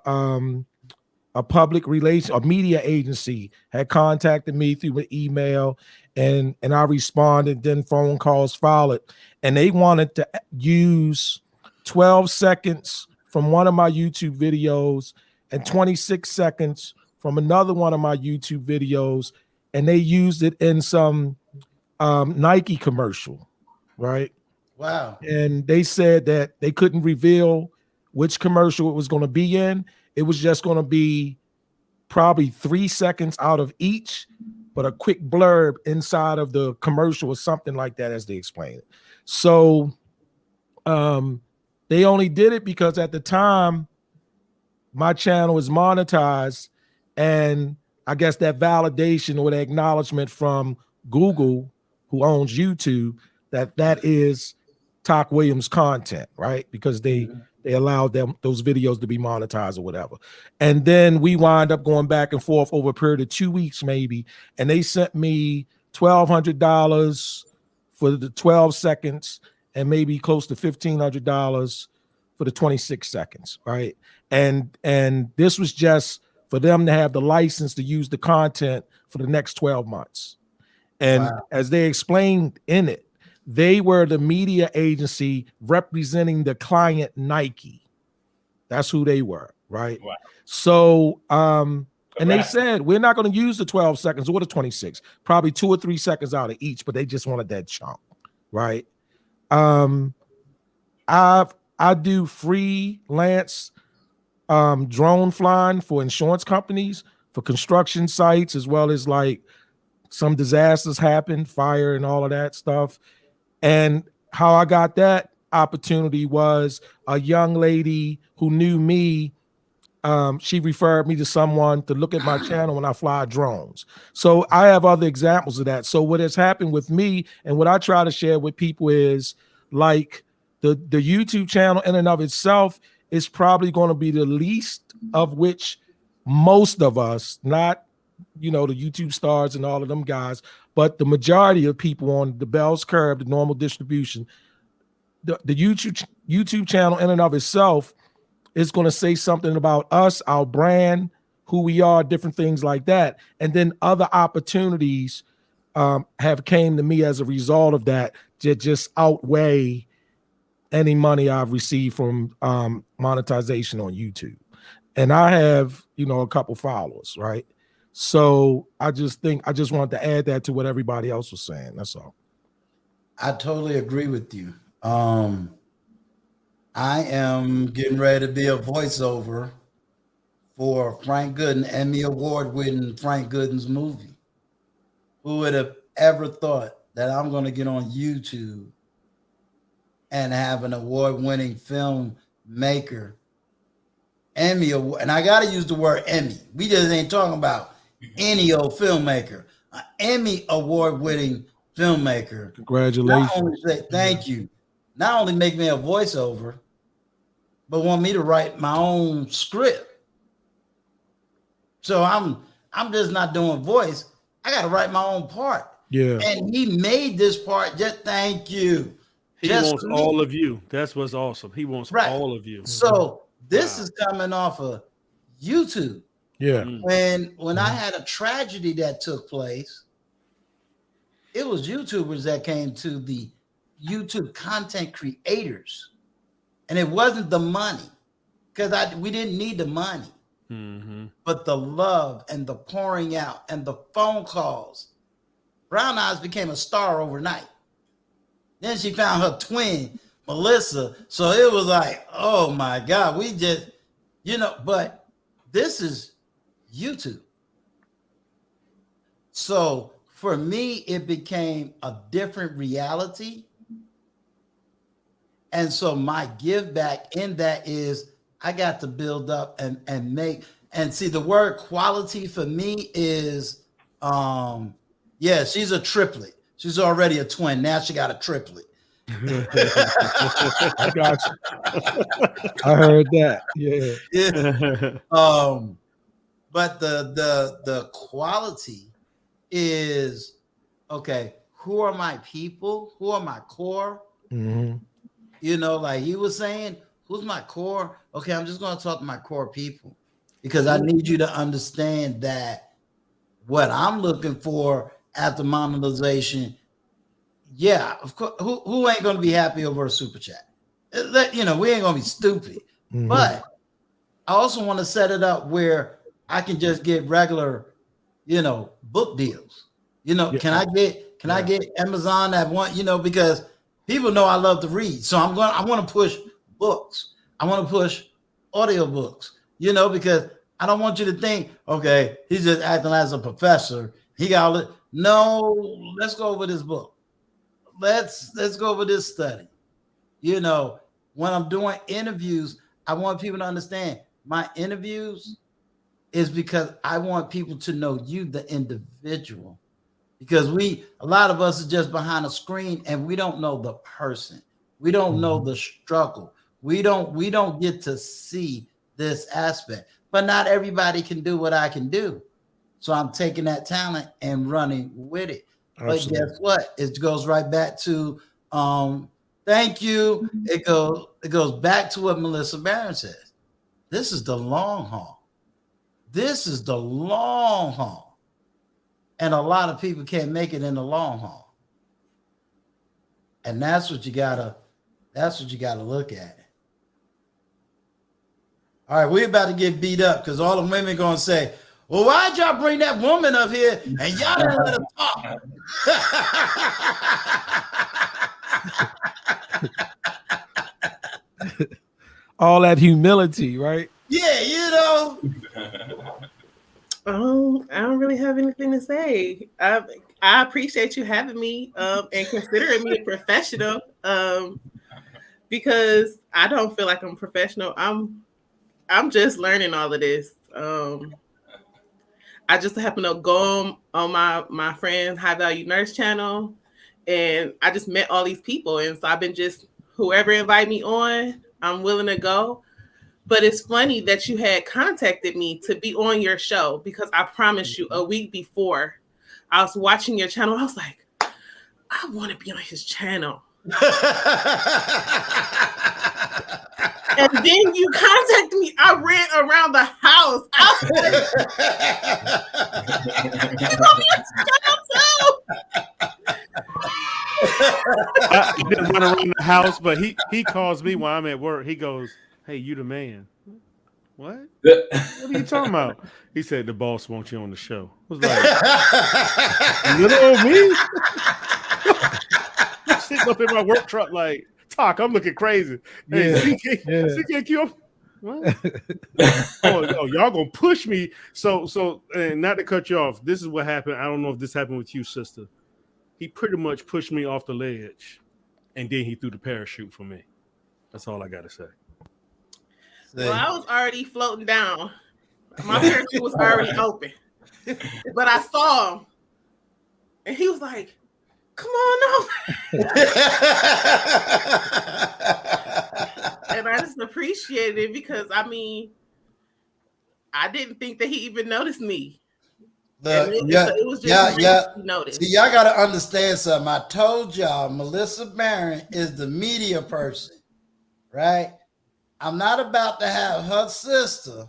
public relation, a media agency had contacted me through an email, and I responded, then phone calls followed, and they wanted to use 12 seconds from one of my YouTube videos and 26 seconds from another one of my YouTube videos, and they used it in some Nike commercial, right? Wow. And they said that they couldn't reveal which commercial it was going to be in. It was just going to be probably 3 seconds out of each, but a quick blurb inside of the commercial or something like that, as they explain it. So they only did it because at the time my channel was monetized, and I guess that validation or the acknowledgement from Google, who owns YouTube, that is Talk Williams content, right? Because they allowed those videos to be monetized or whatever. And then we wind up going back and forth over a period of 2 weeks maybe, and they sent me $1,200 for the 12 seconds and maybe close to $1,500 for the 26 seconds, right? And this was just for them to have the license to use the content for the next 12 months. And as they explained in it, They were the media agency representing the client Nike. That's who they were, right? Wow. So, and they Congrats. said, we're not going to use the 12 seconds or the 26, probably 2 or 3 seconds out of each, but they just wanted that chunk, right? I do freelance drone flying for insurance companies, for construction sites, as well as like some disasters happen, fire and all of that stuff. And how I got that opportunity was a young lady who knew me. She referred me to someone to look at my channel when I fly drones. So I have other examples of that. So what has happened with me and what I try to share with people is like the YouTube channel in and of itself is probably going to be the least of which most of us, not the YouTube stars and all of them guys, but the majority of people on the Bell's curve, the normal distribution, the YouTube channel in and of itself is going to say something about us, our brand, who we are, different things like that. And then other opportunities have came to me as a result of that just outweigh any money I've received from monetization on YouTube. And I have, a couple followers, right? So I just wanted to add that to what everybody else was saying. That's all. I totally agree with you. I am getting ready to be a voiceover for Frank Gooden, Emmy Award winning Frank Gooden's movie. Who would have ever thought that I'm going to get on YouTube and have an award winning filmmaker, Emmy Award, and I got to use the word Emmy. We just ain't talking about any old filmmaker. An Emmy award winning filmmaker. Congratulations. Not only say thank you, not only make me a voiceover, but want me to write my own script. So I'm just not doing voice. I got to write my own part. Yeah. And he made this part. Just thank you. He wants all of you. That's what's awesome. He wants all of you. So this is coming off of YouTube. Yeah. When I had a tragedy that took place, it was YouTubers that came to the YouTube content creators. And it wasn't the money, because we didn't need the money, but the love and the pouring out and the phone calls. Brown Eyes became a star overnight. Then she found her twin, Melissa. So it was like, oh my God, we just, but this is YouTube. So for me, it became a different reality. And so my give back in that is I got to build up and make, and see, the word quality for me is, she's a triplet. She's already a twin. Now she got a triplet. I got you. I heard that. Yeah. But the quality is, okay, who are my people? Who are my core? Like he was saying, who's my core? Okay, I'm just going to talk to my core people, because I need you to understand that what I'm looking for after monetization, of course, who ain't going to be happy over a super chat? We ain't going to be stupid. But I also want to set it up where I can just get regular, book deals. Can I get Amazon that one, because people know I love to read. So I want to push books. I want to push audiobooks, because I don't want you to think, okay, he's just acting as a professor. He got no, let's go over this book. Let's go over this study. When I'm doing interviews, I want people to understand my interviews is because I want people to know you, the individual. Because a lot of us are just behind a screen and we don't know the person. We don't know the struggle. We don't get to see this aspect. But not everybody can do what I can do. So I'm taking that talent and running with it. Absolutely. But guess what? It goes right back to thank you. It goes back to what Melissa Barron says. This is the long haul. This is the long haul. And a lot of people can't make it in the long haul. And that's what you gotta look at. All right, we're about to get beat up because all the women gonna say, well, why'd y'all bring that woman up here and y'all didn't let her talk? All that humility, right? Yeah, you know. I don't really have anything to say. I appreciate you having me and considering me a professional because I don't feel like I'm professional. I'm just learning all of this. I just happen to go on my friend High Value Nurse channel, and I just met all these people, and so I've been just whoever invite me on, I'm willing to go. But it's funny that you had contacted me to be on your show because I promised you a week before I was watching your channel. I was like, I want to be on his channel. And then you contacted me. I ran around the house. I was like, you want me on his channel too? I didn't run around the house, but he calls me while I'm at work. He goes, "Hey, you the man." What? What are you talking about? He said the boss wants you on the show. I was like, little old me? I'm sitting up in my work truck like, Talk, I'm looking crazy. Hey, CKQ, what? oh, y'all gonna push me. So and not to cut you off, this is what happened. I don't know if this happened with you, sister. He pretty much pushed me off the ledge, and then he threw the parachute for me. That's all I got to say. Well, I was already floating down. My parachute was already open. But I saw him. And he was like, come on over. And I just appreciated it because, I mean, I didn't think that he even noticed me. It was just noticed. See, y'all got to understand something. I told y'all, Melissa Barron is the media person, right? I'm not about to have her sister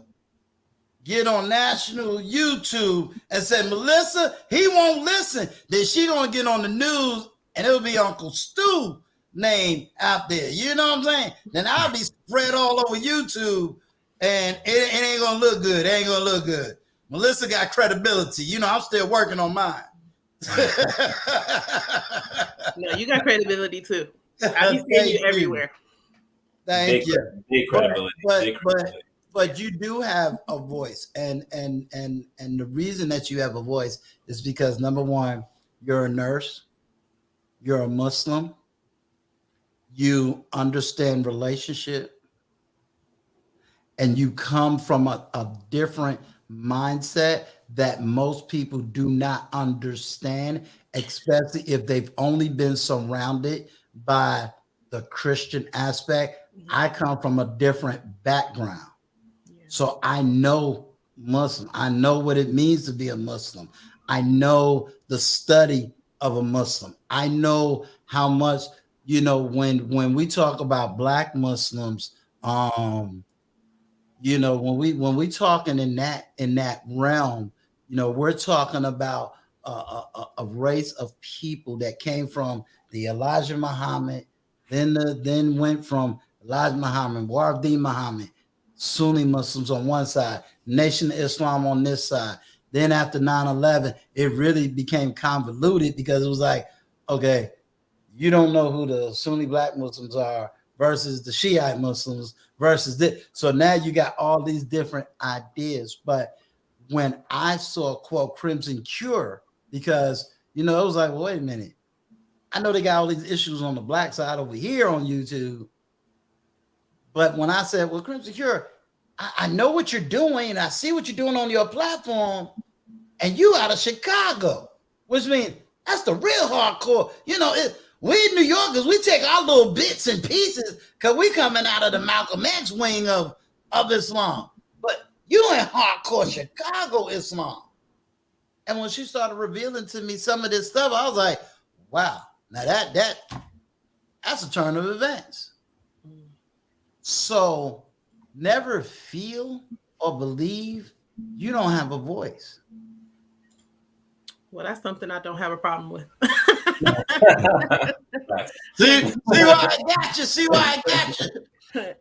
get on national YouTube and say, Melissa, he won't listen. Then she gonna get on the news and it'll be Uncle Stu name out there. You know what I'm saying? Then I'll be spread all over YouTube and it ain't gonna look good. It ain't gonna look good. Melissa got credibility. You know, I'm still working on mine. No, you got credibility too. I be seeing you everywhere. Thank you. Big credibility. But you do have a voice, and the reason that you have a voice is because number one, you're a nurse, you're a Muslim, you understand relationship, and you come from a different mindset that most people do not understand, especially if they've only been surrounded by the Christian aspect. I come from a different background. So I know Muslim. I know what it means to be a Muslim. I know the study of a Muslim. I know how much, you know, when we talk about Black Muslims, you know, when we talking in that realm, you know, we're talking about a race of people that came from the Elijah Muhammad, then went from Elijah Muhammad, Wardi Muhammad, Sunni Muslims on one side, Nation of Islam on this side. Then after 9/11, it really became convoluted because it was like, okay, you don't know who the Sunni Black Muslims are versus the Shiite Muslims versus this. So now you got all these different ideas. But when I saw, quote, Crimson Cure, because, you know, it was like, well, wait a minute. I know they got all these issues on the Black side over here on YouTube. But when I said, well, Crimson Cure, I know what you're doing, and I see what you're doing on your platform, and you out of Chicago, which means that's the real hardcore. You know, we New Yorkers, we take our little bits and pieces because we coming out of the Malcolm X wing of Islam. But you in hardcore Chicago Islam. And when she started revealing to me some of this stuff, I was like, wow, now that's a turn of events. So never feel or believe you don't have a voice. Well, that's something I don't have a problem with. See why I got you. See why I got you.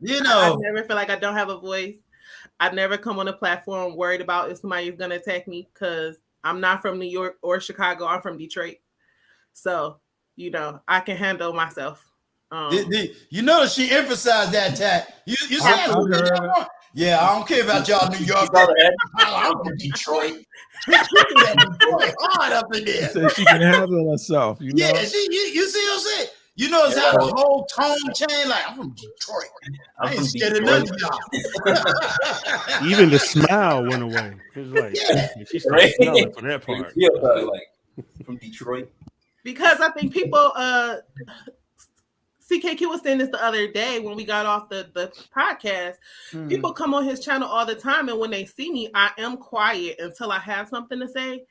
You know, I never feel like I don't have a voice. I never come on a platform worried about if somebody is going to attack me because I'm not from New York or Chicago. I'm from Detroit. So, I can handle myself. you notice she emphasized that tag. You said, yeah, I don't care about y'all New York. I'm from Detroit. She do that Detroit hard up in there. She said she can handle herself. Yeah, you see what I'm saying? You notice how the whole tone changed? Like, I'm from Detroit. I ain't scared of none of y'all. Even the smile went away. It was like, she started smiling for that part. Like, from Detroit. Because I think people, CKQ was saying this the other day when we got off the podcast. People come on his channel all the time, and when they see me, I am quiet until I have something to say.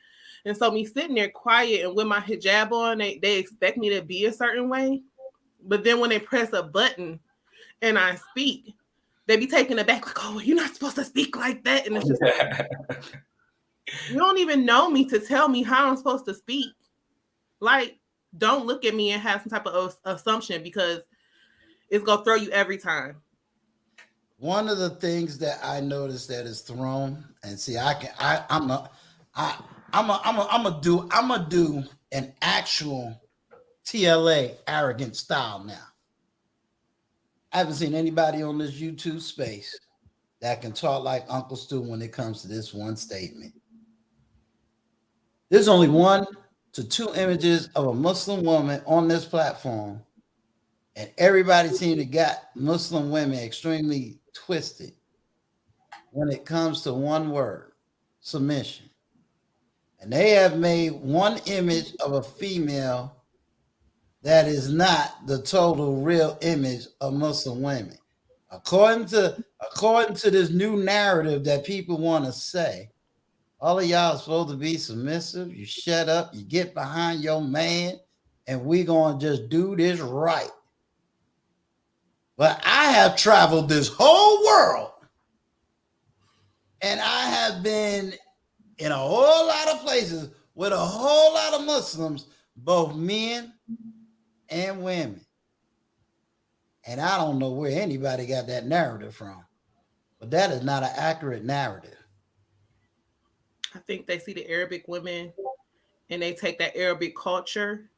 And so me sitting there quiet and with my hijab on, they expect me to be a certain way. But then when they press a button and I speak, they be taken aback like, oh, you're not supposed to speak like that. And it's just like, you don't even know me to tell me how I'm supposed to speak. Like, don't look at me and have some type of assumption because it's going to throw you every time. One of the things that I noticed that is thrown, and see, I'm gonna do an actual TLA arrogant style now. I haven't seen anybody on this YouTube space that can talk like Uncle Stu when it comes to this one statement. There's only 1 to 2 images of a Muslim woman on this platform, and everybody seemed to got Muslim women extremely twisted when it comes to one word, submission. And they have made one image of a female that is not the total real image of Muslim women. According to this new narrative that people want to say, all of y'all are supposed to be submissive. You shut up, you get behind your man, and we gonna just do this right. But I have traveled this whole world, and I have been in a whole lot of places with a whole lot of Muslims, both men and women. And I don't know where anybody got that narrative from, but that is not an accurate narrative. I think they see the Arabic women and they take that Arabic culture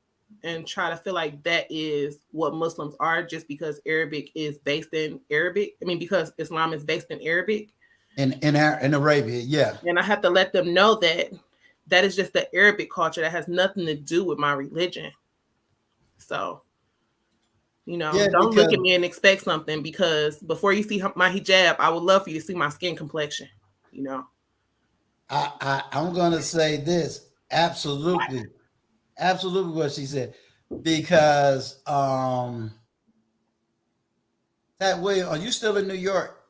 and try to feel like that is what Muslims are just because Arabic is based in Arabic. I mean, because Islam is based in Arabic. In Arabia, yeah. And I have to let them know that that is just the Arabic culture that has nothing to do with my religion. So, don't look at me and expect something because before you see my hijab, I would love for you to see my skin complexion, I'm going to say this. Absolutely what she said. Because that way, are you still in New York?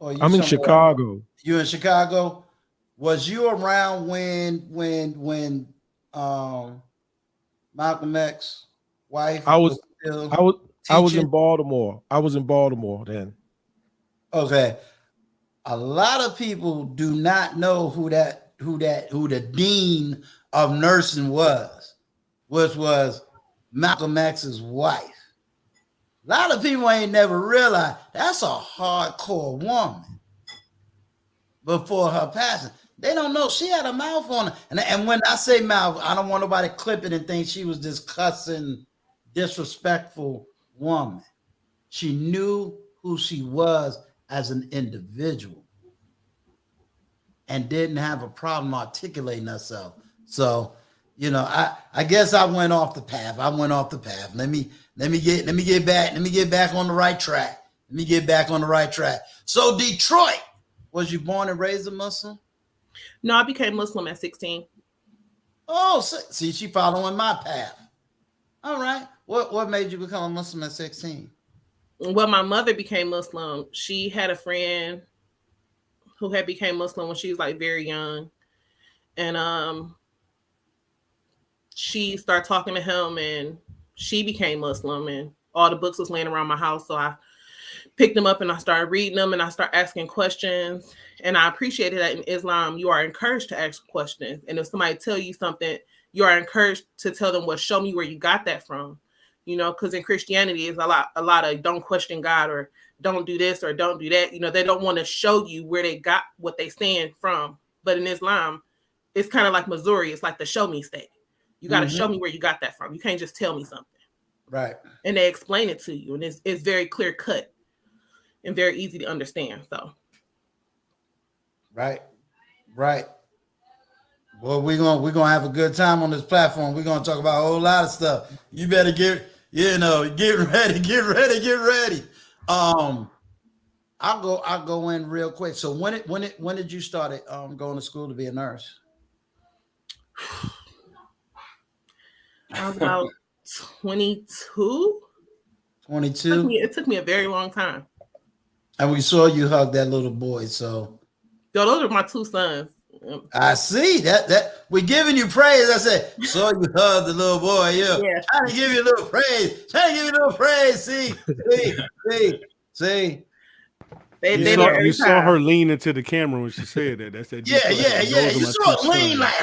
Or I'm in Chicago. You in Chicago? Was you around when Malcolm X's wife was in Baltimore. I was in Baltimore then. Okay. A lot of people do not know who the dean of nursing was, which was Malcolm X's wife. A lot of people ain't never realized that's a hardcore woman before her passing. They don't know she had a mouth on her. And when I say mouth, I don't want nobody clipping and think she was this cussing, disrespectful woman. She knew who she was as an individual and didn't have a problem articulating herself. So, I guess I went off the path. Let me get back on the right track. So Detroit, was you born and raised a Muslim? No, I became Muslim at 16. Oh, see, she following my path. All right. What made you become a Muslim at 16? Well, my mother became Muslim. She had a friend who had became Muslim when she was like very young. And she started talking to him and she became Muslim and all the books was laying around my house. So I picked them up and I started reading them and I started asking questions. And I appreciated that in Islam, you are encouraged to ask questions. And if somebody tell you something, you are encouraged to tell them, well, show me where you got that from. You know, because in Christianity is a lot of don't question God or don't do this or don't do that. You know, they don't want to show you where they got what they stand from. But in Islam, it's kind of like Missouri. It's like the show me state. You got to show me where you got that from. You can't just tell me something. Right. And they explain it to you. And it's very clear cut and very easy to understand. So. Right. Well, we're gonna have a good time on this platform. We're gonna talk about a whole lot of stuff. You better get ready. I'll go in real quick. So when did you start going to school to be a nurse? I was about 22. 22. It took me a very long time. And we saw you hug that little boy. So those are my two sons. I see that we're giving you praise. I said, so you hug the little boy. Yeah. Trying to give you a little praise. See. You saw her lean into the camera when she said that. That's that. Yeah. You saw it lean like,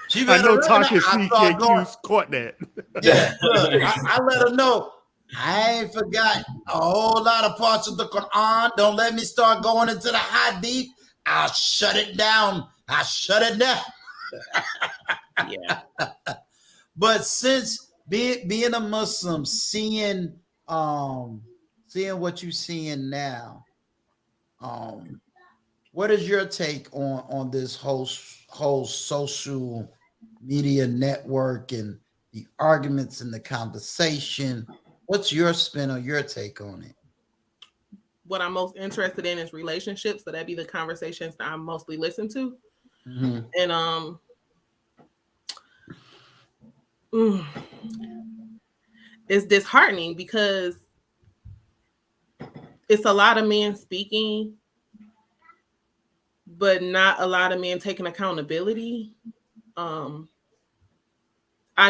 She better. I know Tasha CKQ caught that. Yeah, look, I let her know. I ain't forgot a whole lot of parts of the Quran. Don't let me start going into the hadith. I'll shut it down. Yeah. But since being a Muslim, seeing what you're seeing now, what is your take on this whole social media network and the arguments and the conversation? What's your spin or your take on it? What I'm most interested in is relationships. So that'd be the conversations that I mostly listen to. And it's disheartening because it's a lot of men speaking, but not a lot of men taking accountability. I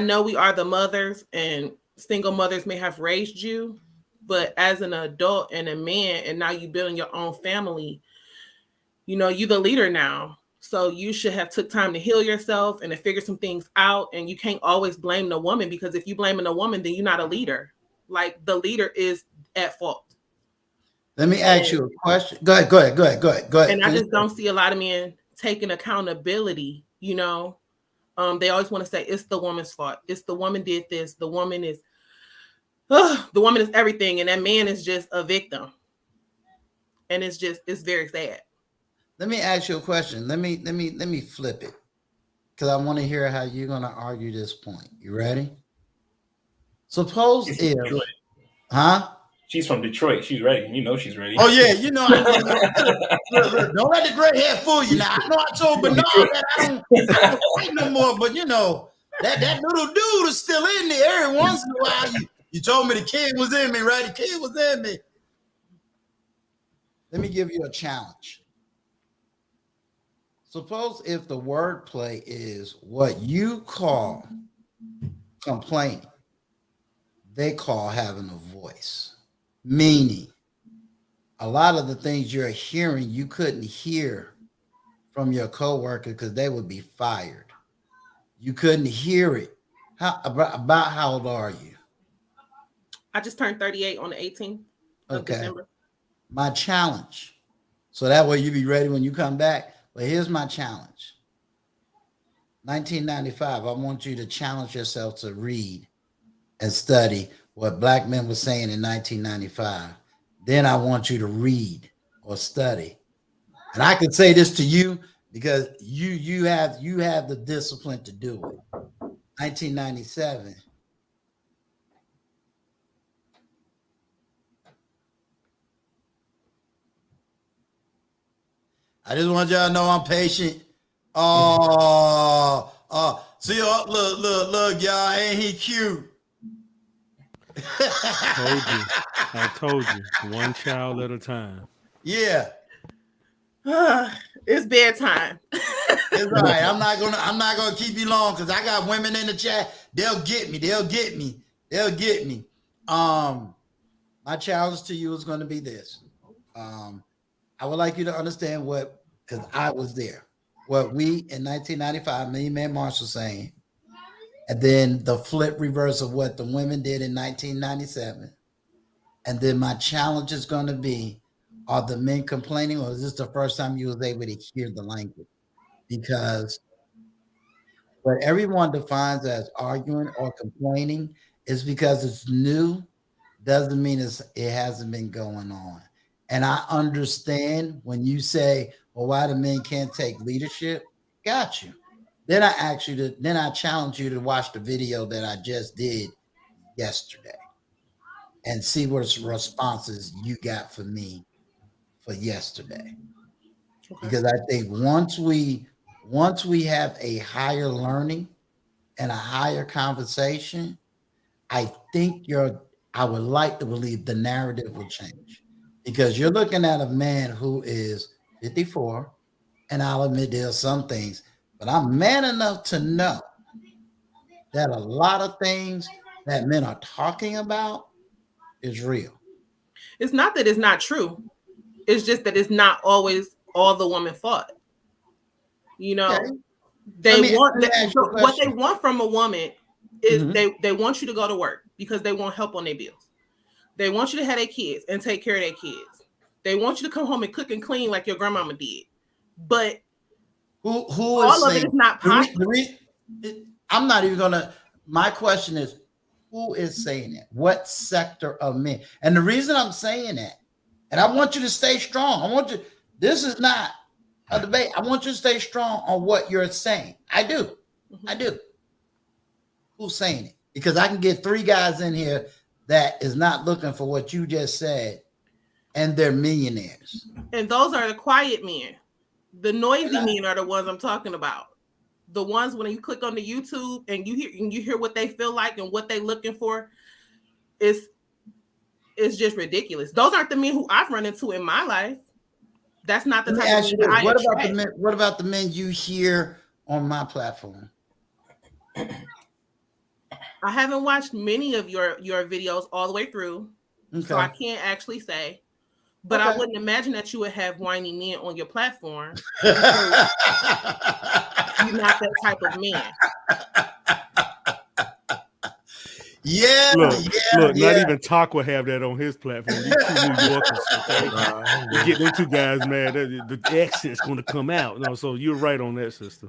know we are the mothers, and single mothers may have raised you, but as an adult and a man, and now you building your own family, you know, you're the leader now. So you should have took time to heal yourself and to figure some things out. And you can't always blame the woman, because if you blaming a woman, then you're not a leader. Like, the leader is at fault. Let me ask you a question. Go ahead. And I just don't see a lot of men taking accountability. You know, they always want to say it's the woman's fault. It's the woman did this. The woman is everything, and that man is just a victim. And it's very sad. Let me ask you a question. Let me flip it, because I want to hear how you're going to argue this point. You ready? Suppose if, She's from Detroit. She's ready. You know she's ready. Oh yeah, you know. Look, don't let the gray hair fool you. Now I know I told Bernard that I don't fight no more, but you know that little dude is still in there. Every once in a while, you told me the kid was in me, right? The kid was in me. Let me give you a challenge. Suppose if the wordplay is what you call complaining, they call having a voice. Meaning, a lot of the things you're hearing, you couldn't hear from your coworker because they would be fired. You couldn't hear it. About how old are you? I just turned 38 on the 18th of December. My challenge. So that way you be ready when you come back. But here's my challenge. 1995, I want you to challenge yourself to read and study what Black men were saying in 1995. Then I want you to read or study. And I can say this to you because you have the discipline to do it. 1997. I just want y'all to know I'm patient. See, look, y'all, ain't he cute? I told you, one child at a time. Yeah. It's bedtime. It's all right. I'm not gonna keep you long because I got women in the chat. They'll get me. My challenge to you is going to be this. I would like you to understand because I was there. what we in 1995, me and Marshall saying, and then the flip reverse of what the women did in 1997. And then my challenge is going to be, are the men complaining, or is this the first time you was able to hear the language? Because what everyone defines as arguing or complaining is because it's new, doesn't mean it hasn't been going on. And I understand when you say, well, why the men can't take leadership? Got you. Then I challenge you to watch the video that I just did yesterday and see what responses you got for me for yesterday. Okay. Because I think once we have a higher learning and a higher conversation, I would like to believe the narrative will change. Because you're looking at a man who is 54, and I'll admit there's some things, but I'm man enough to know that a lot of things that men are talking about is real. It's not that it's not true. It's just that it's not always all the woman fought. You know, Okay. they Let me want ask you a what they question. want from a woman is Mhm. they want you to go to work because they want help on their bills. They want you to have their kids and take care of their kids. They want you to come home and cook and clean like your grandmama did. But Who is all of it saying is not possible. I'm not even gonna. My question is, who is saying it? What sector of men? And the reason I'm saying that, and I want you to stay strong. I want you. This is not a debate. I want you to stay strong on what you're saying. I do. Mhm. I do. Who's saying it? Because I can get 3 guys in here that is not looking for what you just said, and they're millionaires. And those are the quiet men. The noisy men are the ones I'm talking about. The ones when you click on the YouTube and you hear what they feel like and what they're looking for, it's just ridiculous. Those aren't the men who I've run into in my life. That's not the Let me type of ask men you that this: I What about the attract. men? What about the men you hear on my platform? I haven't watched many of your videos all the way through, so I Okay. can't actually say. But I Okay. wouldn't imagine that you would have whiny men on your platform Yeah, because you're not that type of man. yeah, Look, not yeah. even Talk will have that on his platform. These 2 New Yorkers, okay? You get them 2 guys mad, the accent's going to come out. No, so you're right on that, sister.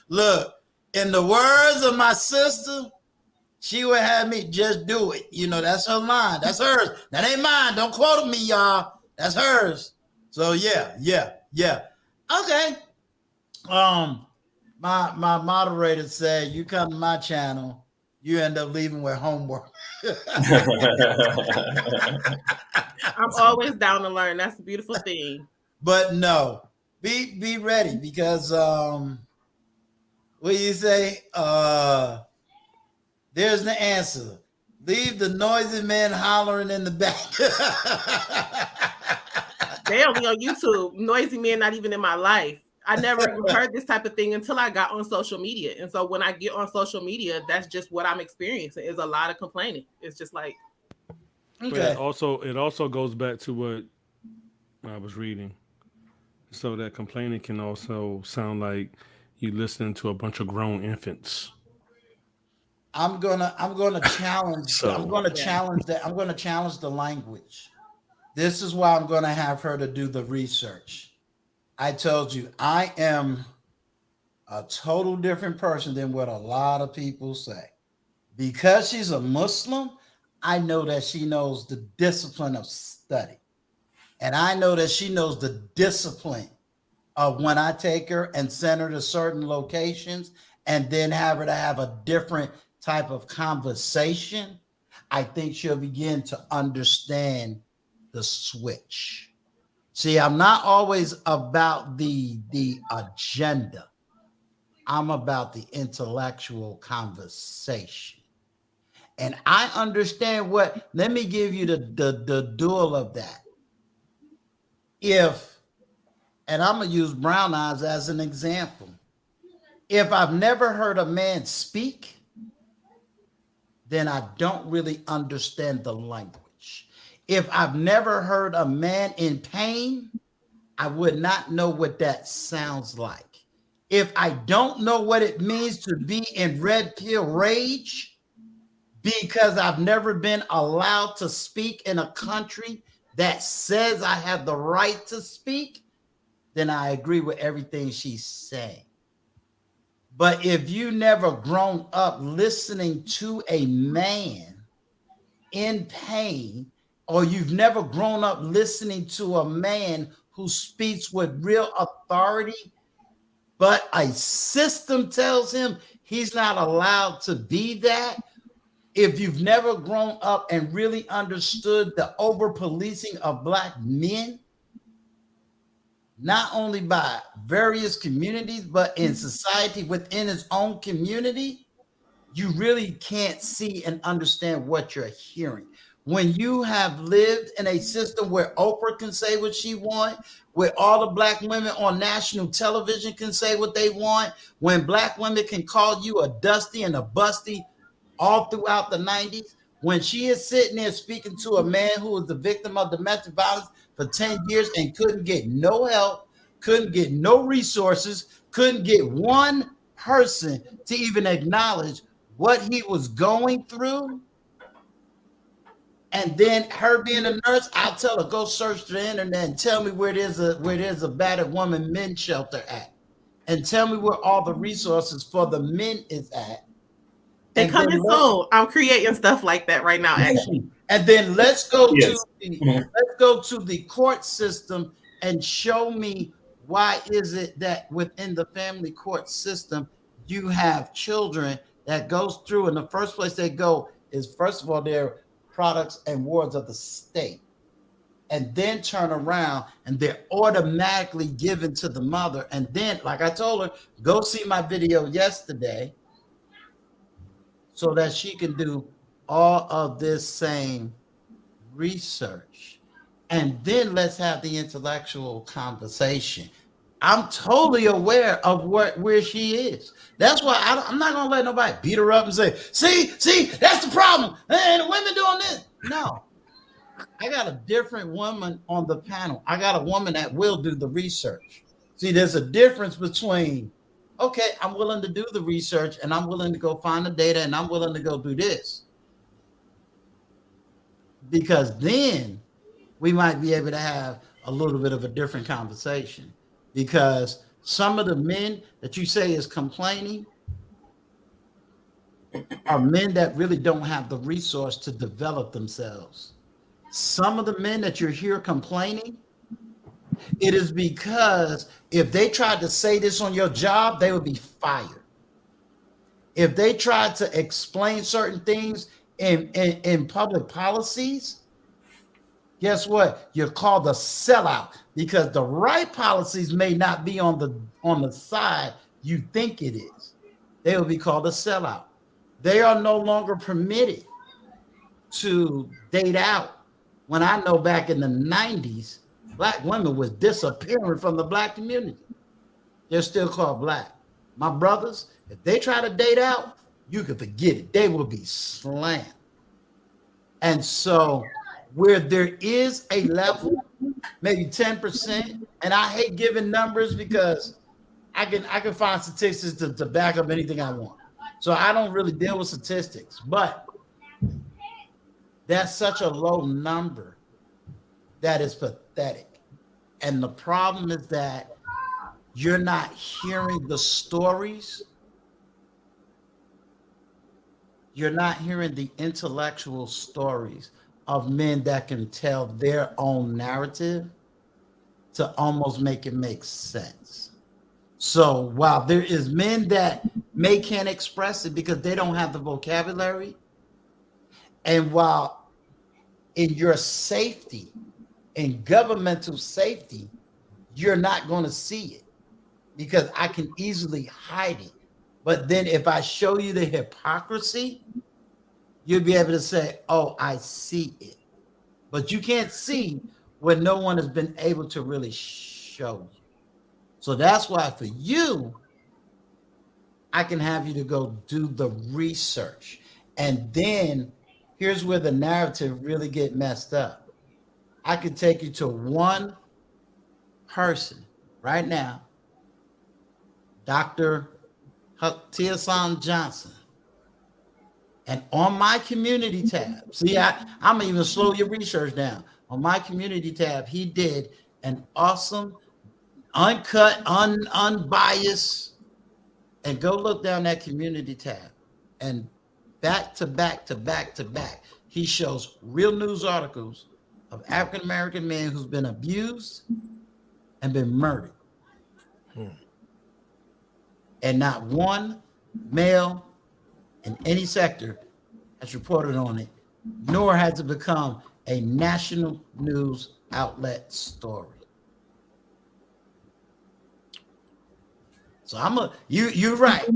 Look, in the words of my sister, she would have me just do it. You know, that's her line. That's hers. That ain't mine. Don't quote me, y'all. That's hers. So yeah. Okay. My moderator said, you come to my channel, you end up leaving with homework. I'm always down to learn. That's a beautiful thing. But no, be ready because what do you say? There's the answer. Leave the noisy men hollering in the back. They only on YouTube. Noisy men not even in my life. I never even heard this type of thing until I got on social media. And so when I get on social media, that's just what I'm experiencing is a lot of complaining. It's just like, But Okay. it also goes back to what I was reading. So that complaining can also sound like you listening to a bunch of grown infants. I'm gonna challenge So that. I'm gonna challenge the language. This is why I'm gonna have her to do the research. I told you I am a total different person than what a lot of people say. Because she's a Muslim, I know that she knows the discipline of study. And I know that she knows the discipline of when I take her and send her to certain locations and then have her to have a different type of conversation. I think she'll begin to understand the switch. See, I'm not always about the agenda. I'm about the intellectual conversation. And I understand let me give you the dual of that. And I'm going to use brown eyes as an example. If I've never heard a man speak, then I don't really understand the language. If I've never heard a man in pain, I would not know what that sounds like. If I don't know what it means to be in red pill rage, because I've never been allowed to speak in a country that says I have the right to speak, then I agree with everything she's saying. But if you never grown up listening to a man in pain, or you've never grown up listening to a man who speaks with real authority, but a system tells him he's not allowed to be that, if you've never grown up and really understood the over policing of Black men, not only by various communities, but in society within its own community, you really can't see and understand what you're hearing. When you have lived in a system where Oprah can say what she wants, where all the Black women on national television can say what they want, when Black women can call you a dusty and a busty all throughout the 90s, when she is sitting there speaking to a man who was the victim of domestic violence for 10 years and couldn't get no help, couldn't get no resources, couldn't get one person to even acknowledge what he was going through. And then her being a nurse, I'll tell her, go search the internet and tell me where there's a battered woman men's shelter at. And tell me where all the resources for the men is at. They're coming soon. I'm creating stuff like that right now, actually. And then let's go to the court system and show me why is it that within the family court system you have children that goes through, in the first place they go is, first of all, they're products and wards of the state, and then turn around and they're automatically given to the mother. And then, like I told her, go see my video yesterday so that she can do all of this same research. And then let's have the intellectual conversation. I'm totally aware of where she is. That's why I'm not gonna let nobody beat her up and say, see, that's the problem. And the women doing this. No, I got a different woman on the panel. I got a woman that will do the research. See, there's a difference between, okay, I'm willing to do the research and I'm willing to go find the data and I'm willing to go do this. Because then we might be able to have a little bit of a different conversation. Because some of the men that you say is complaining are men that really don't have the resource to develop themselves. Some of the men that you're here complaining, it is because if they tried to say this on your job, they would be fired. If they tried to explain certain things in public policies, guess what? You're called a sellout, because the right policies may not be on the side you think it is. They will be called a sellout. They are no longer permitted to date out. When I know back in the 90s, Black women was disappearing from the Black community. They're still called Black. My brothers, if they try to date out, you can forget it. They will be slammed. And so where there is a level, maybe 10%, and I hate giving numbers because I can find statistics to back up anything I want. So I don't really deal with statistics, but that's such a low number that is pathetic. And the problem is that you're not hearing the stories. You're not hearing the intellectual stories of men that can tell their own narrative to almost make it make sense. So while there is men that can't express it because they don't have the vocabulary, and while in your safety, in governmental safety, you're not going to see it because I can easily hide it. But then if I show you the hypocrisy, you'll be able to say, oh, I see it. But you can't see what no one has been able to really show you. So that's why for you, I can have you to go do the research. And then here's where the narrative really get messed up. I could take you to one person right now, Dr. Tia Johnson. And on my community tab, see, I'm even slow your research down. On my community tab, he did an awesome, uncut, unbiased, and go look down that community tab. And back to back to back to back, he shows real news articles of African American men who's been abused and been murdered. And not one male in any sector has reported on it, nor has it become a national news outlet story. So you're right.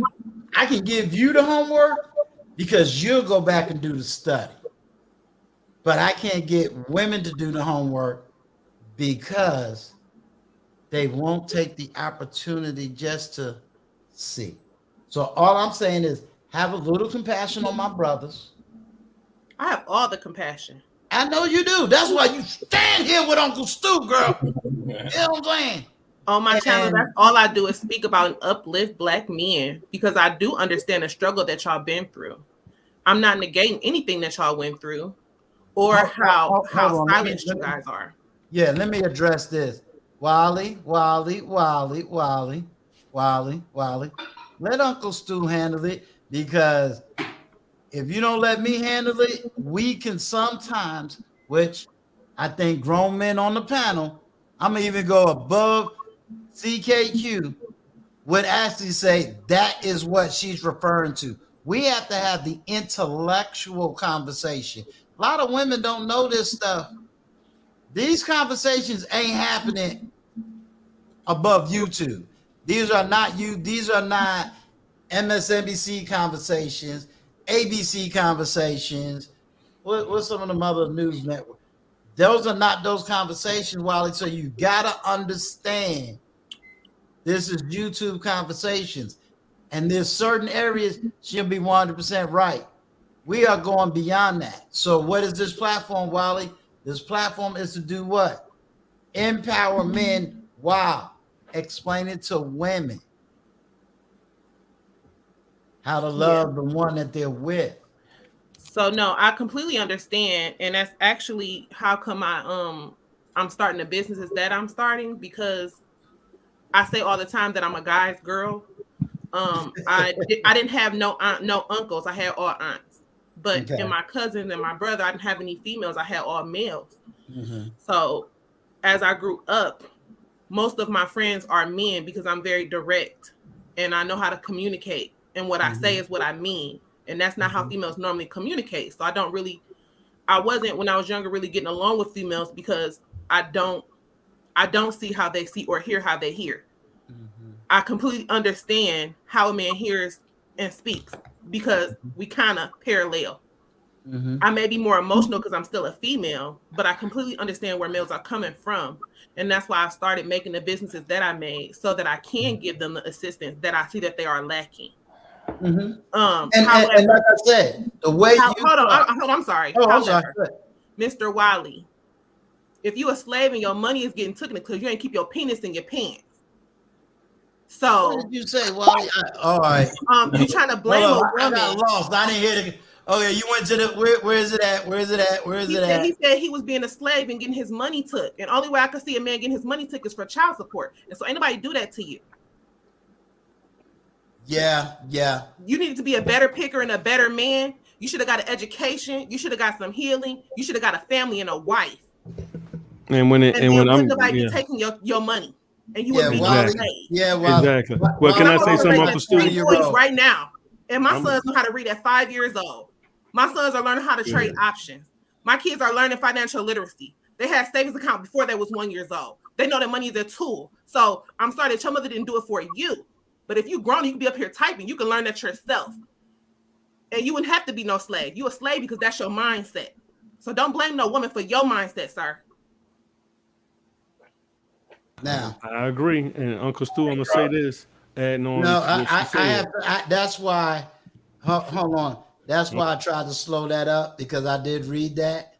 I can give you the homework because you'll go back and do the study. But I can't get women to do the homework because they won't take the opportunity just to see. So all I'm saying is have a little compassion on my brothers. I have all the compassion. I know you do. That's why you stand here with Uncle Stu, girl. You know what I'm saying? On my channel, that's all I do is speak about and uplift Black men because I do understand the struggle that y'all been through. I'm not negating anything that y'all went through or how silent you guys are. Yeah, let me address this. Wally. Let Uncle Stu handle it because if you don't let me handle it, we can sometimes, which I think grown men on the panel, I'm going to even go above CKQ, would actually say that is what she's referring to. We have to have the intellectual conversation. A lot of women don't know this stuff. These conversations ain't happening above YouTube. These are not MSNBC conversations, ABC conversations. What's some of the other news networks? Those are not those conversations, Wally. So you gotta understand this is YouTube conversations. And there's certain areas she'll be 100% right. We are going beyond that. So what is this platform, Wally? This platform is to do what? Empower men. Wow. Explain it to women. How to love the one that they're with. So no, I completely understand. And that's actually how come I'm starting the businesses that I'm starting, because I say all the time that I'm a guy's girl. I didn't have no uncles. I had all aunts. But in my cousins and my brother, I didn't have any females. I had all males. Mm-hmm. So as I grew up, most of my friends are men because I'm very direct and I know how to communicate. And what I say is what I mean. And that's not how females normally communicate. So I wasn't when I was younger really getting along with females because I don't see how they see or hear how they hear. Mm-hmm. I completely understand how a man hears and speaks because we kind of parallel. Mm-hmm. I may be more emotional because I'm still a female, but I completely understand where males are coming from. And that's why I started making the businesses that I made so that I can give them the assistance that I see that they are lacking. Mm-hmm. However, and like I said, the way I'm sorry. Mr. Wiley, if you a slave and your money is getting taken because you ain't keep your penis in your pants. So what did you say, Wally? All right. You trying to blame a woman? I got lost. I didn't hear the. Okay, you went to the. Where is it at? He said he was being a slave and getting his money took, and only way I could see a man getting his money took is for child support, and so ain't nobody do that to you. Yeah. You needed to be a better picker and a better man. You should have got an education. You should have got some healing. You should have got a family and a wife. And when I'm taking your money. And you would be exactly. Exactly. Well, can I say something, Uncle Stu? Right now, and my sons know how to read at 5 years old. My sons are learning how to trade options. My kids are learning financial literacy. They had savings account before they was 1 year old. They know that money is a tool. So I'm sorry that your mother didn't do it for you. But if you grown, you can be up here typing. You can learn that yourself. And you wouldn't have to be no slave. You a slave because that's your mindset. So don't blame no woman for your mindset, sir. Now I agree, and Uncle Stu, I'm gonna say this. Adding on, that's why. Hold on. That's why I tried to slow that up because I did read that,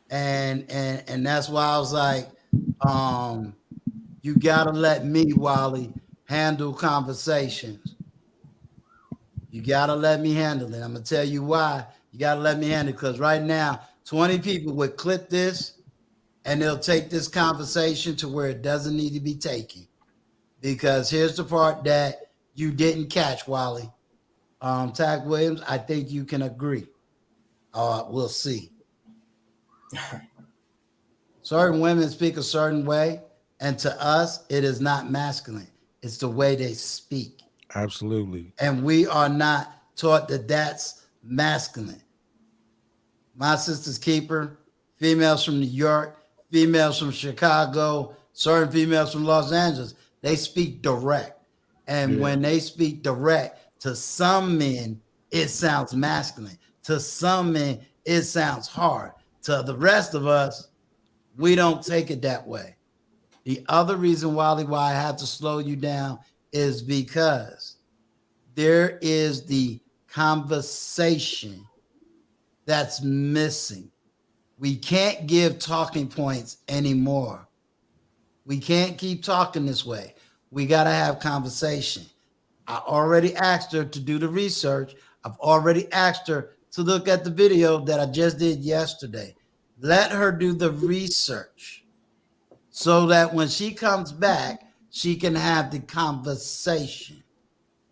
and that's why I was like, You gotta let me, Wally, handle conversations. You gotta let me handle it. I'm gonna tell you why. You gotta let me handle it because right now, 20 people would clip this and they'll take this conversation to where it doesn't need to be taken. Because here's the part that you didn't catch, Wally. Tag Williams, I think you can agree. We'll see. Certain women speak a certain way, and to us, it is not masculine. It's the way they speak. Absolutely. And we are not taught that that's masculine. My sister's keeper, females from New York, females from Chicago, certain females from Los Angeles, they speak direct. And when they speak direct, to some men, it sounds masculine. To some men, it sounds hard. To the rest of us, we don't take it that way. The other reason, Wally, why I have to slow you down is because there is the conversation that's missing. We can't give talking points anymore. We can't keep talking this way. We got to have conversation. I already asked her to do the research. I've already asked her to look at the video that I just did yesterday. Let her do the research so that when she comes back, she can have the conversation.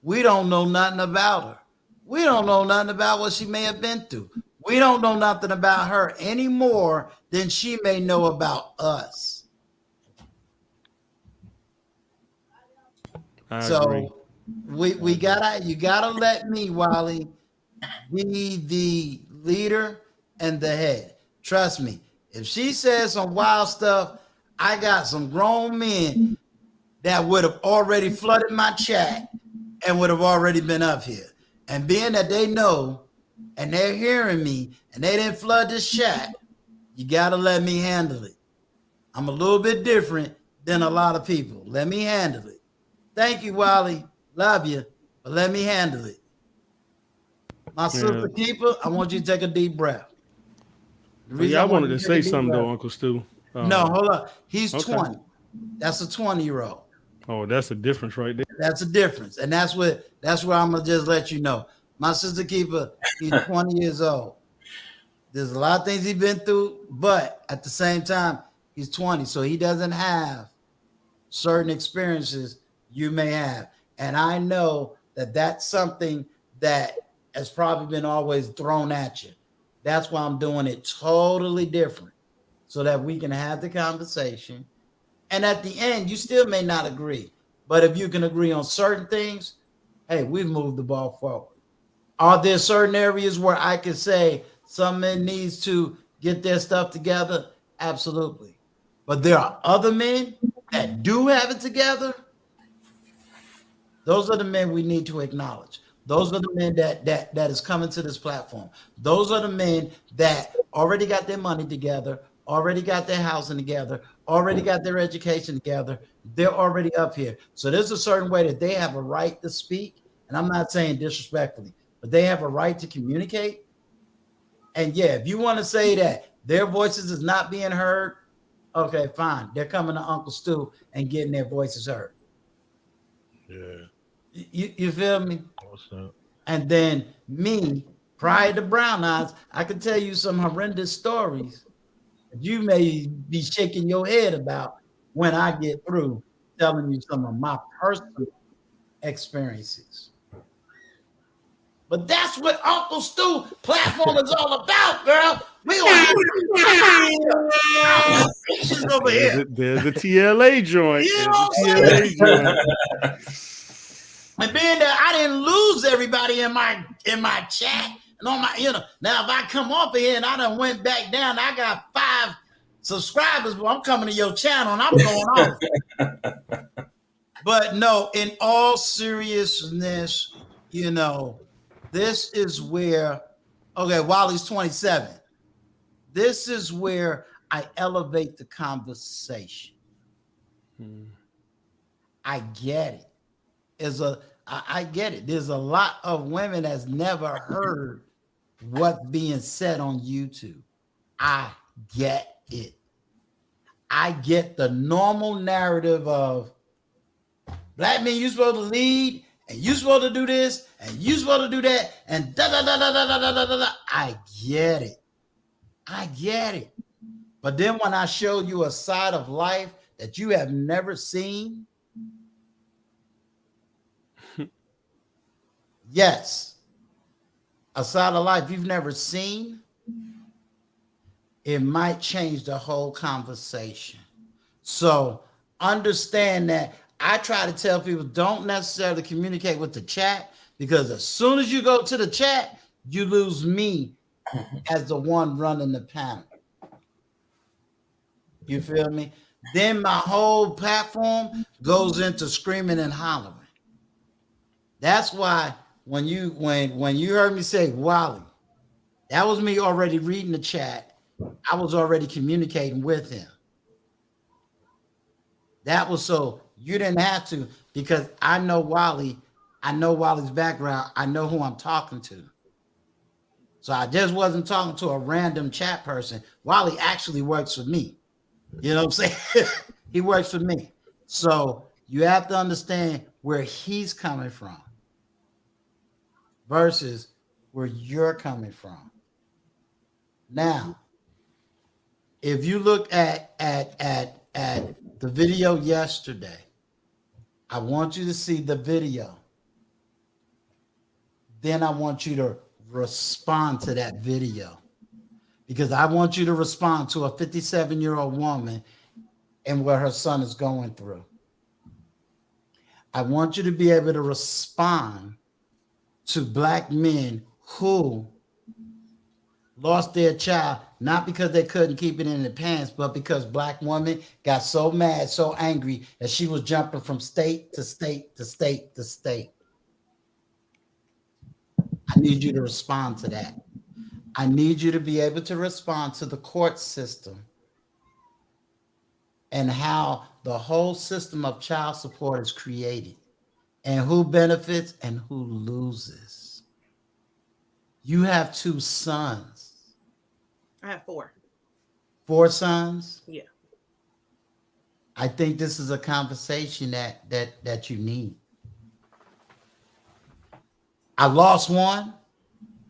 We don't know nothing about her. We don't know nothing about what she may have been through. We don't know nothing about her any more than she may know about us. I agree. We gotta, you gotta let me, Wally, be the leader and the head. Trust me. If she says some wild stuff, I got some grown men that would have already flooded my chat and would have already been up here. And being that they know and they're hearing me and they didn't flood this chat, you gotta let me handle it. I'm a little bit different than a lot of people. Let me handle it. Thank you, Wally. Love you, but let me handle it. My sister keeper, I want you to take a deep breath. I wanted to say something though, Uncle Stu. No, hold up. He's 20. That's a 20-year-old. Oh, that's a difference right there. That's a difference. And that's where I'm gonna just let you know. My sister keeper, he's 20 years old. There's a lot of things he's been through, but at the same time, he's 20. So he doesn't have certain experiences you may have. And I know that that's something that has probably been always thrown at you. That's why I'm doing it totally different so that we can have the conversation. And at the end, you still may not agree. But if you can agree on certain things, hey, we've moved the ball forward. Are there certain areas where I can say some men needs to get their stuff together? Absolutely. But there are other men that do have it together. Those are the men we need to acknowledge. Those are the men that is coming to this platform. Those are the men that already got their money together, already got their housing together, already got their education together. They're already up here. So there's a certain way that they have a right to speak. And I'm not saying disrespectfully, but they have a right to communicate. And yeah, if you want to say that their voices is not being heard, okay, fine. They're coming to Uncle Stu and getting their voices heard. Yeah. You feel me? What's up? And then me, prior to Brown Eyes, I can tell you some horrendous stories that you may be shaking your head about when I get through telling you some of my personal experiences. But that's what Uncle Stu platform is all about, girl. We gonna have conversations over here. There's the TLA joint. You know what I'm saying? And being that I didn't lose everybody in my chat and on my, now if I come off of here and I done went back down, I got 5 subscribers, but I'm coming to your channel and I'm going off. But no, in all seriousness, this is where, okay, Wally's 27. This is where I elevate the conversation. I get it. I get it. There's a lot of women that's never heard what's being said on YouTube. I get it. I get the normal narrative of black men, you supposed to lead, and you supposed to do this, and you supposed to do that, and da da da da da da da da da. I get it. I get it. But then when I show you a side of life that you have never seen, yes, a side of life you've never seen, it might change the whole conversation. So understand that I try to tell people don't necessarily communicate with the chat, because as soon as you go to the chat, you lose me as the one running the panel. You feel me? Then my whole platform goes into screaming and hollering. That's why when you heard me say Wally, that was me already reading the chat. I was already communicating with him. That was so you didn't have to, because I know Wally. I know Wally's background. I know who I'm talking to. So I just wasn't talking to a random chat person. Wally actually works for me. You know what I'm saying? He works for me. So you have to understand where he's coming from versus where you're coming from. Now, if you look at the video yesterday, I want you to see the video. Then I want you to respond to that video, because I want you to respond to a 57-year-old woman and what her son is going through. I want you to be able to respond to black men who lost their child, not because they couldn't keep it in their pants, but because black women got so mad, so angry that she was jumping from state to state to state to state. I need you to respond to that. I need you to be able to respond to the court system and how the whole system of child support is created, and who benefits and who loses. You have 2 sons. I have 4. 4 sons? Yeah. I think this is a conversation that you need. I lost one.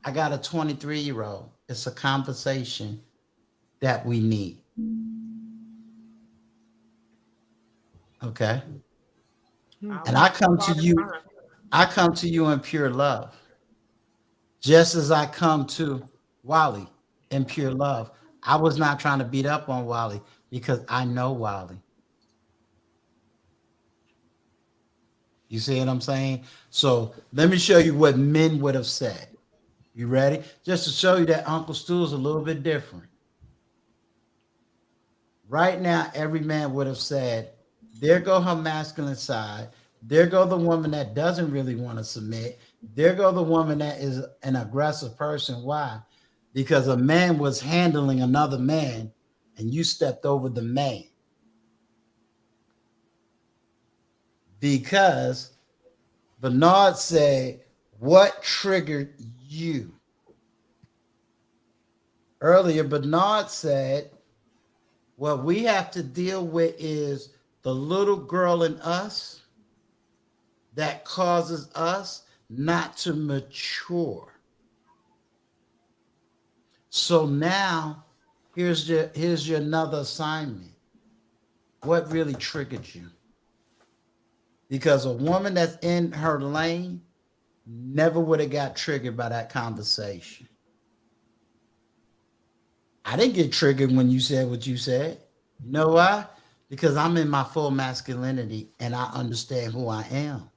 I got a 23-year-old. It's a conversation that we need. Okay? And I come to you in pure love. Just as I come to Wally in pure love. I was not trying to beat up on Wally, because I know Wally. You see what I'm saying? So let me show you what men would have said. You ready? Just to show you that Uncle Stu is a little bit different. Right now, every man would have said, there go her masculine side. There go the woman that doesn't really want to submit. There go the woman that is an aggressive person. Why? Because a man was handling another man and you stepped over the man. Because Bernard said, what triggered you? Earlier, Bernard said, what we have to deal with is the little girl in us that causes us not to mature. So now, here's your another assignment. What really triggered you? Because a woman that's in her lane never would have got triggered by that conversation. I didn't get triggered when you said what you said. You know why? Because I'm in my full masculinity and I understand who I am.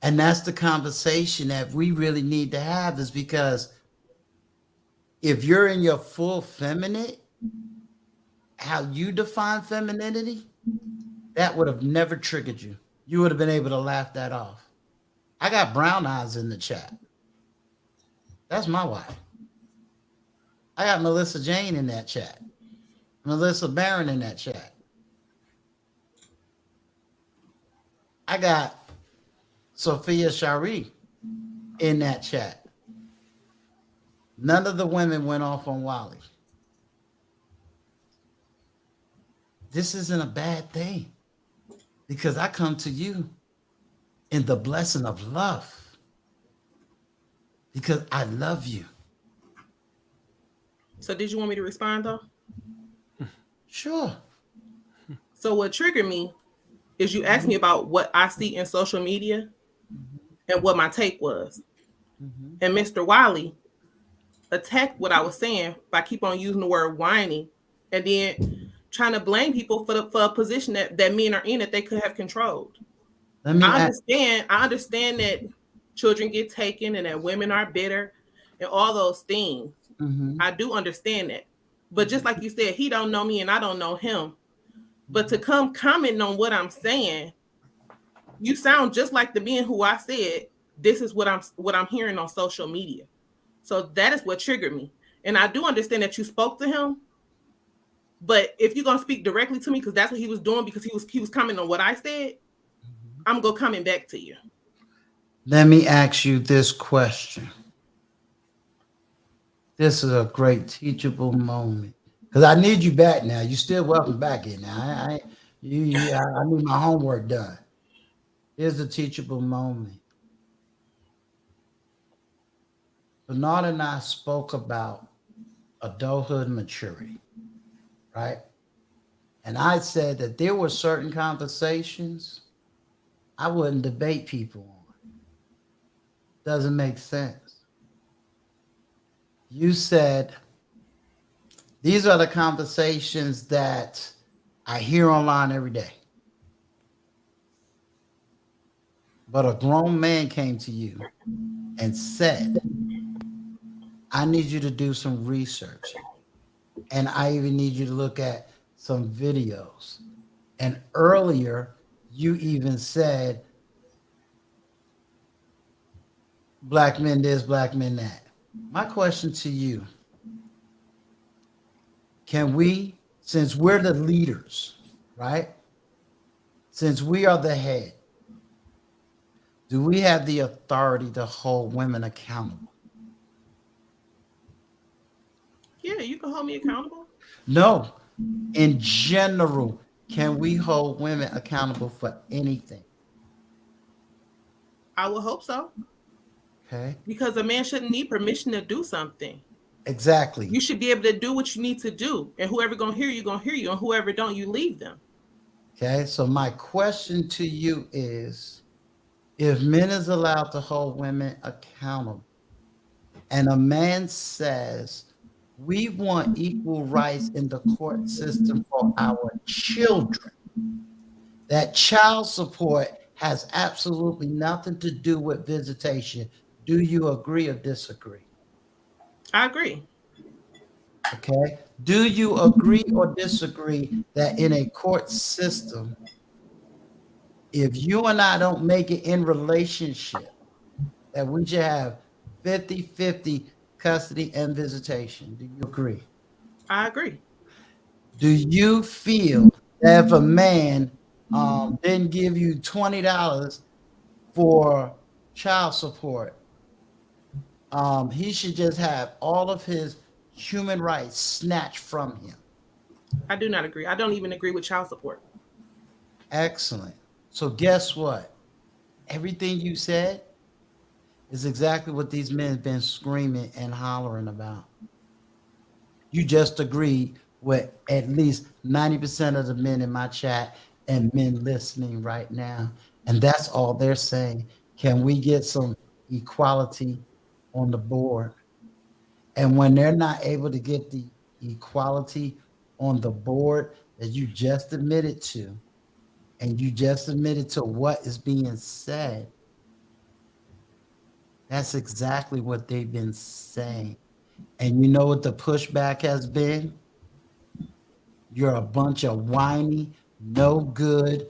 And that's the conversation that we really need to have, is because if you're in your full feminine, how you define femininity, that would have never triggered you. You would have been able to laugh that off. I got brown eyes in the chat. That's my wife. I got Melissa Jane in that chat. Melissa Barron in that chat. I got Sophia Shari in that chat. None of the women went off on Wally. this isn't a bad thing because I come to you in the blessing of love because I love you. So did you want me to respond though? Sure. So what triggered me is you asked me about what I see in social media and what my take was. Mm-hmm. And Mr. Wiley attacked what I was saying by keep on using the word whining and then trying to blame people for a position that men are in that they could have controlled. Let me ask. I understand that children get taken and that women are bitter and all those things. Mm-hmm. I do understand that. But just like you said, he don't know me and I don't know him. But to come comment on what I'm saying, you sound just like the men who I said this is what I'm hearing on social media. So that is what triggered me. And I do understand that you spoke to him, but if you're gonna speak directly to me, because that's what he was doing, because he was commenting on what I said, I'm gonna coming back to you. Let me ask you this question. This is a great teachable moment because I need you back now. You still welcome back here now. I need my homework done. Here's the teachable moment. Bernard and I spoke about adulthood maturity, right? And I said that there were certain conversations I wouldn't debate people on. Doesn't make sense. You said these are the conversations that I hear online every day. But a grown man came to you and said, I need you to do some research. And I even need you to look at some videos. And earlier, you even said, black men this, black men that. My question to you, can we, since we're the leaders, right? Since we are the head, do we have the authority to hold women accountable? Yeah, you can hold me accountable. No. In general, can we hold women accountable for anything? I would hope so. Okay. Because a man shouldn't need permission to do something. Exactly. You should be able to do what you need to do. And whoever gonna hear you, and whoever don't, you leave them. Okay. So my question to you is, if men is allowed to hold women accountable, and a man says, we want equal rights in the court system for our children, that child support has absolutely nothing to do with visitation. Do you agree or disagree? I agree. Okay. Do you agree or disagree that in a court system, if you and I don't make it in relationship, that we should have 50-50 custody and visitation? Do you agree? I agree. Do you feel that if a man didn't give you $20 for child support, he should just have all of his human rights snatched from him? I do not agree. I don't even agree with child support. Excellent. So guess what? Everything you said is exactly what these men have been screaming and hollering about. You just agreed with at least 90% of the men in my chat and men listening right now. And that's all they're saying. Can we get some equality on the board? And when they're not able to get the equality on the board that you just admitted to, and you just admitted to what is being said, that's exactly what they've been saying. And you know what the pushback has been? You're a bunch of whiny, no good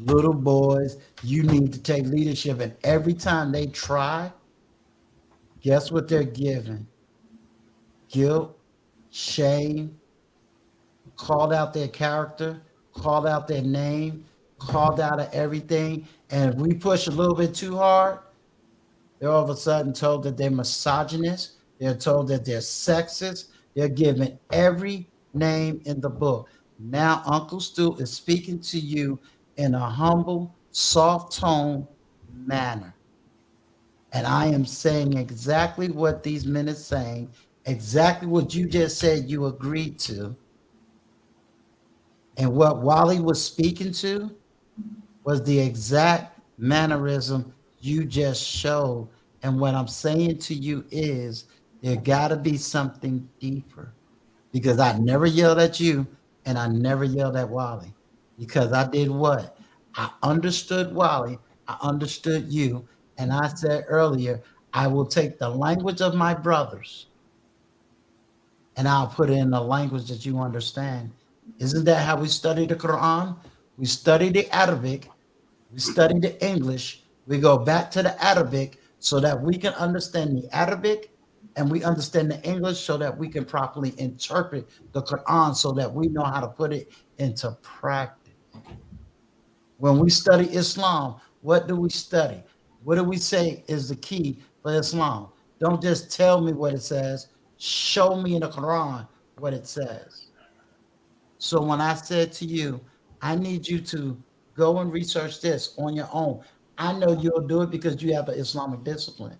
little boys. You need to take leadership. And every time they try, guess what they're given? Guilt, shame, called out their character, called out their name, called out of everything. And if we push a little bit too hard, they're all of a sudden told that they're misogynist. They're told that they're sexist. They're given every name in the book. Now Uncle Stu is speaking to you in a humble, soft tone manner. And I am saying exactly what these men are saying, exactly what you just said you agreed to. And what Wally was speaking to was the exact mannerism you just showed. And what I'm saying to you is there got to be something deeper, because I never yelled at you and I never yelled at Wally, because I did what? I understood Wally, I understood you, and I said earlier, I will take the language of my brothers and I'll put it in the language that you understand. Isn't that how we study the Quran? We study the Arabic, we study the English, we go back to the Arabic so that we can understand the Arabic, and we understand the English so that we can properly interpret the Quran so that we know how to put it into practice. When we study Islam, what do we study? What do we say is the key for Islam? Don't just tell me what it says, show me in the Quran what it says. So when I said to you, I need you to go and research this on your own, I know you'll do it because you have an Islamic discipline.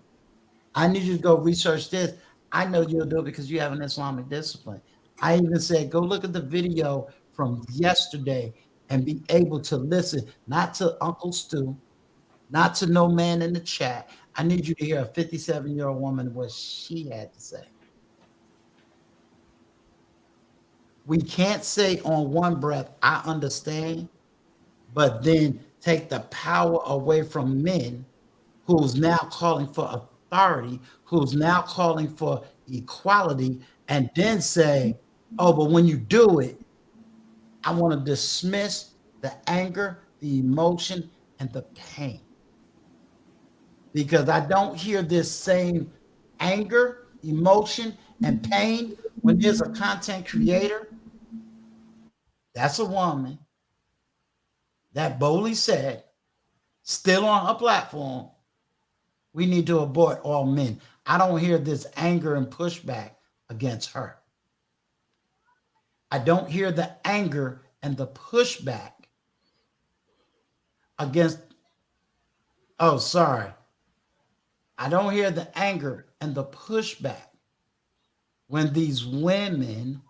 I need you to go research this. I know you'll do it because you have an Islamic discipline. I even said, go look at the video from yesterday and be able to listen, not to Uncle Stu, not to no man in the chat. I need you to hear a 57-year-old woman what she had to say. We can't say on one breath, I understand, but then take the power away from men who's now calling for authority, who's now calling for equality, and then say, oh, but when you do it, I want to dismiss the anger, the emotion, and the pain. Because I don't hear this same anger, emotion, and pain when there's a content creator. That's a woman that boldly said, still on her platform, we need to abort all men. I don't hear this anger and pushback against her. I don't hear the anger and the pushback against, oh, sorry. I don't hear the anger and the pushback when these women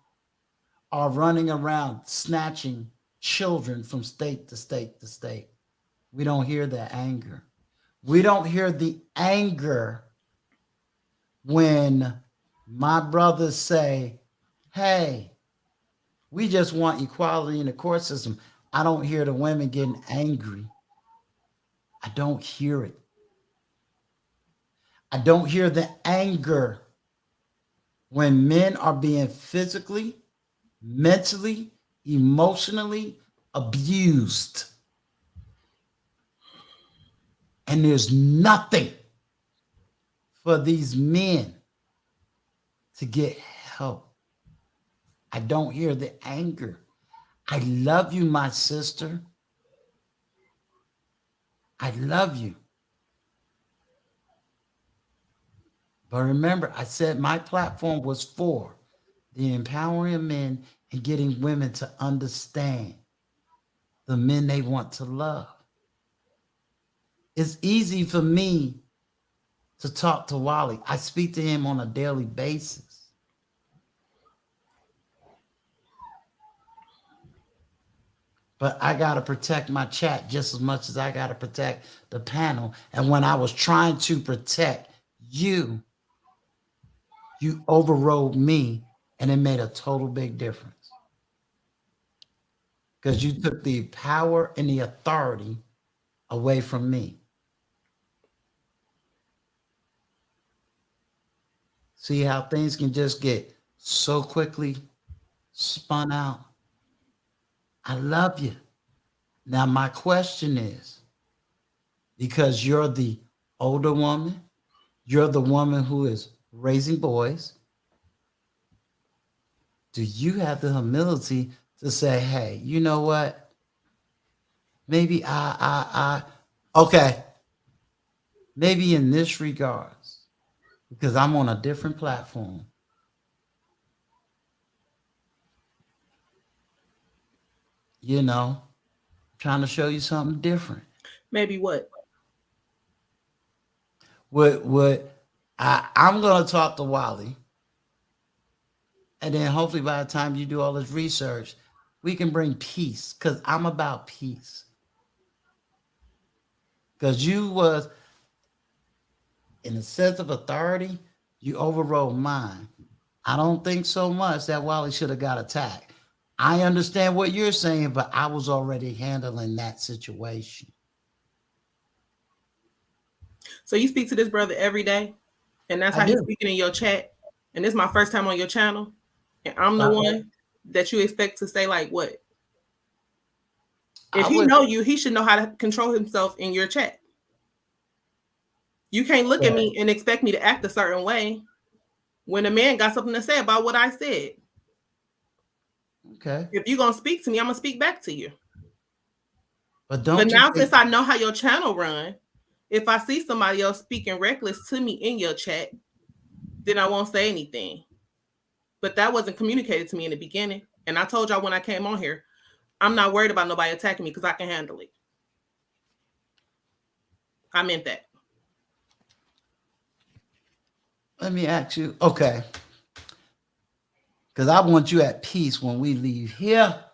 are running around snatching children from state to state to state. We don't hear the anger. We don't hear the anger when my brothers say, hey, we just want equality in the court system. I don't hear the women getting angry. I don't hear it. I don't hear the anger when men are being physically, mentally, emotionally abused. And there's nothing for these men to get help. I don't hear the anger. I love you, my sister. I love you. But remember, I said my platform was for the empowering of men and getting women to understand the men they want to love. It's easy for me to talk to Wally. I speak to him on a daily basis. But I got to protect my chat just as much as I got to protect the panel. And when I was trying to protect you, you overrode me, and it made a total big difference. Because you took the power and the authority away from me. See how things can just get so quickly spun out? I love you. Now, my question is, because you're the older woman, you're the woman who is raising boys, do you have the humility to say, hey, you know what? Maybe okay, maybe in this regards, because I'm on a different platform, you know, trying to show you something different. Maybe what? I'm gonna talk to Wally, and then hopefully by the time you do all this research, we can bring peace. Cause I'm about peace. Cause you was in a sense of authority, you overrode mine. I don't think so much that Wally should have got attacked. I understand what you're saying, but I was already handling that situation. So you speak to this brother every day, and that's I how he's do. speaking in your chat. And this is my first time on your channel, and I'm the I, one that you expect to say like what? If I he would. know you, he should know how to control himself in your chat. You can't look at me and expect me to act a certain way when a man got something to say about what I said. Okay. If you're gonna speak to me, I'm gonna speak back to you. But But don't you now think? since I know how your channel run, if I see somebody else speaking reckless to me in your chat, then I won't say anything. But that wasn't communicated to me in the beginning. And I told y'all when I came on here, I'm not worried about nobody attacking me because I can handle it. I meant that. Let me ask you. Okay. Because I want you at peace when we leave here.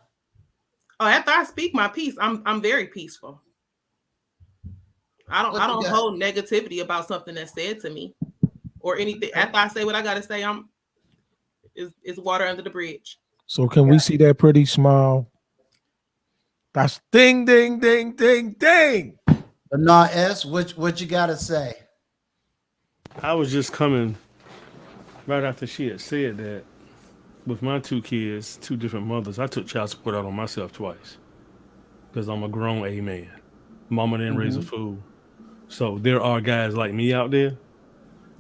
Oh, after I speak my piece, I'm very peaceful. I What you don't got? hold negativity about something that's said to me or anything. After I say what I gotta say, it's water under the bridge. So can we see that pretty smile? That's ding, ding, ding, ding, ding. But nah, S, what you gotta say? I was just coming right after she had said that with my two kids, two different mothers, I took child support out on myself twice because I'm a grown A man. Mama didn't raise a Mm-hmm. fool. So there are guys like me out there.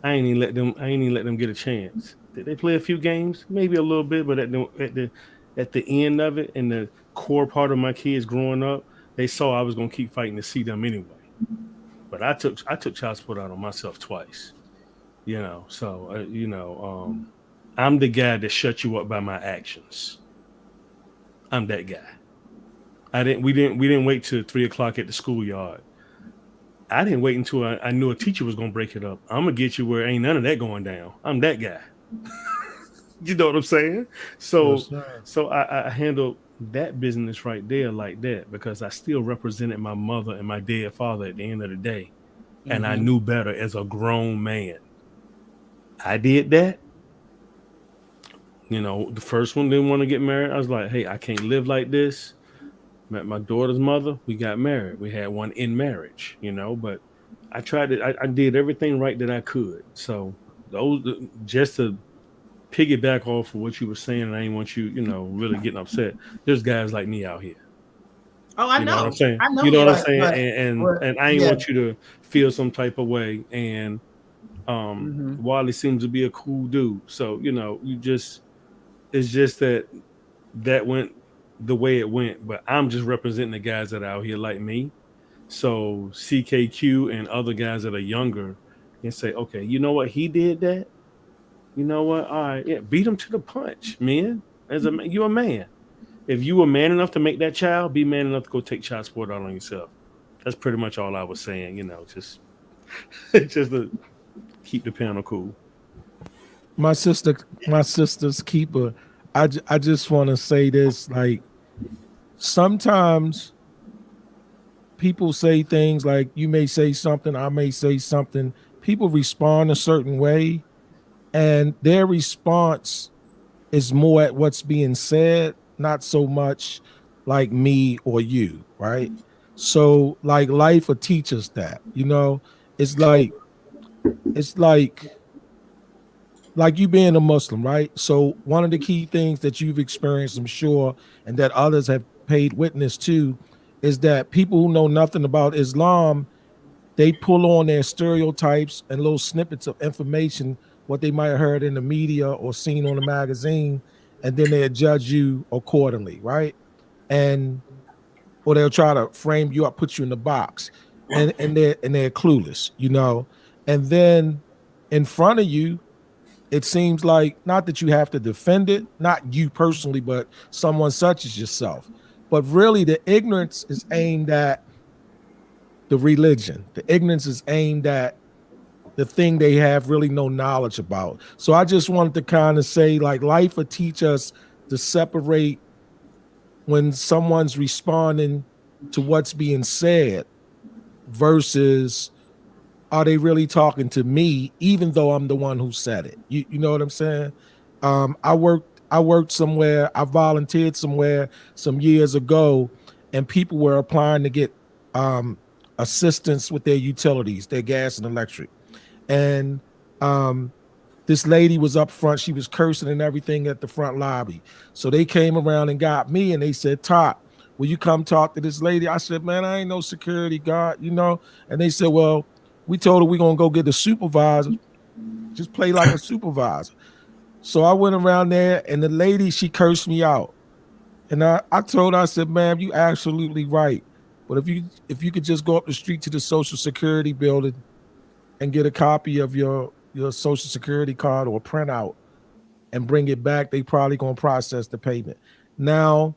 I ain't even let them get a chance. Did they play a few games? Maybe a little bit, but at the end of it and the core part of my kids growing up, they saw I was gonna keep fighting to see them anyway. But I took child support out on myself twice. So I'm the guy that shut you up by my actions. I'm that guy. We didn't wait till 3 o'clock at the schoolyard. I didn't wait until I knew a teacher was gonna break it up. I'm gonna get you where ain't none of that going down. I'm that guy. You know what I'm saying? Yes, So sir. I handled that business right there like that because I still represented my mother and my dead father at the end of the day. And I Mm-hmm. knew better as a grown man. I did that. The first one didn't want to get married. I was like, hey, I can't live like this. Met my daughter's mother. We got married. We had one in marriage, but I tried it. I did everything right that I could. So those, just to piggyback off of what you were saying, and I didn't want you, really getting upset. There's guys like me out here. Oh, I You know what I'm know. saying? I know You know he what I'm out Right, here. saying? right. And I ain't Yeah. want you to feel some type of way. And Mm-hmm. Wally seems to be a cool dude. So, it's just that went the way it went. But I'm just representing the guys that are out here like me. So CKQ and other guys that are younger can say, okay, you know what? He did that. You know what? All right, yeah, beat him to the punch, man. As a man, you a man. If you were man enough to make that child, be man enough to go take child support out on yourself. That's pretty much all I was saying. Just just to keep the panel cool. My sister's keeper. I just want to say this. Like sometimes people say things like you may say something, I may say something. People respond a certain way, and their response is more at what's being said, not so much like me or you, right? So like life will teach us that, it's like it's like you being a Muslim, right? So one of the key things that you've experienced, I'm sure, and that others have paid witness to, is that people who know nothing about Islam, they pull on their stereotypes and little snippets of information, what they might have heard in the media or seen on a magazine, and then they judge you accordingly, right? And or they'll try to frame you up, put you in the box, and they're clueless, And then in front of you, it seems like not that you have to defend it, not you personally, but someone such as yourself. But really, the ignorance is aimed at the religion. The ignorance is aimed at the thing they have really no knowledge about. So I just wanted to kind of say, like, life will teach us to separate when someone's responding to what's being said versus are they really talking to me, even though I'm the one who said it? You know what I'm saying? I worked somewhere, I volunteered somewhere some years ago, and people were applying to get assistance with their utilities, their gas and electric. And this lady was up front. She was cursing and everything at the front lobby. So they came around and got me and they said, Top, will you come talk to this lady? I said, man, I ain't no security guard, you know? And they said, well, we told her we're going to go get a supervisor. Just play like a supervisor. So I went around there and the lady, she cursed me out. And I told her, I said, ma'am, you absolutely right. But if you could just go up the street to the Social Security building and get a copy of your Social Security card or a printout and bring it back, they probably gonna process the payment. Now,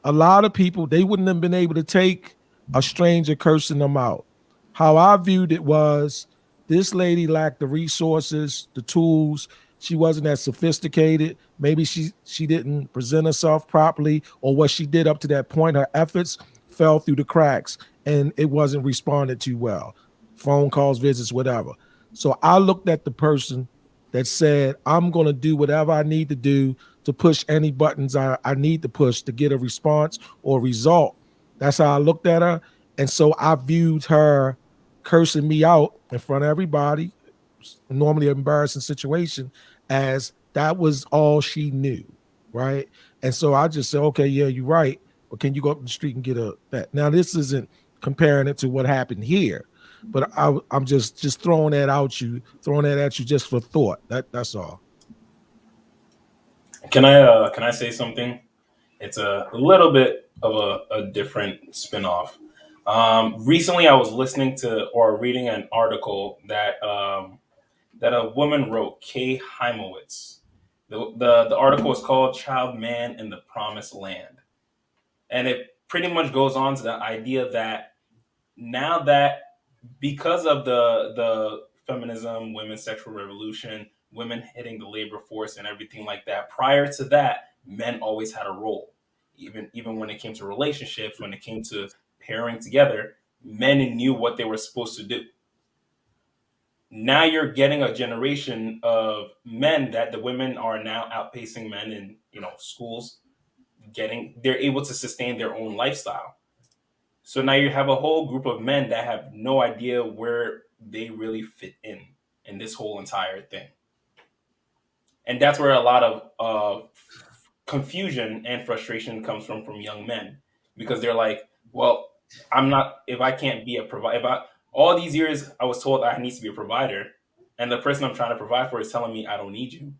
a lot of people, they wouldn't have been able to take a stranger cursing them out. How I viewed it was this lady lacked the resources, the tools. She wasn't as sophisticated. Maybe she didn't present herself properly, or what she did up to that point, her efforts fell through the cracks and it wasn't responded to well. Phone calls, visits, whatever. So I looked at the person that said, I'm going to do whatever I need to do to push any buttons I need to push to get a response or result. That's how I looked at her. And so I viewed her cursing me out in front of everybody, normally an embarrassing situation, as that was all she knew, right? And so I just said, okay, yeah, you're right. But can you go up the street and get that? Now, this isn't comparing it to what happened here, but I'm just throwing that at you just for thought. That's all. Can I say something? It's a little bit of a different spin-off. Recently, I was listening to or reading an article that a woman wrote, Kay Heimowitz. The article is called "Child Man in the Promised Land," and it pretty much goes on to the idea that now that because of the feminism, women's sexual revolution, women hitting the labor force and everything like that, prior to that, men always had a role. Even when it came to relationships, when it came to pairing together, men knew what they were supposed to do. Now you're getting a generation of men that the women are now outpacing men in schools, getting they're able to sustain their own lifestyle. So now you have a whole group of men that have no idea where they really fit in this whole entire thing. And that's where a lot of confusion and frustration comes from young men, because they're like, well, I'm not, if I can't be a provider, if I, all these years I was told I need to be a provider, and the person I'm trying to provide for is telling me I don't need you.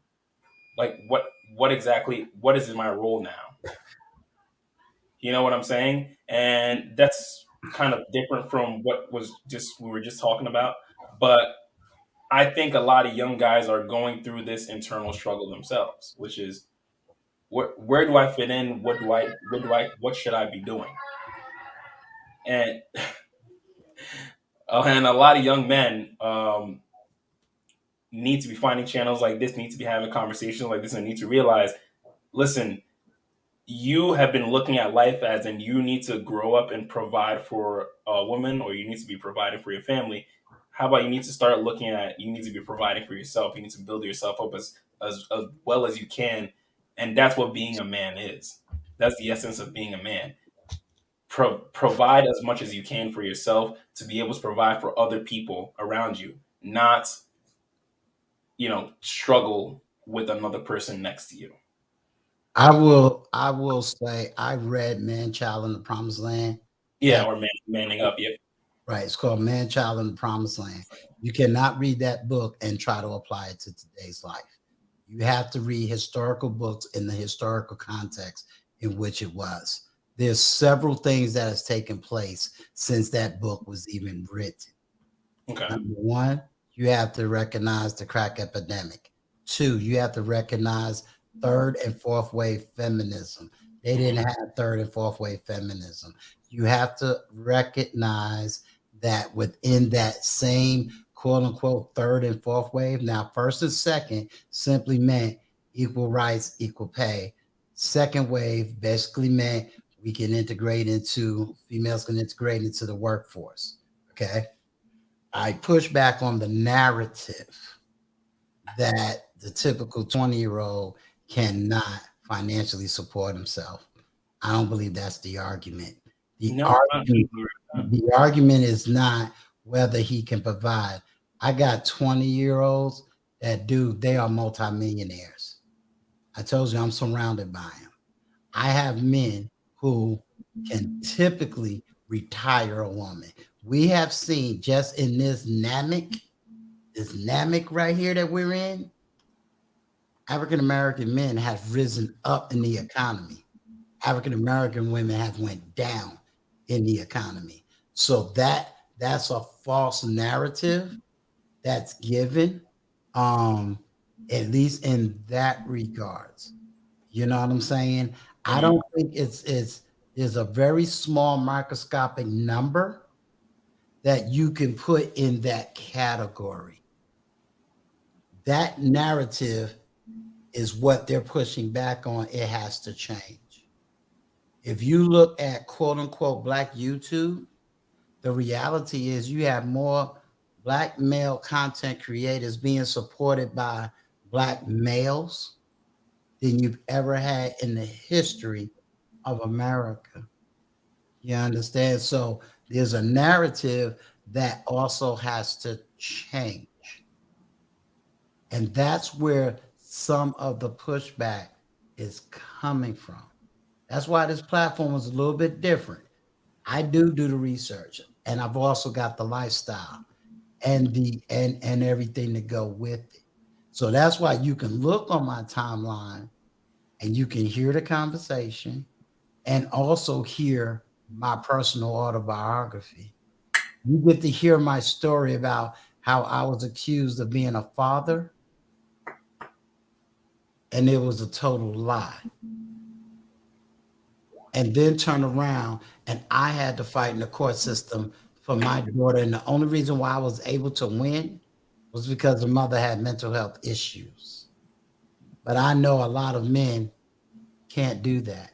Like, what is my role now? You know what I'm saying? And that's kind of different from what we were just talking about. But I think a lot of young guys are going through this internal struggle themselves, which is where do I fit in? What should I be doing? And and a lot of young men need to be finding channels like this, need to be having conversations like this, and need to realize, listen, you have been looking at life as in you need to grow up and provide for a woman, or you need to be providing for your family. How about you need to start looking at, you need to be providing for yourself. You need to build yourself up as well as you can. And that's what being a man is. That's the essence of being a man. Provide as much as you can for yourself to be able to provide for other people around you, not, struggle with another person next to you. I will say I read Man Child in the Promised Land. Yeah, or manning up. Yeah. Right. It's called Man Child in the Promised Land. You cannot read that book and try to apply it to today's life. You have to read historical books in the historical context in which it was. There's several things that has taken place since that book was even written. Okay. Number one, you have to recognize the crack epidemic. Two, you have to recognize third and fourth wave feminism. They didn't have third and fourth wave feminism. You have to recognize that within that same quote unquote third and fourth wave, now first and second simply meant equal rights, equal pay. Second wave basically meant we can integrate into, females can integrate into the workforce. Okay. I push back on the narrative that the typical 20-year-old cannot financially support himself. I don't believe that's the argument. The No, argument, the argument is not whether he can provide. I got 20-year-olds that they are multimillionaires. I told you I'm surrounded by them. I have men who can typically retire a woman. We have seen just in this NAMIC right here that we're in, African American men have risen up in the economy. African American women have went down in the economy. So that's a false narrative that's given, at least in that regards. You know what I'm saying? I don't think it's there's a very small microscopic number that you can put in that category. That narrative is what they're pushing back on. It has to change. If you look at quote unquote Black YouTube, the reality is you have more Black male content creators being supported by Black males than you've ever had in the history of America. You understand? So there's a narrative that also has to change. And that's where some of the pushback is coming from. That's why this platform is a little bit different. I do the research, and I've also got the lifestyle and and everything to go with it. So that's why you can look on my timeline and you can hear the conversation and also hear my personal autobiography. You get to hear my story about how I was accused of being a father, and it was a total lie. And then turn around and I had to fight in the court system for my daughter. And the only reason why I was able to win was because the mother had mental health issues. But I know a lot of men can't do that.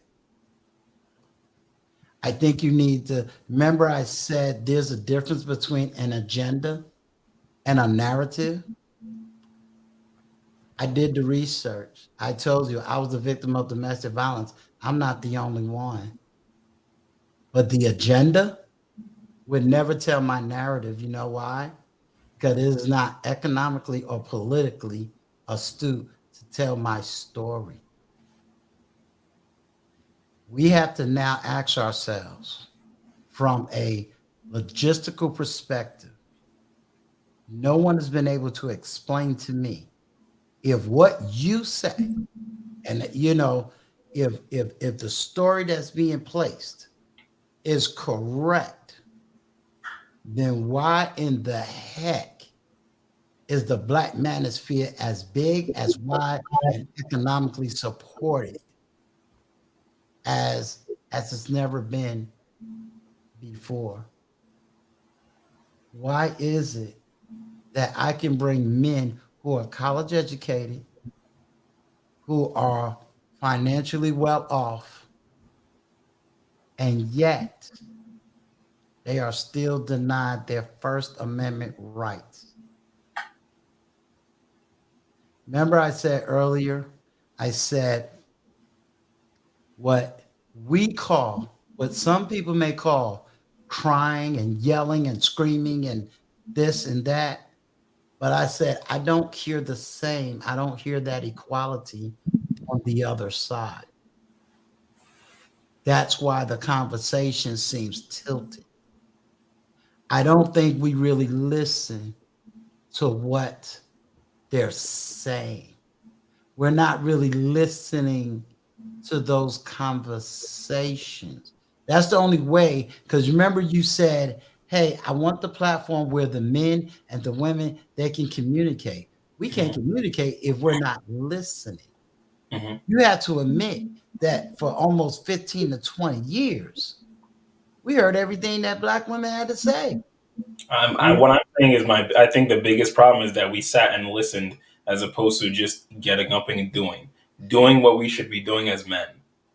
I think you need to remember I said there's a difference between an agenda and a narrative. I did the research. I told you I was a victim of domestic violence. I'm not the only one. But the agenda would never tell my narrative. You know why? Because it is not economically or politically astute to tell my story. We have to now ask ourselves from a logistical perspective. No one has been able to explain to me if what you say, and you know, if the story that's being placed is correct, then why in the heck is the Black manosphere as big, as wide, and economically supported as it's never been before? Why is it that I can bring men who are college educated, who are financially well off, and yet they are still denied their First Amendment rights? Remember I said earlier, I said what some people may call crying and yelling and screaming and this and that. But I said, I don't hear the same. I don't hear that equality on the other side. That's why the conversation seems tilted. I don't think we really listen to what they're saying. We're not really listening to those conversations. That's the only way, because remember you said, hey, I want the platform where the men and the women, they can communicate. We can't communicate if we're not listening. You have to admit that for almost 15 to 20 years, we heard everything that Black women had to say. What I'm saying is I think the biggest problem is that we sat and listened as opposed to just getting up and doing what we should be doing as men.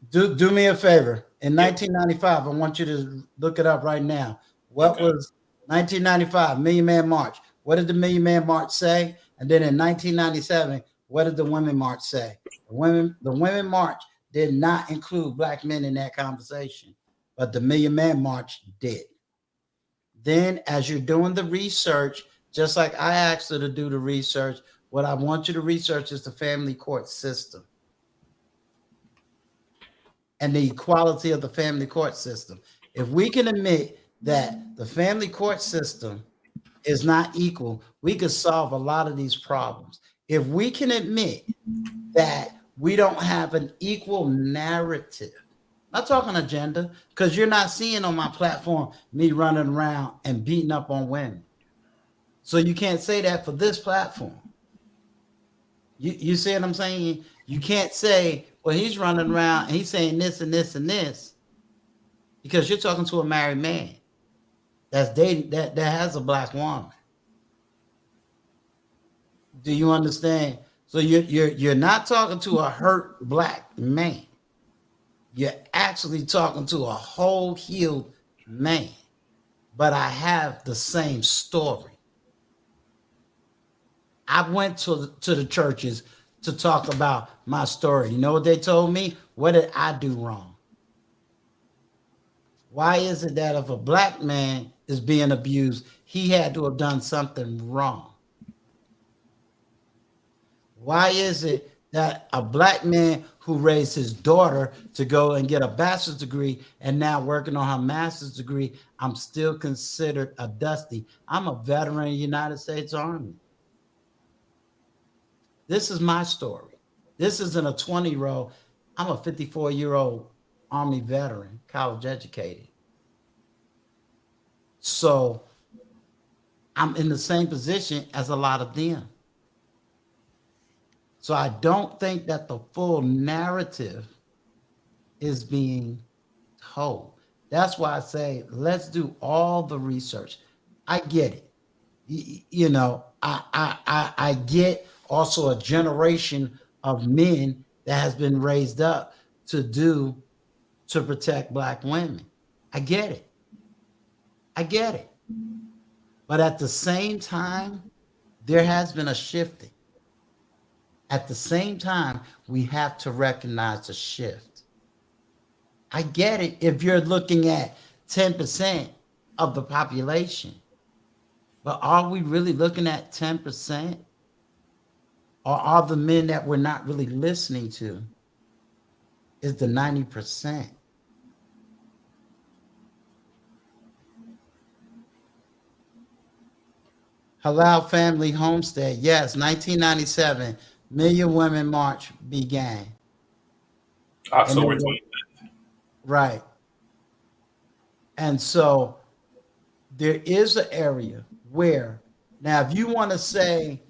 Do me a favor. In Yep. 1995, I want you to look it up right now. What Okay. was 1995 Million Man March? What did the Million Man March say? And then in 1997, what did the Women March say? The Women March did not include Black men in that conversation, but the Million Man March did. Then, as you're doing the research, just like I asked her to do the research, what I want you to research is the family court system and the equality of the family court system. If we can admit that the family court system is not equal, we could solve a lot of these problems. If we can admit that we don't have an equal narrative, not talking agenda, because you're not seeing on my platform me running around and beating up on women. So you can't say that for this platform. You see what I'm saying? You can't say, well, he's running around and he's saying this and this and this, because you're talking to a married man that's dating that has a Black woman. Do you understand? So you're not talking to a hurt Black man. You're actually talking to a whole healed man. But I have the same story. I went to the churches to talk about my story. You know what they told me? What did I do wrong? Why is it that if a Black man is being abused, he had to have done something wrong? Why is it that a Black man who raised his daughter to go and get a bachelor's degree and now working on her master's degree, I'm still considered a dusty? I'm a veteran of the United States Army. This is my story. This isn't a 20-year-old. I'm a 54-year-old Army veteran, college educated. So I'm in the same position as a lot of them. So I don't think that the full narrative is being told. That's why I say, let's do all the research. I get it. You know, I get also a generation of men that has been raised up to protect Black women. I get it. I get it. But at the same time, there has been a shifting. At the same time, we have to recognize the shift. I get it if you're looking at 10% of the population. But are we really looking at 10%? Or are the men that we're not really listening to is the 90%? Halal Family Homestead. Yes, 1997, Million Women March began. October 25th. Right. And so there is an area where, now if you want to say,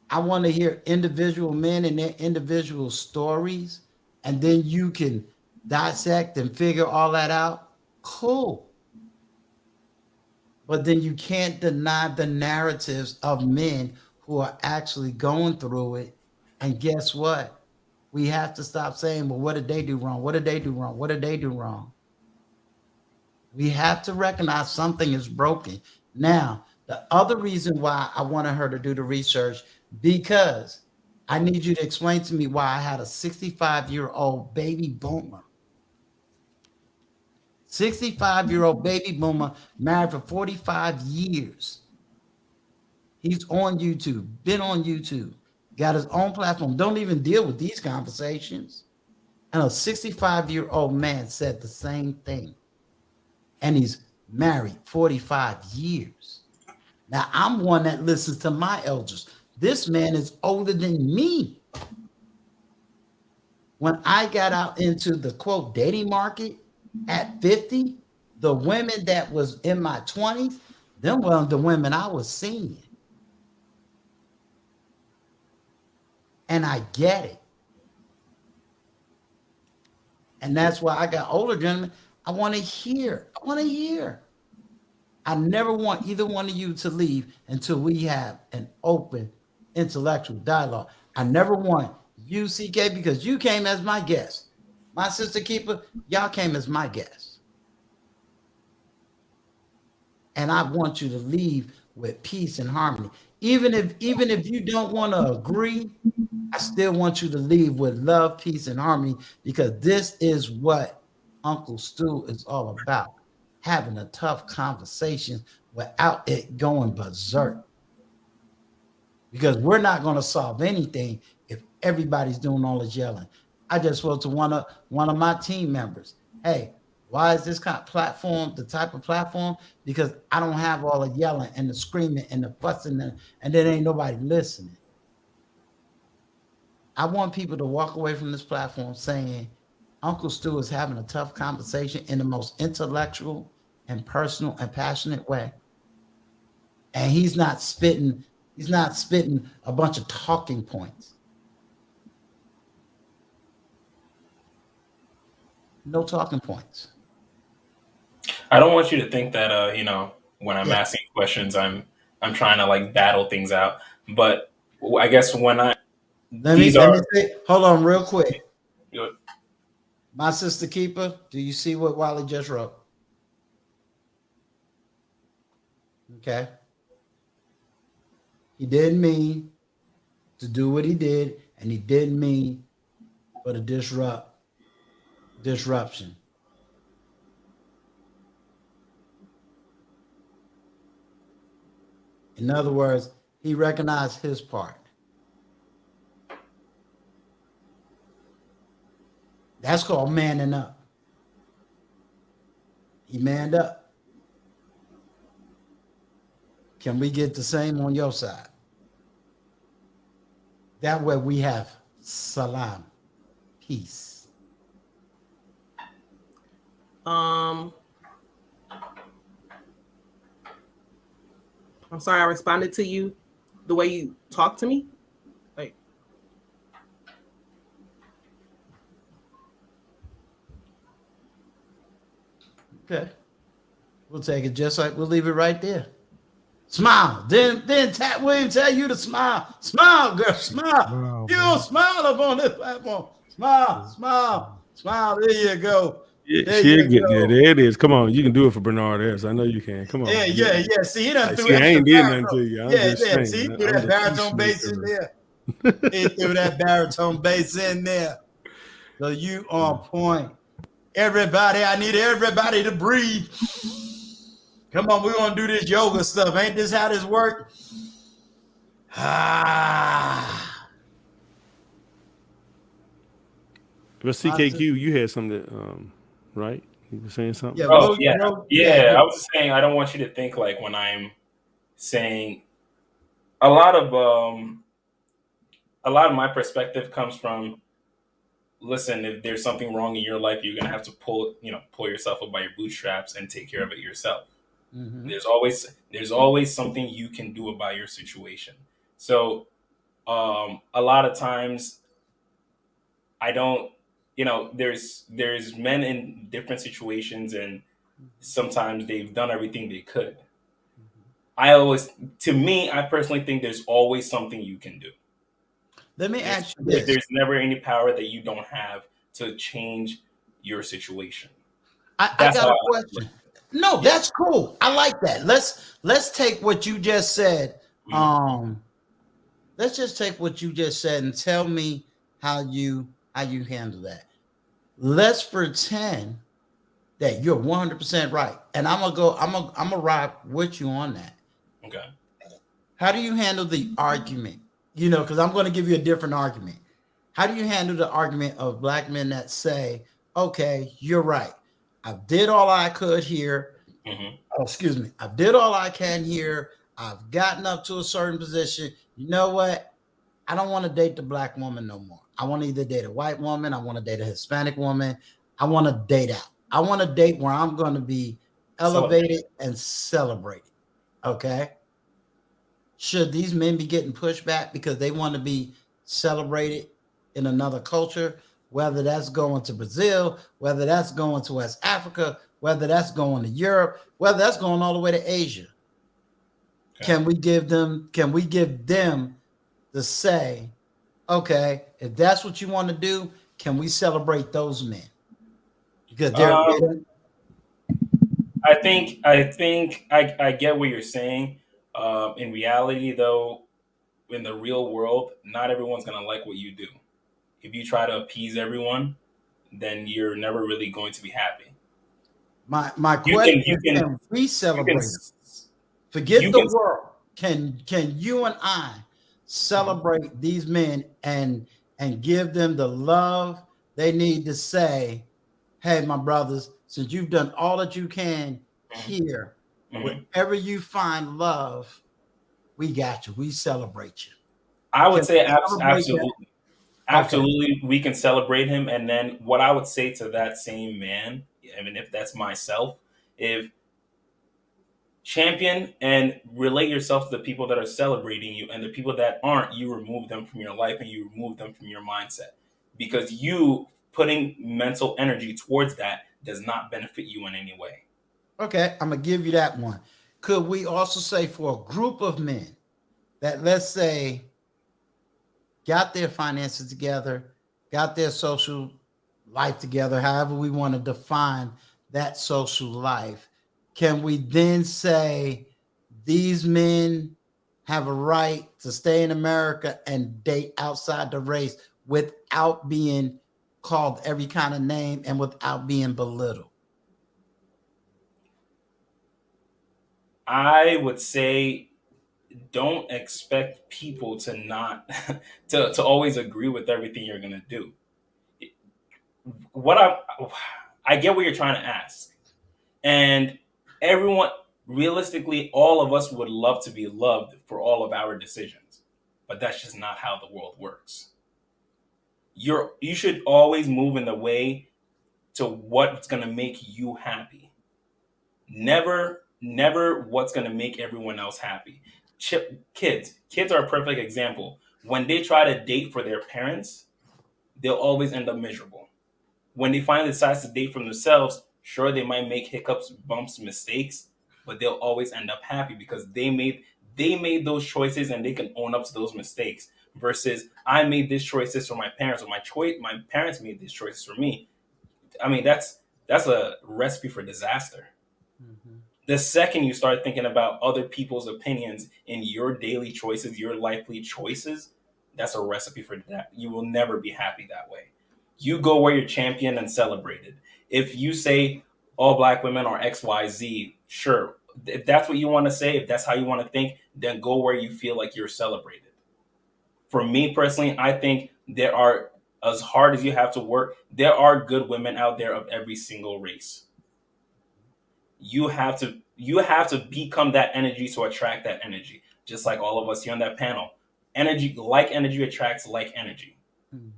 I want to hear individual men and their individual stories, and then you can dissect and figure all that out, cool. But then you can't deny the narratives of men who are actually going through it. And guess what? We have to stop saying, well, what did they do wrong? What did they do wrong? What did they do wrong? We have to recognize something is broken. Now, the other reason why I wanted her to do the research, because I need you to explain to me why I had a 65-year-old baby boomer. 65-year-old baby boomer married for 45 years. He's on YouTube, been on YouTube, got his own platform, don't even deal with these conversations. And a 65-year-old man said the same thing. And he's married 45 years. Now, I'm one that listens to my elders. This man is older than me. When I got out into the quote dating market at 50, the women that was in my 20s, them were the women I was seeing. And I get it. And that's why I got older gentlemen. I want to hear. I never want either one of you to leave until we have an open intellectual dialogue. I never want you, CK, because you came as my guest. My sister keeper, y'all came as my guest. And I want you to leave with peace and harmony. Even if you don't want to agree, I still want you to leave with love, peace, and harmony, because this is what Uncle Stu is all about. Having a tough conversation without it going berserk. Because we're not going to solve anything if everybody's doing all this yelling. I just spoke to one of my team members. Hey, why is this kind of platform the type of platform? Because I don't have all the yelling and the screaming and the fussing and then ain't nobody listening. I want people to walk away from this platform saying Uncle Stu is having a tough conversation in the most intellectual and personal and passionate way. And he's not spitting a bunch of talking points. No talking points. I don't want you to think that when I'm asking questions, I'm trying to like battle things out. But I guess when I let me say, hold on real quick. My sister keeper, do you see what Wally just wrote? Okay. He didn't mean to do what he did, and he didn't mean for the disruption. In other words, he recognized his part. That's called manning up. He manned up. Can we get the same on your side? That way we have salam, peace. I'm sorry, I responded to you the way you talked to me. Like, okay. We'll take it just like we'll leave it right there. Smile. Then Tat Williams tell you to smile. Smile, girl. Smile. You don't smile up on this platform. Smile. There you go. Yeah, she'll get there. There it is. Come on, you can do it for Bernard S. I know you can. Come on. Yeah. See, he done threw I ain't did nothing to you. See, he threw that baritone bass in there. He threw that baritone bass in there. So you on point. Everybody, I need everybody to breathe. Come on, we're gonna do this yoga stuff. Ain't this how this works? But CKQ, you had something, right? You were saying something? Yeah, I was just saying I don't want you to think like when I'm saying a lot of my perspective comes from, listen, if there's something wrong in your life, you're gonna have to pull yourself up by your bootstraps and take care of it yourself. Mm-hmm. There's always something you can do about your situation. So a lot of times I don't, there's men in different situations, and sometimes they've done everything they could. I personally think there's always something you can do. Let me ask you this. There's never any power that you don't have to change your situation. I got a question. No, that's cool. I like that. Let's take what you just said. Let's just take what you just said and tell me how you handle that. Let's pretend that you're 100% right, and I'm gonna ride with you on that. Okay. How do you handle the argument? Because I'm going to give you a different argument. How do you handle the argument of black men that say, "Okay, you're right. I did all I could here. Mm-hmm. Oh, excuse me. I did all I can here. I've gotten up to a certain position. You know what? I don't want to date the black woman no more. I want to either date a white woman. I want to date a Hispanic woman. I want to date out. I want to date where I'm going to be elevated and celebrated." Okay. Should these men be getting pushed back because they want to be celebrated in another culture, whether that's going to Brazil, whether that's going to West Africa, whether that's going to Europe, whether that's going all the way to Asia. Okay. Can we give them the say, okay, if that's what you want to do, can we celebrate those men? Because they're I think I get what you're saying. In reality, though, in the real world, not everyone's gonna like what you do. If you try to appease everyone, then you're never really going to be happy. My question is, can we celebrate them? Forget the world. Can you and I celebrate these men and give them the love they need to say, hey, my brothers, since you've done all that you can here, wherever you find love, we got you. We celebrate you. I would say absolutely. Absolutely, we can celebrate him. And then what I would say to that same man, I mean, if that's myself, if champion and relate yourself to the people that are celebrating you, and the people that aren't, you remove them from your life and you remove them from your mindset, because you putting mental energy towards that does not benefit you in any way. Okay, I'm gonna give you that one. Could we also say for a group of men that, let's say, got their finances together, got their social life together, however we want to define that social life, can we then say these men have a right to stay in America and date outside the race without being called every kind of name and without being belittled? I would say don't expect people to not to always agree with everything you're going to do. I get what you're trying to ask. And everyone, realistically, all of us would love to be loved for all of our decisions. But that's just not how the world works. You should always move in the way to what's going to make you happy. Never what's going to make everyone else happy. Kids are a perfect example. When they try to date for their parents, they'll always end up miserable. When they finally decide to date for themselves, sure, they might make hiccups, bumps, mistakes, but they'll always end up happy because they made those choices and they can own up to those mistakes. Versus, I made these choices for my parents, or my parents made these choices for me. I mean, that's a recipe for disaster. Mm-hmm. The second you start thinking about other people's opinions in your daily choices, your lively choices, that's a recipe for that. You will never be happy that way. You go where you're championed and celebrated. If you say all Black women are XYZ, sure. If that's what you want to say, if that's how you want to think, then go where you feel like you're celebrated. For me personally, I think there are, as hard as you have to work, there are good women out there of every single race. You have to become that energy to attract that energy. Just like all of us here on that panel. Energy attracts like energy. Mm-hmm.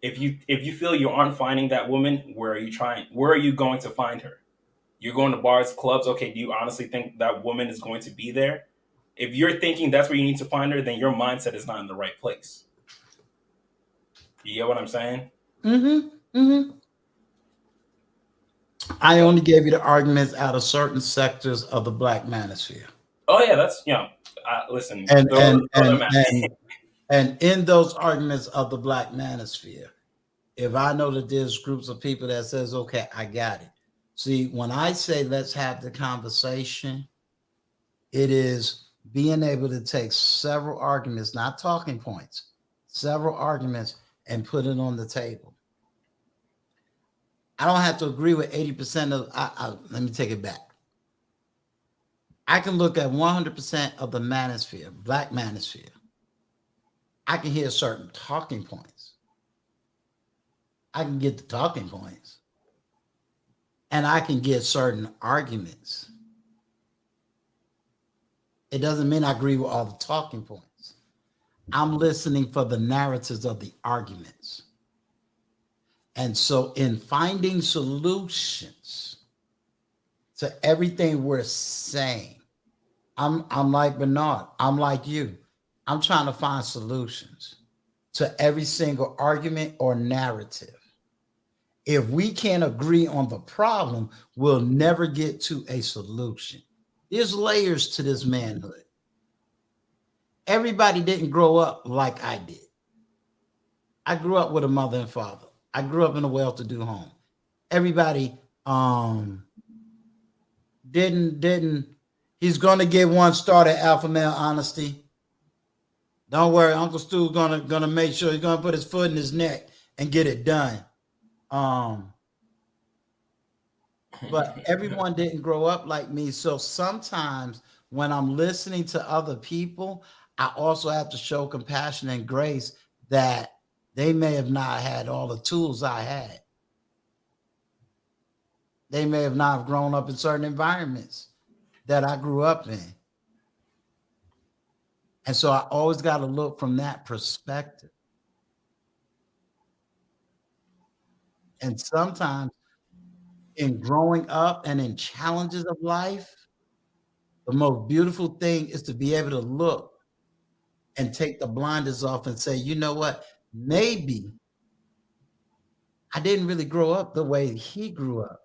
If you feel you aren't finding that woman, where are you trying? Where are you going to find her? You're going to bars, clubs. Okay, do you honestly think that woman is going to be there? If you're thinking that's where you need to find her, then your mindset is not in the right place. You get what I'm saying? Mm-hmm. Mm-hmm. I only gave you the arguments out of certain sectors of the Black manosphere. Oh yeah, that's listen. And in those arguments of the Black manosphere, if I know that there's groups of people that says, okay, I got it. See, when I say let's have the conversation, it is being able to take several arguments, not talking points, several arguments, and put it on the table. I don't have to agree with 80% of, let me take it back. I can look at 100% of the manosphere, Black manosphere. I can hear certain talking points. I can get the talking points. And I can get certain arguments. It doesn't mean I agree with all the talking points. I'm listening for the narratives of the arguments. And so in finding solutions to everything we're saying, I'm like Bernard. I'm like you. I'm trying to find solutions. to every single argument or narrative. If we can't agree on the problem, we'll never get to a solution. There's layers to this manhood. Everybody didn't grow up like I did. I grew up with a mother and father. I grew up in a well-to-do home. Everybody didn't he's gonna get one star at Alpha Male Honesty. Don't worry, Uncle Stu's gonna make sure he's gonna put his foot in his neck and get it done. But everyone didn't grow up like me. So sometimes when I'm listening to other people, I also have to show compassion and grace that they may have not had all the tools I had. They may have not grown up in certain environments that I grew up in. And so I always got to look from that perspective. And sometimes in growing up and in challenges of life, the most beautiful thing is to be able to look and take the blinders off and say, you know what? Maybe I didn't really grow up the way he grew up.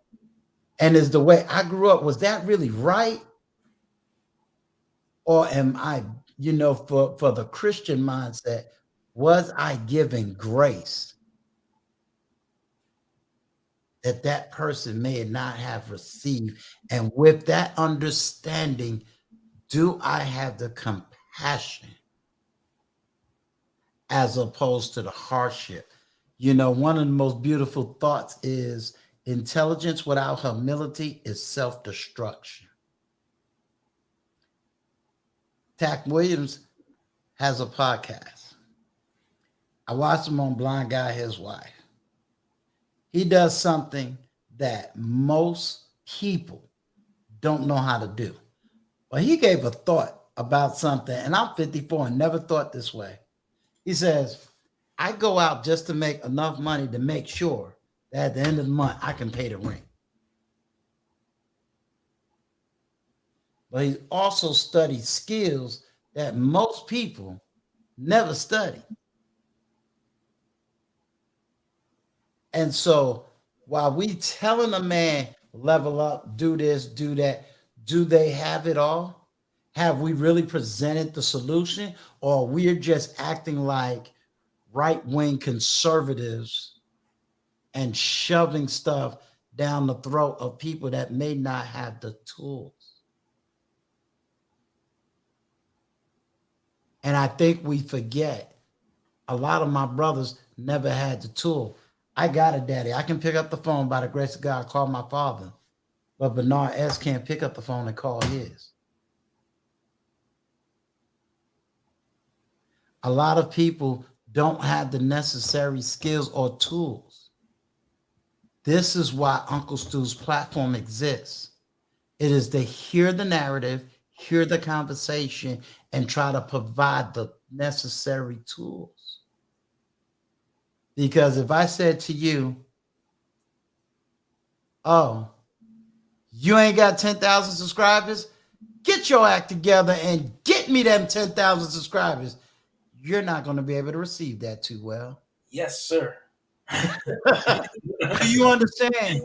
And is the way I grew up, was that really right? Or am I, for the Christian mindset, was I given grace that person may not have received? And with that understanding, do I have the compassion as opposed to the hardship? One of the most beautiful thoughts is intelligence without humility is self-destruction. Tack Williams has a podcast. I watched him on Blind Guy, His Wife. He does something that most people don't know how to do. But he gave a thought about something, and I'm 54 and never thought this way. He says, I go out just to make enough money to make sure that at the end of the month, I can pay the rent. But he also studied skills that most people never study. And so while we telling a man, level up, do this, do that, do they have it all? Have we really presented the solution? Or we're just acting like right-wing conservatives and shoving stuff down the throat of people that may not have the tools? And I think we forget, a lot of my brothers never had the tool. I got a daddy. I can pick up the phone by the grace of God, call my father. But Bernard S. can't pick up the phone and call his. A lot of people don't have the necessary skills or tools. This is why Uncle Stu's platform exists. It is to hear the narrative, hear the conversation, and try to provide the necessary tools. Because if I said to you, oh, you ain't got 10,000 subscribers, get your act together and get me them 10,000 subscribers, you're not going to be able to receive that too well. Yes, sir. Do you understand?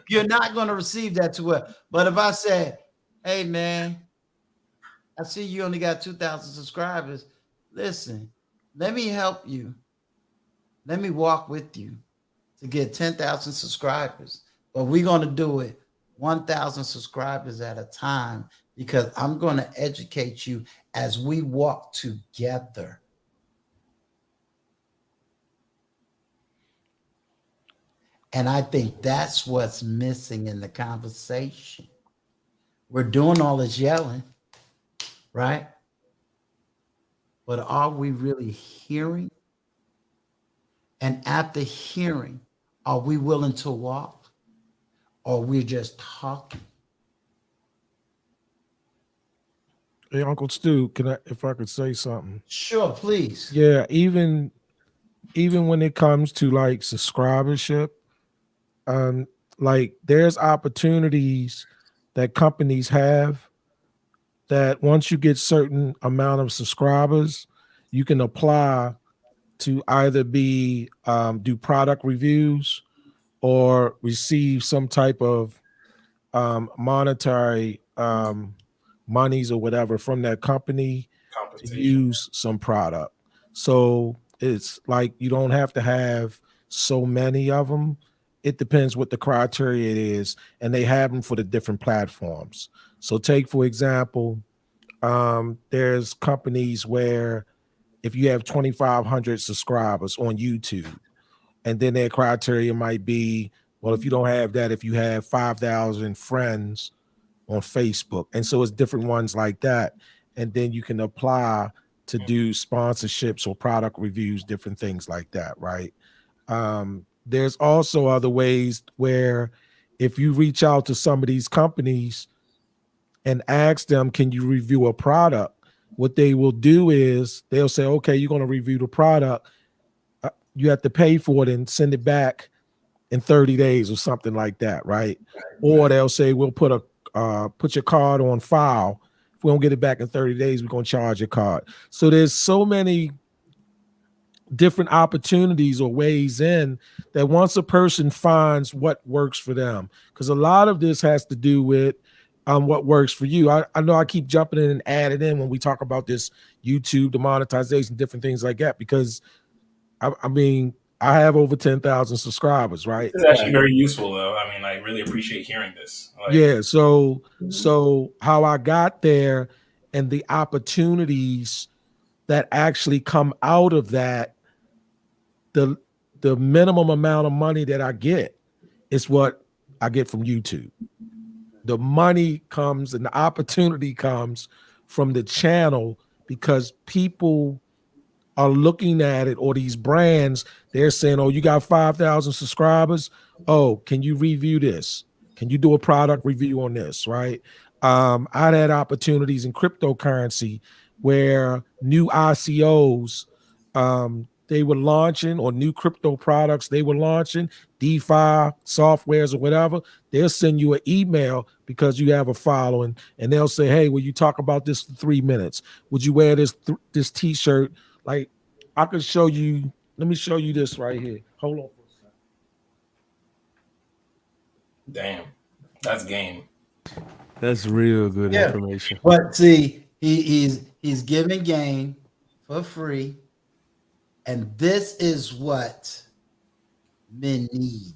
You're not going to receive that too well. But if I said, hey, man, I see you only got 2,000 subscribers. Listen, let me help you. Let me walk with you to get 10,000 subscribers. But we're going to do it 1,000 subscribers at a time, because I'm going to educate you as we walk together. And I think that's what's missing in the conversation. We're doing all this yelling, right? But are we really hearing? And after hearing, are we willing to walk? Or we're just talking? Hey, Uncle Stu, if I could say something? Sure, please. Yeah, even when it comes to like subscribership, like there's opportunities that companies have that once you get certain amount of subscribers, you can apply to either be do product reviews or receive some type of monetary monies or whatever from that company to Compensation. use some product. So it's like you don't have to have so many of them. It depends what the criteria it is, and they have them for the different platforms. So take for example, there's companies where if you have 2,500 subscribers on YouTube, and then their criteria might be, well, if you don't have that, if you have 5,000 friends on Facebook. And so it's different ones like that. And then you can apply to do sponsorships or product reviews, different things like that, right? There's also other ways where if you reach out to some of these companies and ask them, can you review a product? What they will do is they'll say, okay, you're going to review the product. You have to pay for it and send it back in 30 days or something like that, right? Or they'll say, we'll put your card on file. If we don't get it back in 30 days, we're going to charge your card. So there's so many different opportunities or ways in that once a person finds what works for them, because a lot of this has to do with what works for you. I know I keep jumping in and adding in when we talk about this YouTube, the monetization, different things like that, because I mean, I have over 10,000 subscribers, right? This is actually very useful, though. I mean, I really appreciate hearing this. Like, Yeah. So how I got there and the opportunities that actually come out of that, the minimum amount of money that I get is what I get from YouTube. The money comes and the opportunity comes from the channel because people are looking at it, or these brands, they're saying, oh, you got 5,000 subscribers. Oh, can you review this? Can you do a product review on this, right? I've had opportunities in cryptocurrency where new ICOs, they were launching, or new crypto products they were launching, DeFi softwares or whatever. They'll send you an email because you have a following, and they'll say, hey, will you talk about this for 3 minutes? Would you wear this t-shirt? Like, I could show you. Let me show you this right here. Hold on. damn, that's game. That's real good information. But see, he's giving game for free, and this is what men need.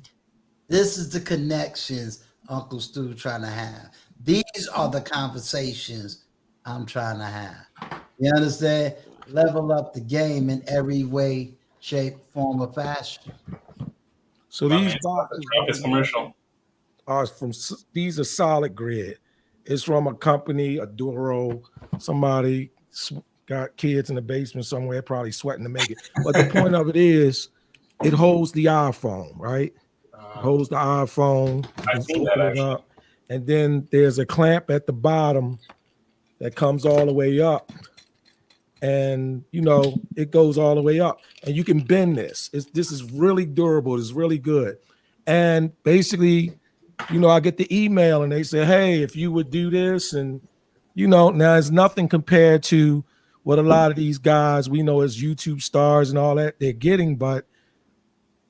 This is the connections Uncle Stu trying to have. These are the conversations I'm trying to have. You understand? Level up the game in every way, shape, form, or fashion. So My these man, boxes drop this commercial. are from, these are solid grid. It's from a company, a Duro. Somebody got kids in the basement somewhere, probably sweating to make it. But the point of it is, it holds the iPhone, right? It holds the iPhone. You I've can seen that open it actually. up, and then there's a clamp at the bottom that comes all the way up, and it goes all the way up, and you can bend this. This is really durable. It's really good, and basically, I get the email and they say, hey, if you would do this, and now it's nothing compared to what a lot of these guys we know as YouTube stars and all that they're getting, but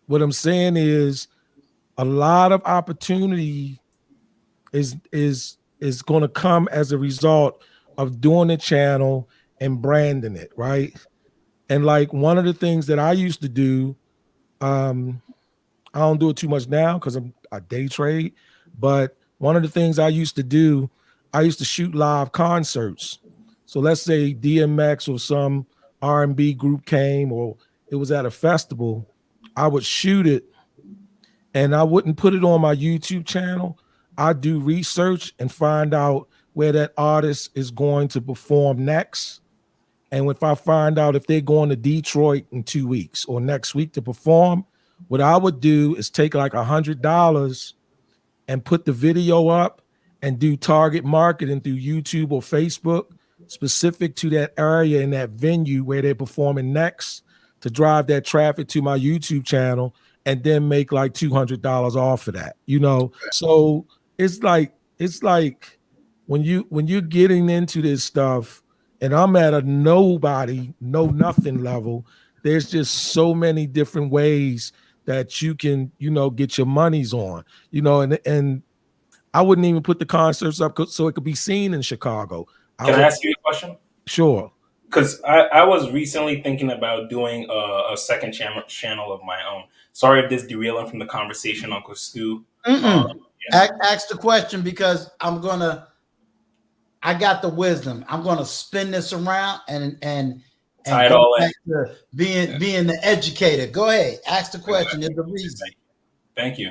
what I'm saying is a lot of opportunity is going to come as a result of doing the channel and branding it, right? And like one of the things that I used to do, I don't do it too much now because I day trade, but one of the things I used to do, I used to shoot live concerts. So let's say DMX or some R&B group came, or it was at a festival, I would shoot it and I wouldn't put it on my YouTube channel. I do research and find out where that artist is going to perform next. And if I find out if they're going to Detroit in 2 weeks or next week to perform, what I would do is take like $100 and put the video up and do target marketing through YouTube or Facebook specific to that area and that venue where they're performing next to drive that traffic to my YouTube channel, and then make like $200 off of that. So it's like when you're getting into this stuff, and I'm at a nobody, know nothing level. there's just so many different ways that you can, get your monies on, and I wouldn't even put the concerts up so it could be seen in Chicago. Can I ask you a question? Sure. Because I was recently thinking about doing a second channel of my own. Sorry if this derailing from the conversation, Uncle Stu. Yeah. Ask the question, because I got the wisdom. I'm gonna spin this around and Tie it go all in. back to being the educator. Go ahead, ask the question. Is the reason. Thank you.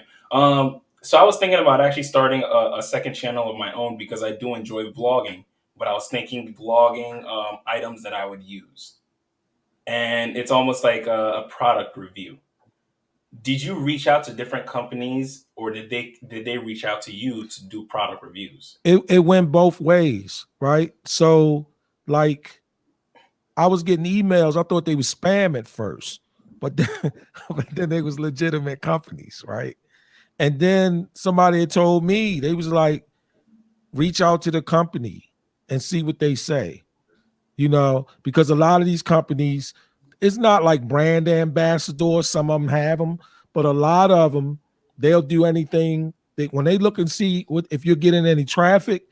So I was thinking about actually starting a second channel of my own, because I do enjoy vlogging, but I was thinking vlogging items that I would use. And it's almost like a product review. Did you reach out to different companies, or did they reach out to you to do product reviews? It went both ways, right? So like I was getting emails. I thought they was spam at first, but then they was legitimate companies, right? And then somebody had told me, they was like, reach out to the company and see what they say, because a lot of these companies, it's not like brand ambassadors. Some of them have them, but a lot of them, they'll do anything. When they look and see if you're getting any traffic,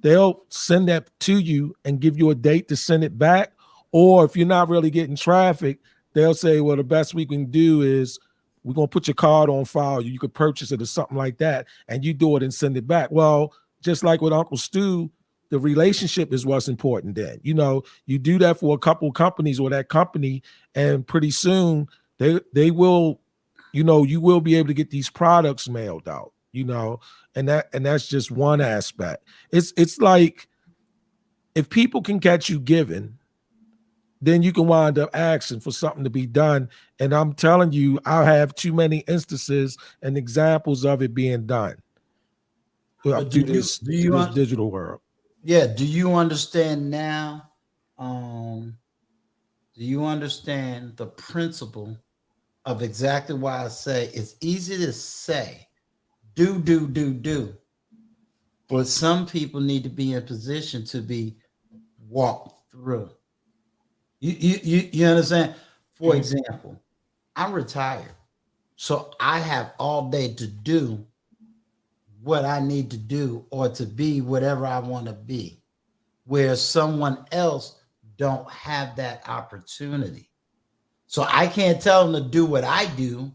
they'll send that to you and give you a date to send it back. Or if you're not really getting traffic, they'll say, well, the best we can do is we're going to put your card on file. You could purchase it or something like that, and you do it and send it back. Well, just like with Uncle Stu, the relationship is what's important then. You do that for a couple companies or that company, and pretty soon they will, you will be able to get these products mailed out, and that's just one aspect. It's like if people can catch you giving, then you can wind up asking for something to be done. And I'm telling you, I have too many instances and examples of it being done through this digital world. Yeah. Do you understand now? Do you understand the principle of exactly why I say it's easy to say, do, but some people need to be in position to be walked through. You understand? For example, I'm retired, so I have all day to do what I need to do or to be whatever I want to be, where someone else don't have that opportunity. So I can't tell them to do what I do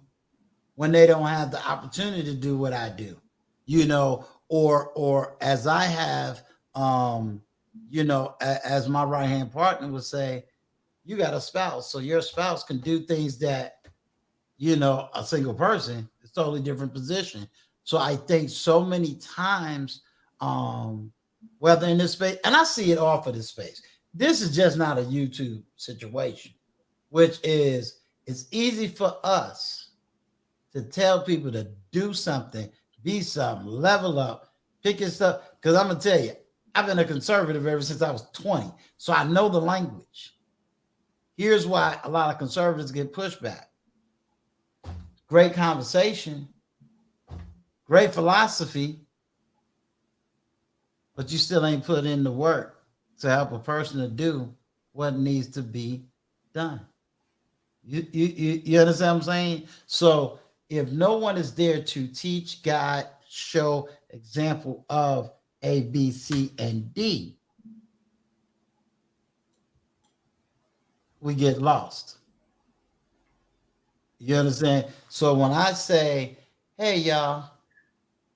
when they don't have the opportunity to do what I do, or as I have, as my right hand partner would say, you got a spouse, so your spouse can do things that, a single person, it's totally different position. So I think so many times, whether in this space, and I see it off of this space, this is just not a YouTube situation, which is it's easy for us to tell people to do something, be something, level up, pick your stuff. Because I'm gonna tell you, I've been a conservative ever since I was 20, so I know the language. Here's why a lot of conservatives get pushback. Great conversation, great philosophy, but you still ain't put in the work to help a person to do what needs to be done. You understand what I'm saying? So if no one is there to teach, guide, show, example of A, B, C, and D, we get lost. You understand? So when I say, hey, y'all,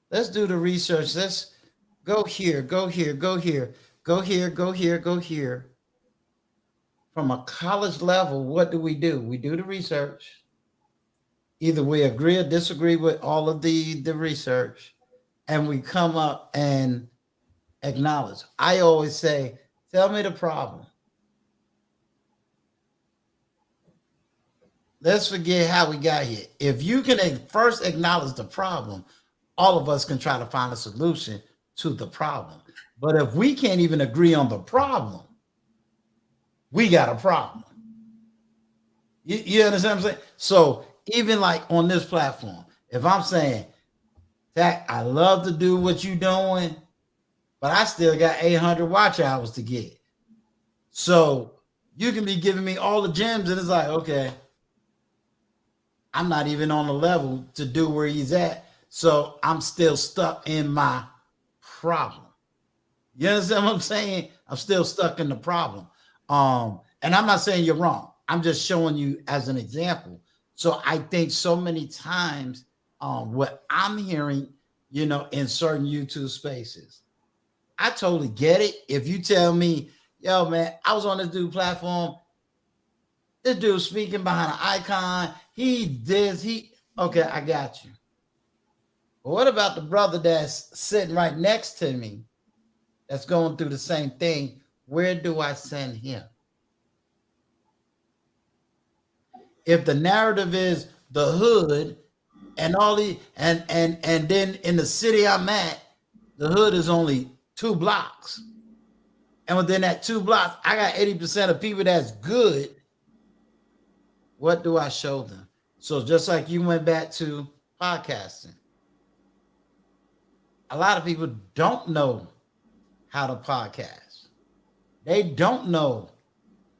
let's do the research. Let's go here, go here, go here, go here, go here, go here. From a college level, what do? We do the research. Either we agree or disagree with all of the research, and we come up and acknowledge. I always say, tell me the problem. Let's forget how we got here. If you can first acknowledge the problem, all of us can try to find a solution to the problem. But if we can't even agree on the problem, we got a problem. You understand what I'm saying? So even like on this platform, if I'm saying, Zach, I love to do what you're doing, but I still got 800 watch hours to get. So You can be giving me all the gems, and it's like, okay, I'm not even on the level to do where he's at. So I'm still stuck in my problem. You understand what I'm saying? I'm still stuck in the problem. And I'm not saying you're wrong. I'm just showing you as an example. So I think so many times, what I'm hearing, in certain YouTube spaces, I totally get it. If you tell me, yo, man, I was on this dude platform, this dude speaking behind an icon, okay, I got you. But what about the brother that's sitting right next to me that's going through the same thing? Where do I send him? If the narrative is the hood and all the and then in the city I'm at, the hood is only 2 blocks. And within that 2 blocks, I got 80% of people that's good. What do I show them? So just like you went back to podcasting, a lot of people don't know how to podcast. They don't know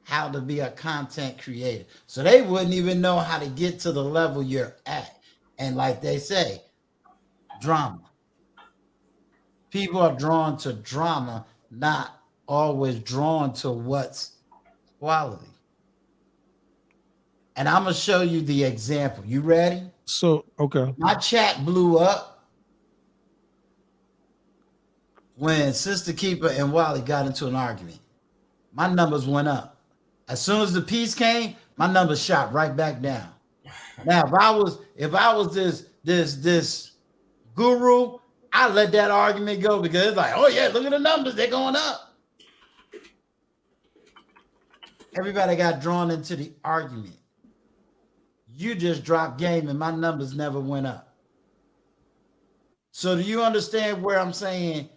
how to be a content creator. So they wouldn't even know how to get to the level you're at. And like they say, drama. People are drawn to drama, not always drawn to what's quality. And I'm going to show you the example. You ready? So, okay. My chat blew up when Sister Keeper and Wally got into an argument. My numbers went up. As soon as the peace came, my numbers shot right back down. Now, if I was this guru, I let that argument go because it's like, oh yeah, look at the numbers, they're going up. Everybody got drawn into the argument. You just dropped game and my numbers never went up. So do you understand where I'm saying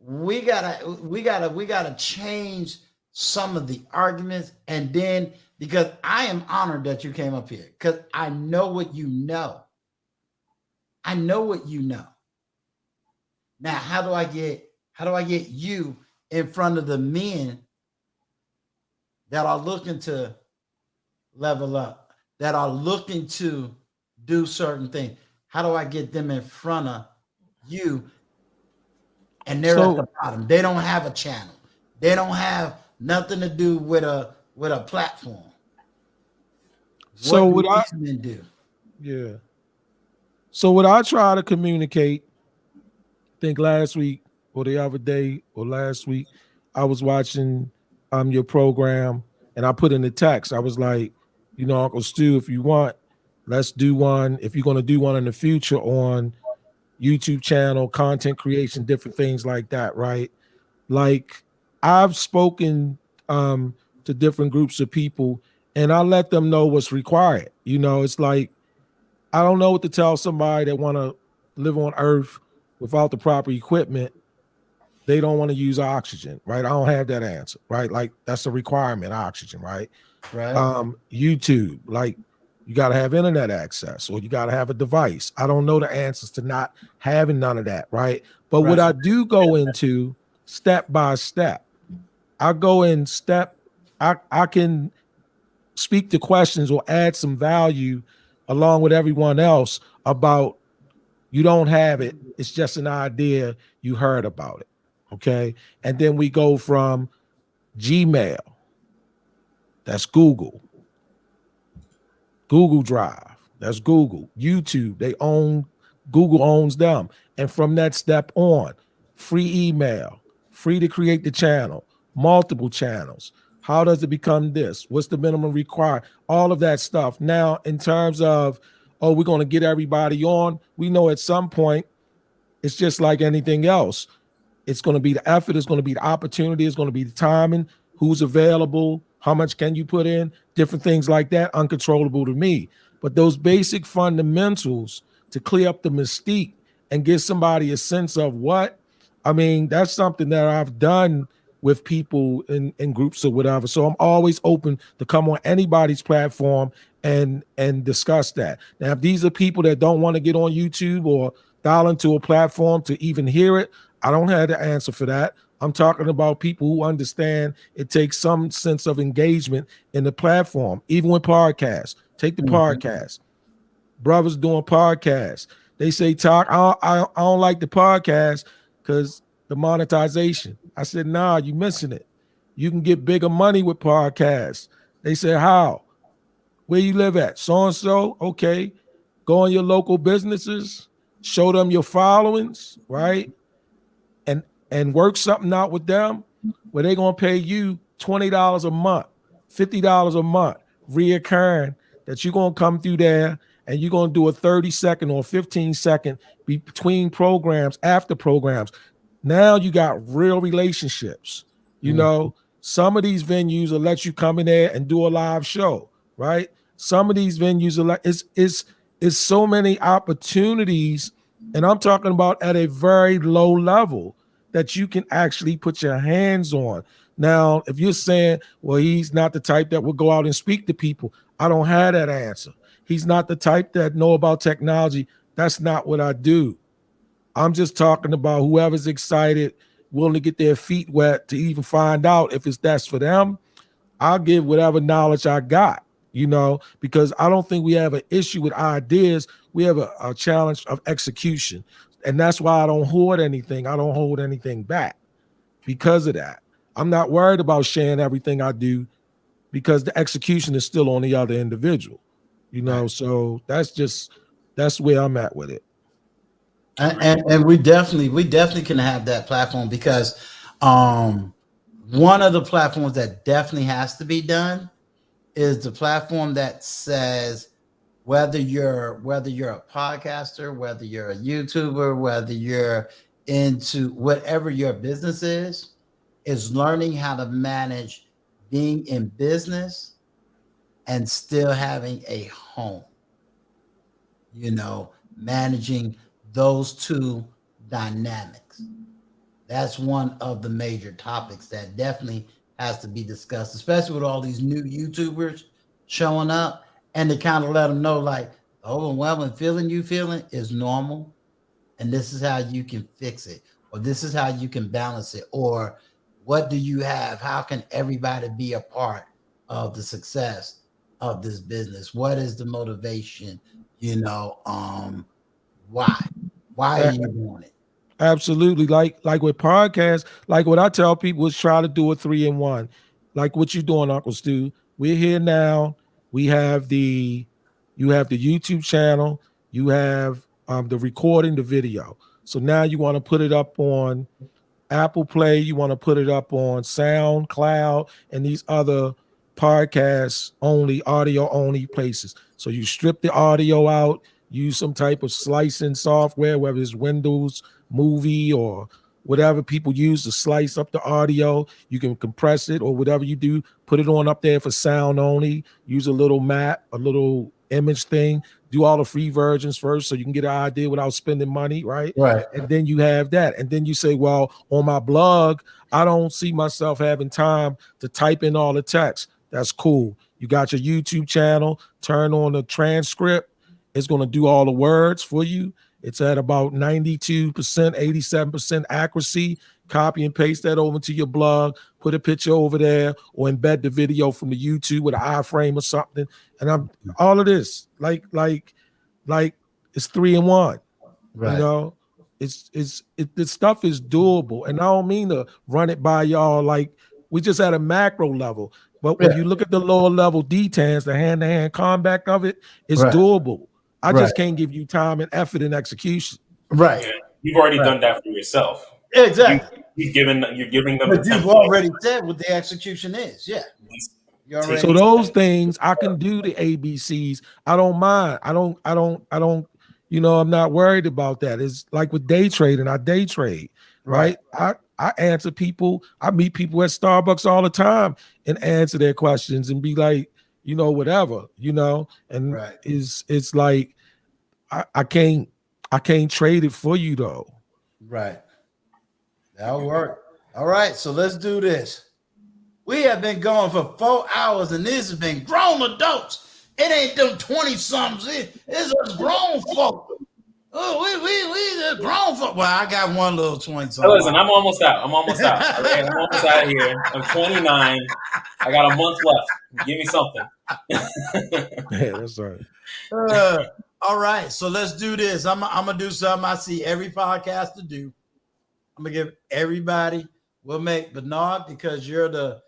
we gotta change some of the arguments? And then, because I am honored that you came up here, because I know what you know. I know what you know. Now, how do I get you in front of the men that are looking to level up, that are looking to do certain things? How do I get them in front of you? And they're at the bottom. They don't have a channel. They don't have nothing to do with a platform. So what what do these men do? Yeah. So what I try to communicate, I think last week or the other day or last week, I was watching your program and I put in the text. I was like, Uncle Stu, if you want, let's do one. If you're going to do one in the future on YouTube channel, content creation, different things like that, right? Like I've spoken to different groups of people and I let them know what's required. It's like, I don't know what to tell somebody that want to live on Earth without the proper equipment. They don't want to use oxygen, right? I don't have that answer, right? Like that's a requirement, oxygen, right? Right. YouTube, like you got to have internet access or you got to have a device. I don't know the answers to not having none of that, right? But what I do go into step by step, I go in step, I can speak to questions or add some value along with everyone else about you don't have it. It's just an idea. You heard about it. Okay. And then we go from Gmail. That's Google. Google Drive. That's Google. YouTube. Google owns them. And from that step on, free email, free to create the channel, multiple channels. How does it become this? What's the minimum required? All of that stuff. Now, in terms of, we're going to get everybody on, we know at some point, it's just like anything else. It's going to be the effort. It's going to be the opportunity. It's going to be the timing, who's available, how much can you put in, different things like that, uncontrollable to me. But those basic fundamentals to clear up the mystique and give somebody a sense of what, that's something that I've done with people in groups or whatever. So I'm always open to come on anybody's platform and discuss that. Now, if these are people that don't want to get on YouTube or dial into a platform to even hear it, I don't have the answer for that. I'm talking about people who understand it takes some sense of engagement in the platform, even with podcasts. Take the podcast. Brothers doing podcasts. They say, talk, I don't like the podcast because the monetization. I said, nah, you missing it. You can get bigger money with podcasts. They said, how? Where you live at? So-and-so? Okay. Go on your local businesses, show them your followings, right? And work something out with them where they're gonna pay you $20 a month, $50 a month, reoccurring, that you're gonna come through there and you're gonna do a 30-second or 15-second between programs, after programs. Now you got real relationships. You know, some of these venues will let you come in there and do a live show, right? Some of these venues are like it's so many opportunities, and I'm talking about at a very low level that you can actually put your hands on. Now, if you're saying, well, he's not the type that will go out and speak to people, I don't have that answer. He's not the type that know about technology. That's not what I do. I'm just talking about whoever's excited, willing to get their feet wet to even find out if that's for them. I'll give whatever knowledge I got, because I don't think we have an issue with ideas. We have a challenge of execution. And that's why I don't hoard anything. I don't hold anything back because of that. I'm not worried about sharing everything I do because the execution is still on the other individual, Right. So that's where I'm at with it. And we definitely can have that platform because one of the platforms that definitely has to be done is the platform that says whether you're a podcaster, whether you're a YouTuber, whether you're into whatever your business is learning how to manage being in business and still having a home. Managing those two dynamics. That's one of the major topics that definitely has to be discussed, especially with all these new YouTubers showing up, and to kind of let them know, like, the overwhelming feeling you feeling is normal, and this is how you can fix it, or this is how you can balance it, or what do you have? How can everybody be a part of the success of this business? What is the motivation? Why? Why are you doing it? Absolutely. Like with podcasts, like what I tell people is try to do a 3-in-1. Like what you doing, Uncle Stu. We're here now. We have you have the YouTube channel, you have the recording, the video. So now you want to put it up on Apple Play, you want to put it up on SoundCloud and these other podcasts only, audio only places. So you strip the audio out, use some type of slicing software, whether it's Windows Movie or whatever people use to slice up the audio. You can compress it or whatever you do, put it on up there for sound only, use a little map, a little image thing, do all the free versions first so you can get an idea without spending money, right? Right. And then you have that. And then you say, well, on my blog, I don't see myself having time to type in all the text. That's cool. You got your YouTube channel, turn on the transcript. It's going to do all the words for you. It's at about 92%, 87% accuracy. Copy and paste that over to your blog, put a picture over there, or embed the video from the YouTube with an iframe or something. And I'm all of this, like it's 3-in-1. Right. The stuff is doable, and I don't mean to run it by y'all like we just at a macro level. But when you look at the lower level details, the hand-to-hand combat of it is Right. doable. I Right. just can't give you time and effort and execution. Right. Yeah, you've already done that for yourself. Exactly. You're giving them But the you've template. already said what the execution is. Yeah. You already So those things I can do the ABCs. I don't mind. I don't, I'm not worried about that. It's like with day trading, I day trade, right? I answer people, I meet people at Starbucks all the time and answer their questions and be like, whatever, and Right. it's like I can't trade it for you though. Right. That'll work. All right. So let's do this. We have been going for 4 hours, and this has been grown adults. It ain't them 20-somethings. It's us grown folk. Oh, we grown for. Well, I got one little 20 Hey, something. listen, I'm almost out. I'm almost out. All right, I'm almost out of here. I'm 29. I got a month left. Give me something. Yeah, that's right. All right, so let's do this. I'm gonna do something I see every podcast to do. I'm gonna give everybody. We'll make Bernard, because you're the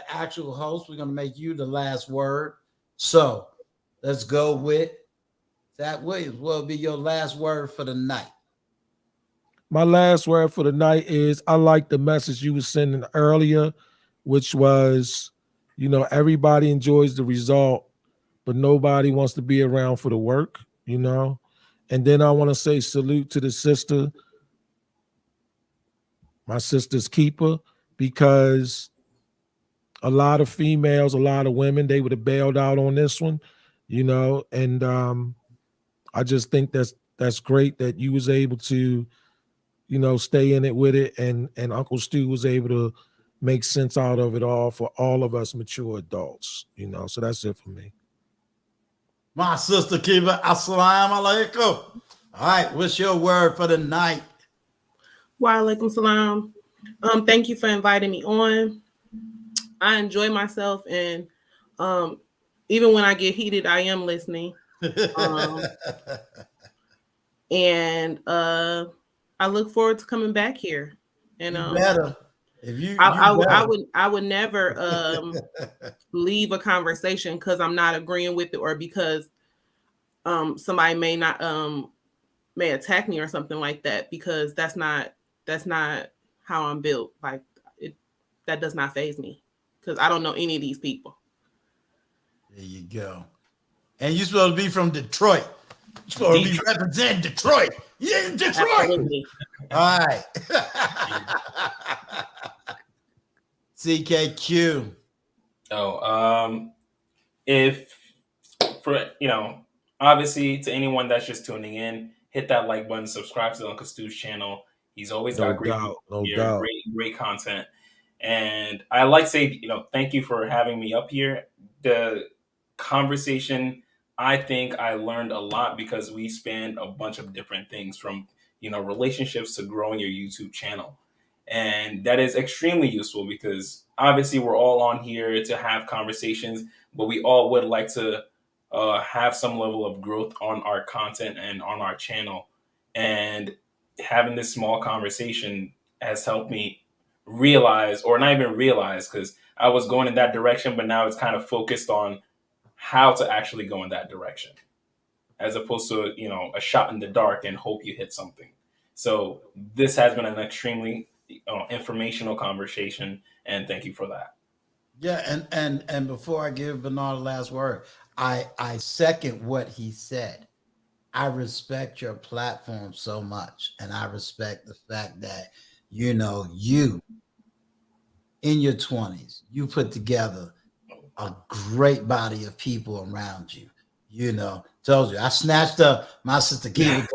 actual host. We're gonna make you the last word. So let's go with Zach Williams. What will be your last word for the night? My last word for the night is I like the message you were sending earlier, which was, everybody enjoys the result, but nobody wants to be around for the work, And then I want to say salute to the sister, my sister's keeper, because a lot of females, a lot of women, they would have bailed out on this one, and I just think that's great that you was able to, stay in it with it, and Uncle Stu was able to make sense out of it all for all of us mature adults, So that's it for me. My sister keeper, assalamu alaikum. All right, what's your word for the night? Wa alaikum salam. Thank you for inviting me on. I enjoy myself, and even when I get heated, I am listening. And I look forward to coming back here. And you better. If you, I would never leave a conversation because I'm not agreeing with it, or because somebody may attack me or something like that, because that's not how I'm built. Like that does not faze me, because I don't know any of these people. There you go. And you're supposed to be from Detroit. You're supposed to be representing Detroit. Yeah, Detroit. Absolutely. All right. CKQ. If for obviously, to anyone that's just tuning in, hit that like button, subscribe to Uncle Stu's channel. He's always got great content. And I like to say, thank you for having me up here. The conversation, I think I learned a lot, because we spanned a bunch of different things, from, relationships to growing your YouTube channel. And that is extremely useful, because obviously we're all on here to have conversations, but we all would like to have some level of growth on our content and on our channel. And having this small conversation has helped me realize, or not even realize, because I was going in that direction, but now it's kind of focused on how to actually go in that direction, as opposed to, a shot in the dark and hope you hit something. So this has been an extremely informational conversation, and thank you for that. Yeah, and before I give Bernard the last word, I second what he said. I respect your platform so much, and I respect the fact that you in your 20s, you put together a great body of people around you. Told you I snatched up my sister Kiva.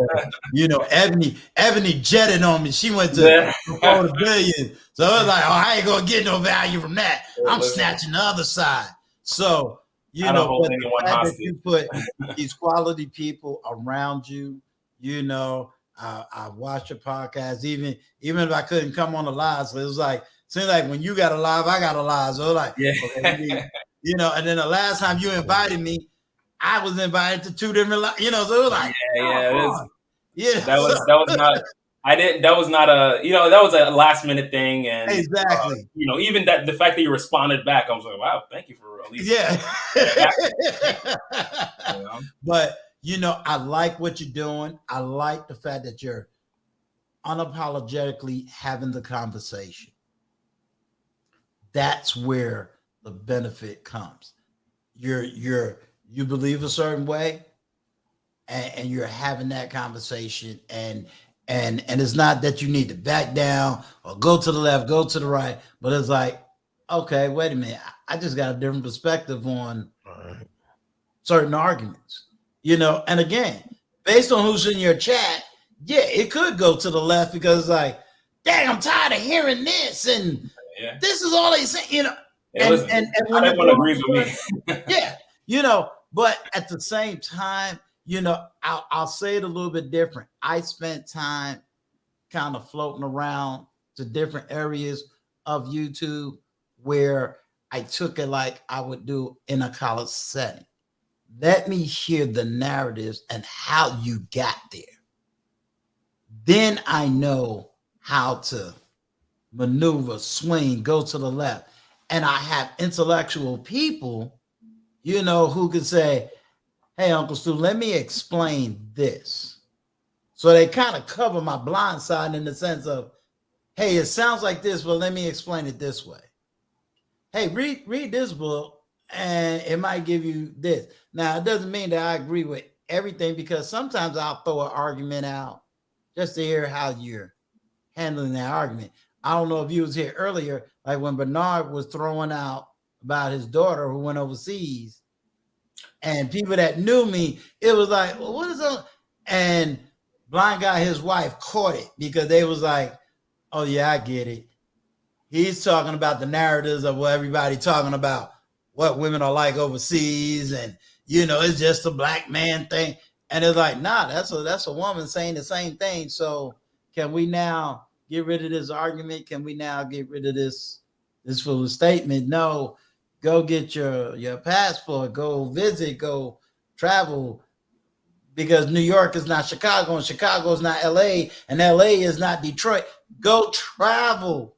Ebony jetted on me. She went to $4 billion. So I was like, I ain't gonna get no value from that. I'm snatching the other side. So but the fact that you put these quality people around you, I watched your podcast, even if I couldn't come on the live. So it was like, seems like when you got a live, I got a live. So like, okay, and then the last time you invited me, I was invited to 2 different, so it was like, that was not. I didn't. That was not a. That was a last minute thing, and exactly. Even that, the fact that you responded back, I was like, wow, thank you for at least. But I like what you're doing. I like the fact that you're unapologetically having the conversation. That's where the benefit comes. You believe a certain way, and you're having that conversation, and it's not that you need to back down or go to the left, go to the right, but it's like, okay, wait a minute, I just got a different perspective on certain arguments, and again, based on who's in your chat, it could go to the left, because it's like, dang, I'm tired of hearing this, and this is all they say, and when everyone agrees with me. But at the same time, I'll say it a little bit different. I spent time kind of floating around to different areas of YouTube where I took it like I would do in a college setting. Let me hear the narratives and how you got there. Then I know how to maneuver, swing, go to the left. And I have intellectual people, who can say, hey, Uncle Stu, let me explain this. So they kind of cover my blind side in the sense of, hey, it sounds like this, but let me explain it this way. Hey, read this book and it might give you this. Now, it doesn't mean that I agree with everything, because sometimes I'll throw an argument out just to hear how you're handling that argument. I don't know if you was here earlier, like when Bernard was throwing out about his daughter who went overseas, and people that knew me, it was like, well, what is up? And Blind Guy, his wife, caught it because they was like, oh yeah, I get it. He's talking about the narratives of what everybody talking about, what women are like overseas, and it's just a black man thing. And it's like, nah, that's a woman saying the same thing. So can we now get rid of this argument? Can we now get rid of this foolish statement? No, go get your passport, go visit, go travel, because New York is not Chicago, and Chicago is not LA, and LA is not Detroit. Go travel.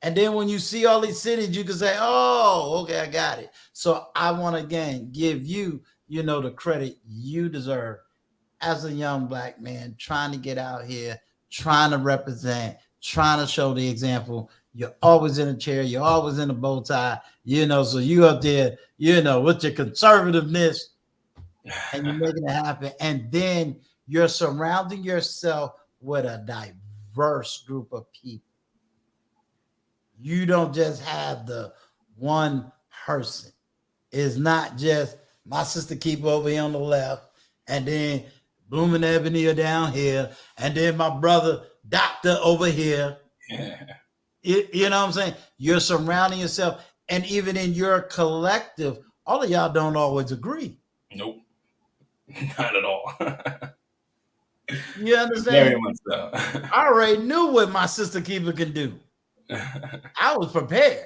And then when you see all these cities, you can say, oh, okay, I got it. So I want to, again, give you, the credit you deserve as a young black man trying to get out here, trying to represent, trying to show the example. You're always in a chair. You're always in a bow tie, so you up there, with your conservativeness, and you're making it happen. And then you're surrounding yourself with a diverse group of people. You don't just have the one person. It's not just my sister Keeper over here on the left, and then Blooming Ebony are down here, and then my brother Doctor over here. You know what I'm saying? You're surrounding yourself, and even in your collective, all of y'all don't always agree. Nope. Not at all. You understand? Very much so. I already knew what my sister Keeper can do. I was prepared.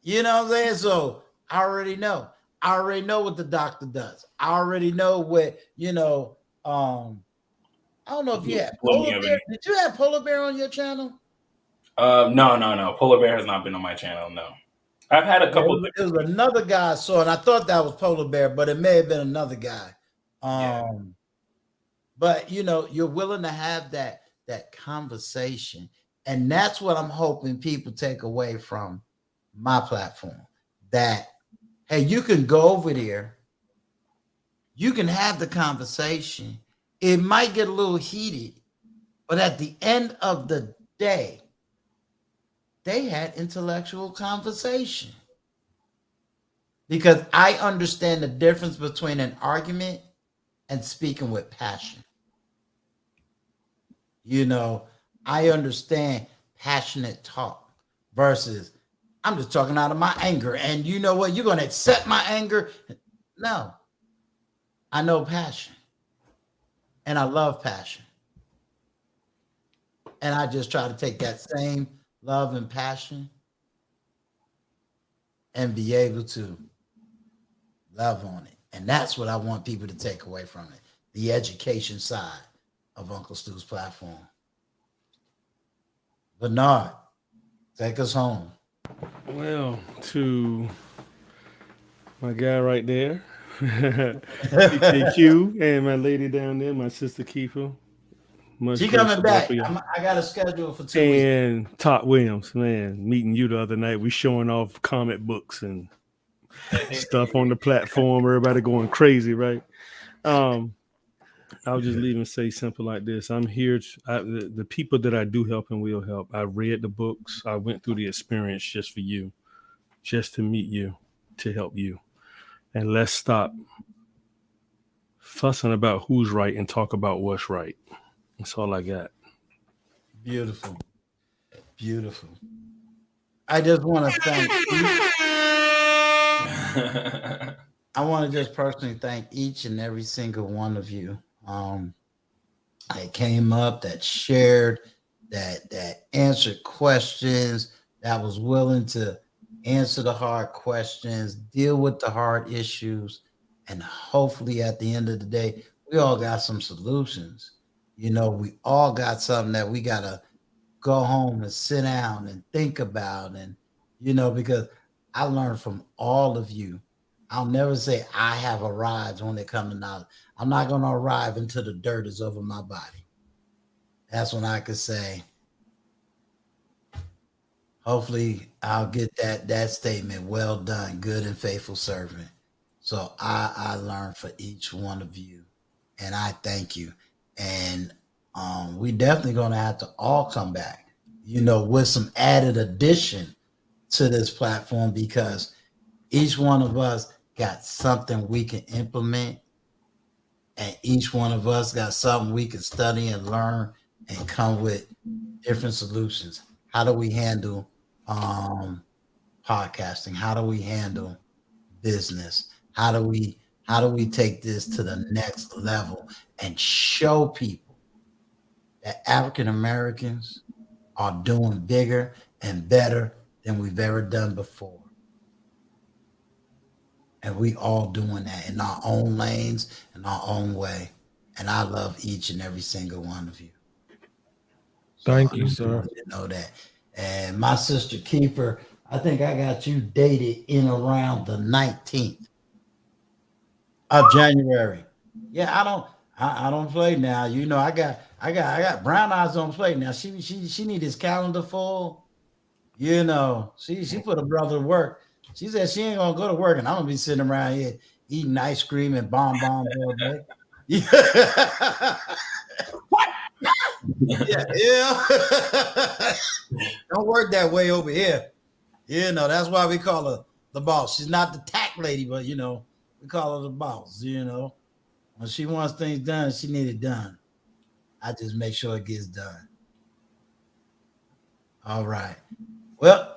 You know what I'm saying? So I already know. I already know what the doctor does. I already know what, I don't know if you had Polar Bear. Did you have Polar Bear on your channel? No. Polar Bear has not been on my channel, no. I've had a couple. It was another guy I saw, and I thought that was Polar Bear, but it may have been another guy. But you're willing to have that conversation. And that's what I'm hoping people take away from my platform. That, hey, you can go over there. You can have the conversation. It might get a little heated, but at the end of the day, they had intellectual conversation. Because I understand the difference between an argument and speaking with passion. I understand passionate talk versus I'm just talking out of my anger. And you know what? You're going to accept my anger? No. I know passion. And I love passion. And I just try to take that same love and passion and be able to love on it. And that's what I want people to take away from it. The education side of Uncle Stu's platform. Bernard, take us home. Well, to my guy right there, PKQ, and my lady down there, my sister Keeper. She coming back. I got a schedule for 2 weeks. And Todd Williams, man, meeting you the other night. We showing off comic books and stuff on the platform. Everybody going crazy, right? I'll just leave and say something like this. I'm here. The people that I do help and will help. I read the books. I went through the experience just for you, just to meet you, to help you. And let's stop fussing about who's right and talk about what's right. That's all I got. Beautiful. Beautiful. I just want to thank you. I want to just personally thank each and every single one of you. That came up, that shared, that answered questions, that was willing to answer the hard questions, deal with the hard issues, and hopefully at the end of the day, we all got some solutions. We all got something that we gotta go home and sit down and think about, and because I learned from all of you. I'll never say I have arrived when it comes to knowledge. I'm not going to arrive until the dirt is over my body. That's when I could say, hopefully I'll get that statement, well done, good and faithful servant. So I learned for each one of you, and I thank you. And we definitely going to have to all come back, with some added addition to this platform, because each one of us got something we can implement, and each one of us got something we can study and learn and come with different solutions. How do we handle podcasting? How do we handle business? How do we take this to the next level and show people that African Americans are doing bigger and better than we've ever done before? And we all doing that in our own lanes, in our own way. And I love each and every single one of you. So Thank I you, just sir. want you to know that. And my sister Keeper, I think I got you dated in around the 19th of January. Yeah, I don't play now. I got brown eyes on play now. She need his calendar full. She put a brother to work. She said she ain't gonna go to work, and I'm gonna be sitting around here eating ice cream and bonbons all day. Yeah. yeah. Don't work that way over here. That's why we call her the boss. She's not the tack lady, but we call her the boss. When she wants things done, she need it done. I just make sure it gets done. All right. Well,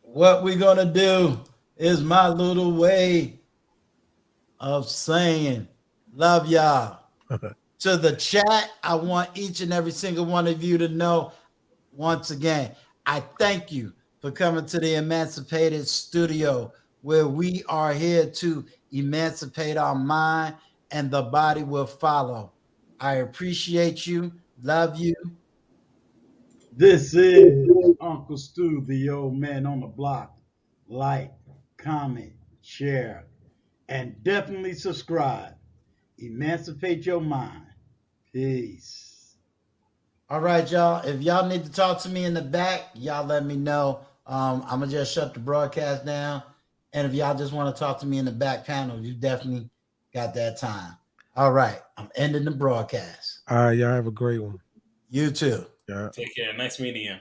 what we're gonna do is my little way of saying love y'all. To the chat, I want each and every single one of you to know, once again, I thank you for coming to the Emancipated Studio, where we are here to emancipate our mind, and the body will follow. I appreciate you. Love you. This is Uncle Stu, the old man on the block. Like, comment, share, and definitely subscribe. Emancipate your mind. Peace. All right, y'all. If y'all need to talk to me in the back, y'all let me know. I'm gonna just shut the broadcast down. And if y'all just want to talk to me in the back panel, you definitely got that time. All right, I'm ending the broadcast. All right, y'all have a great one. You too. Yeah. Take care. Nice meeting you.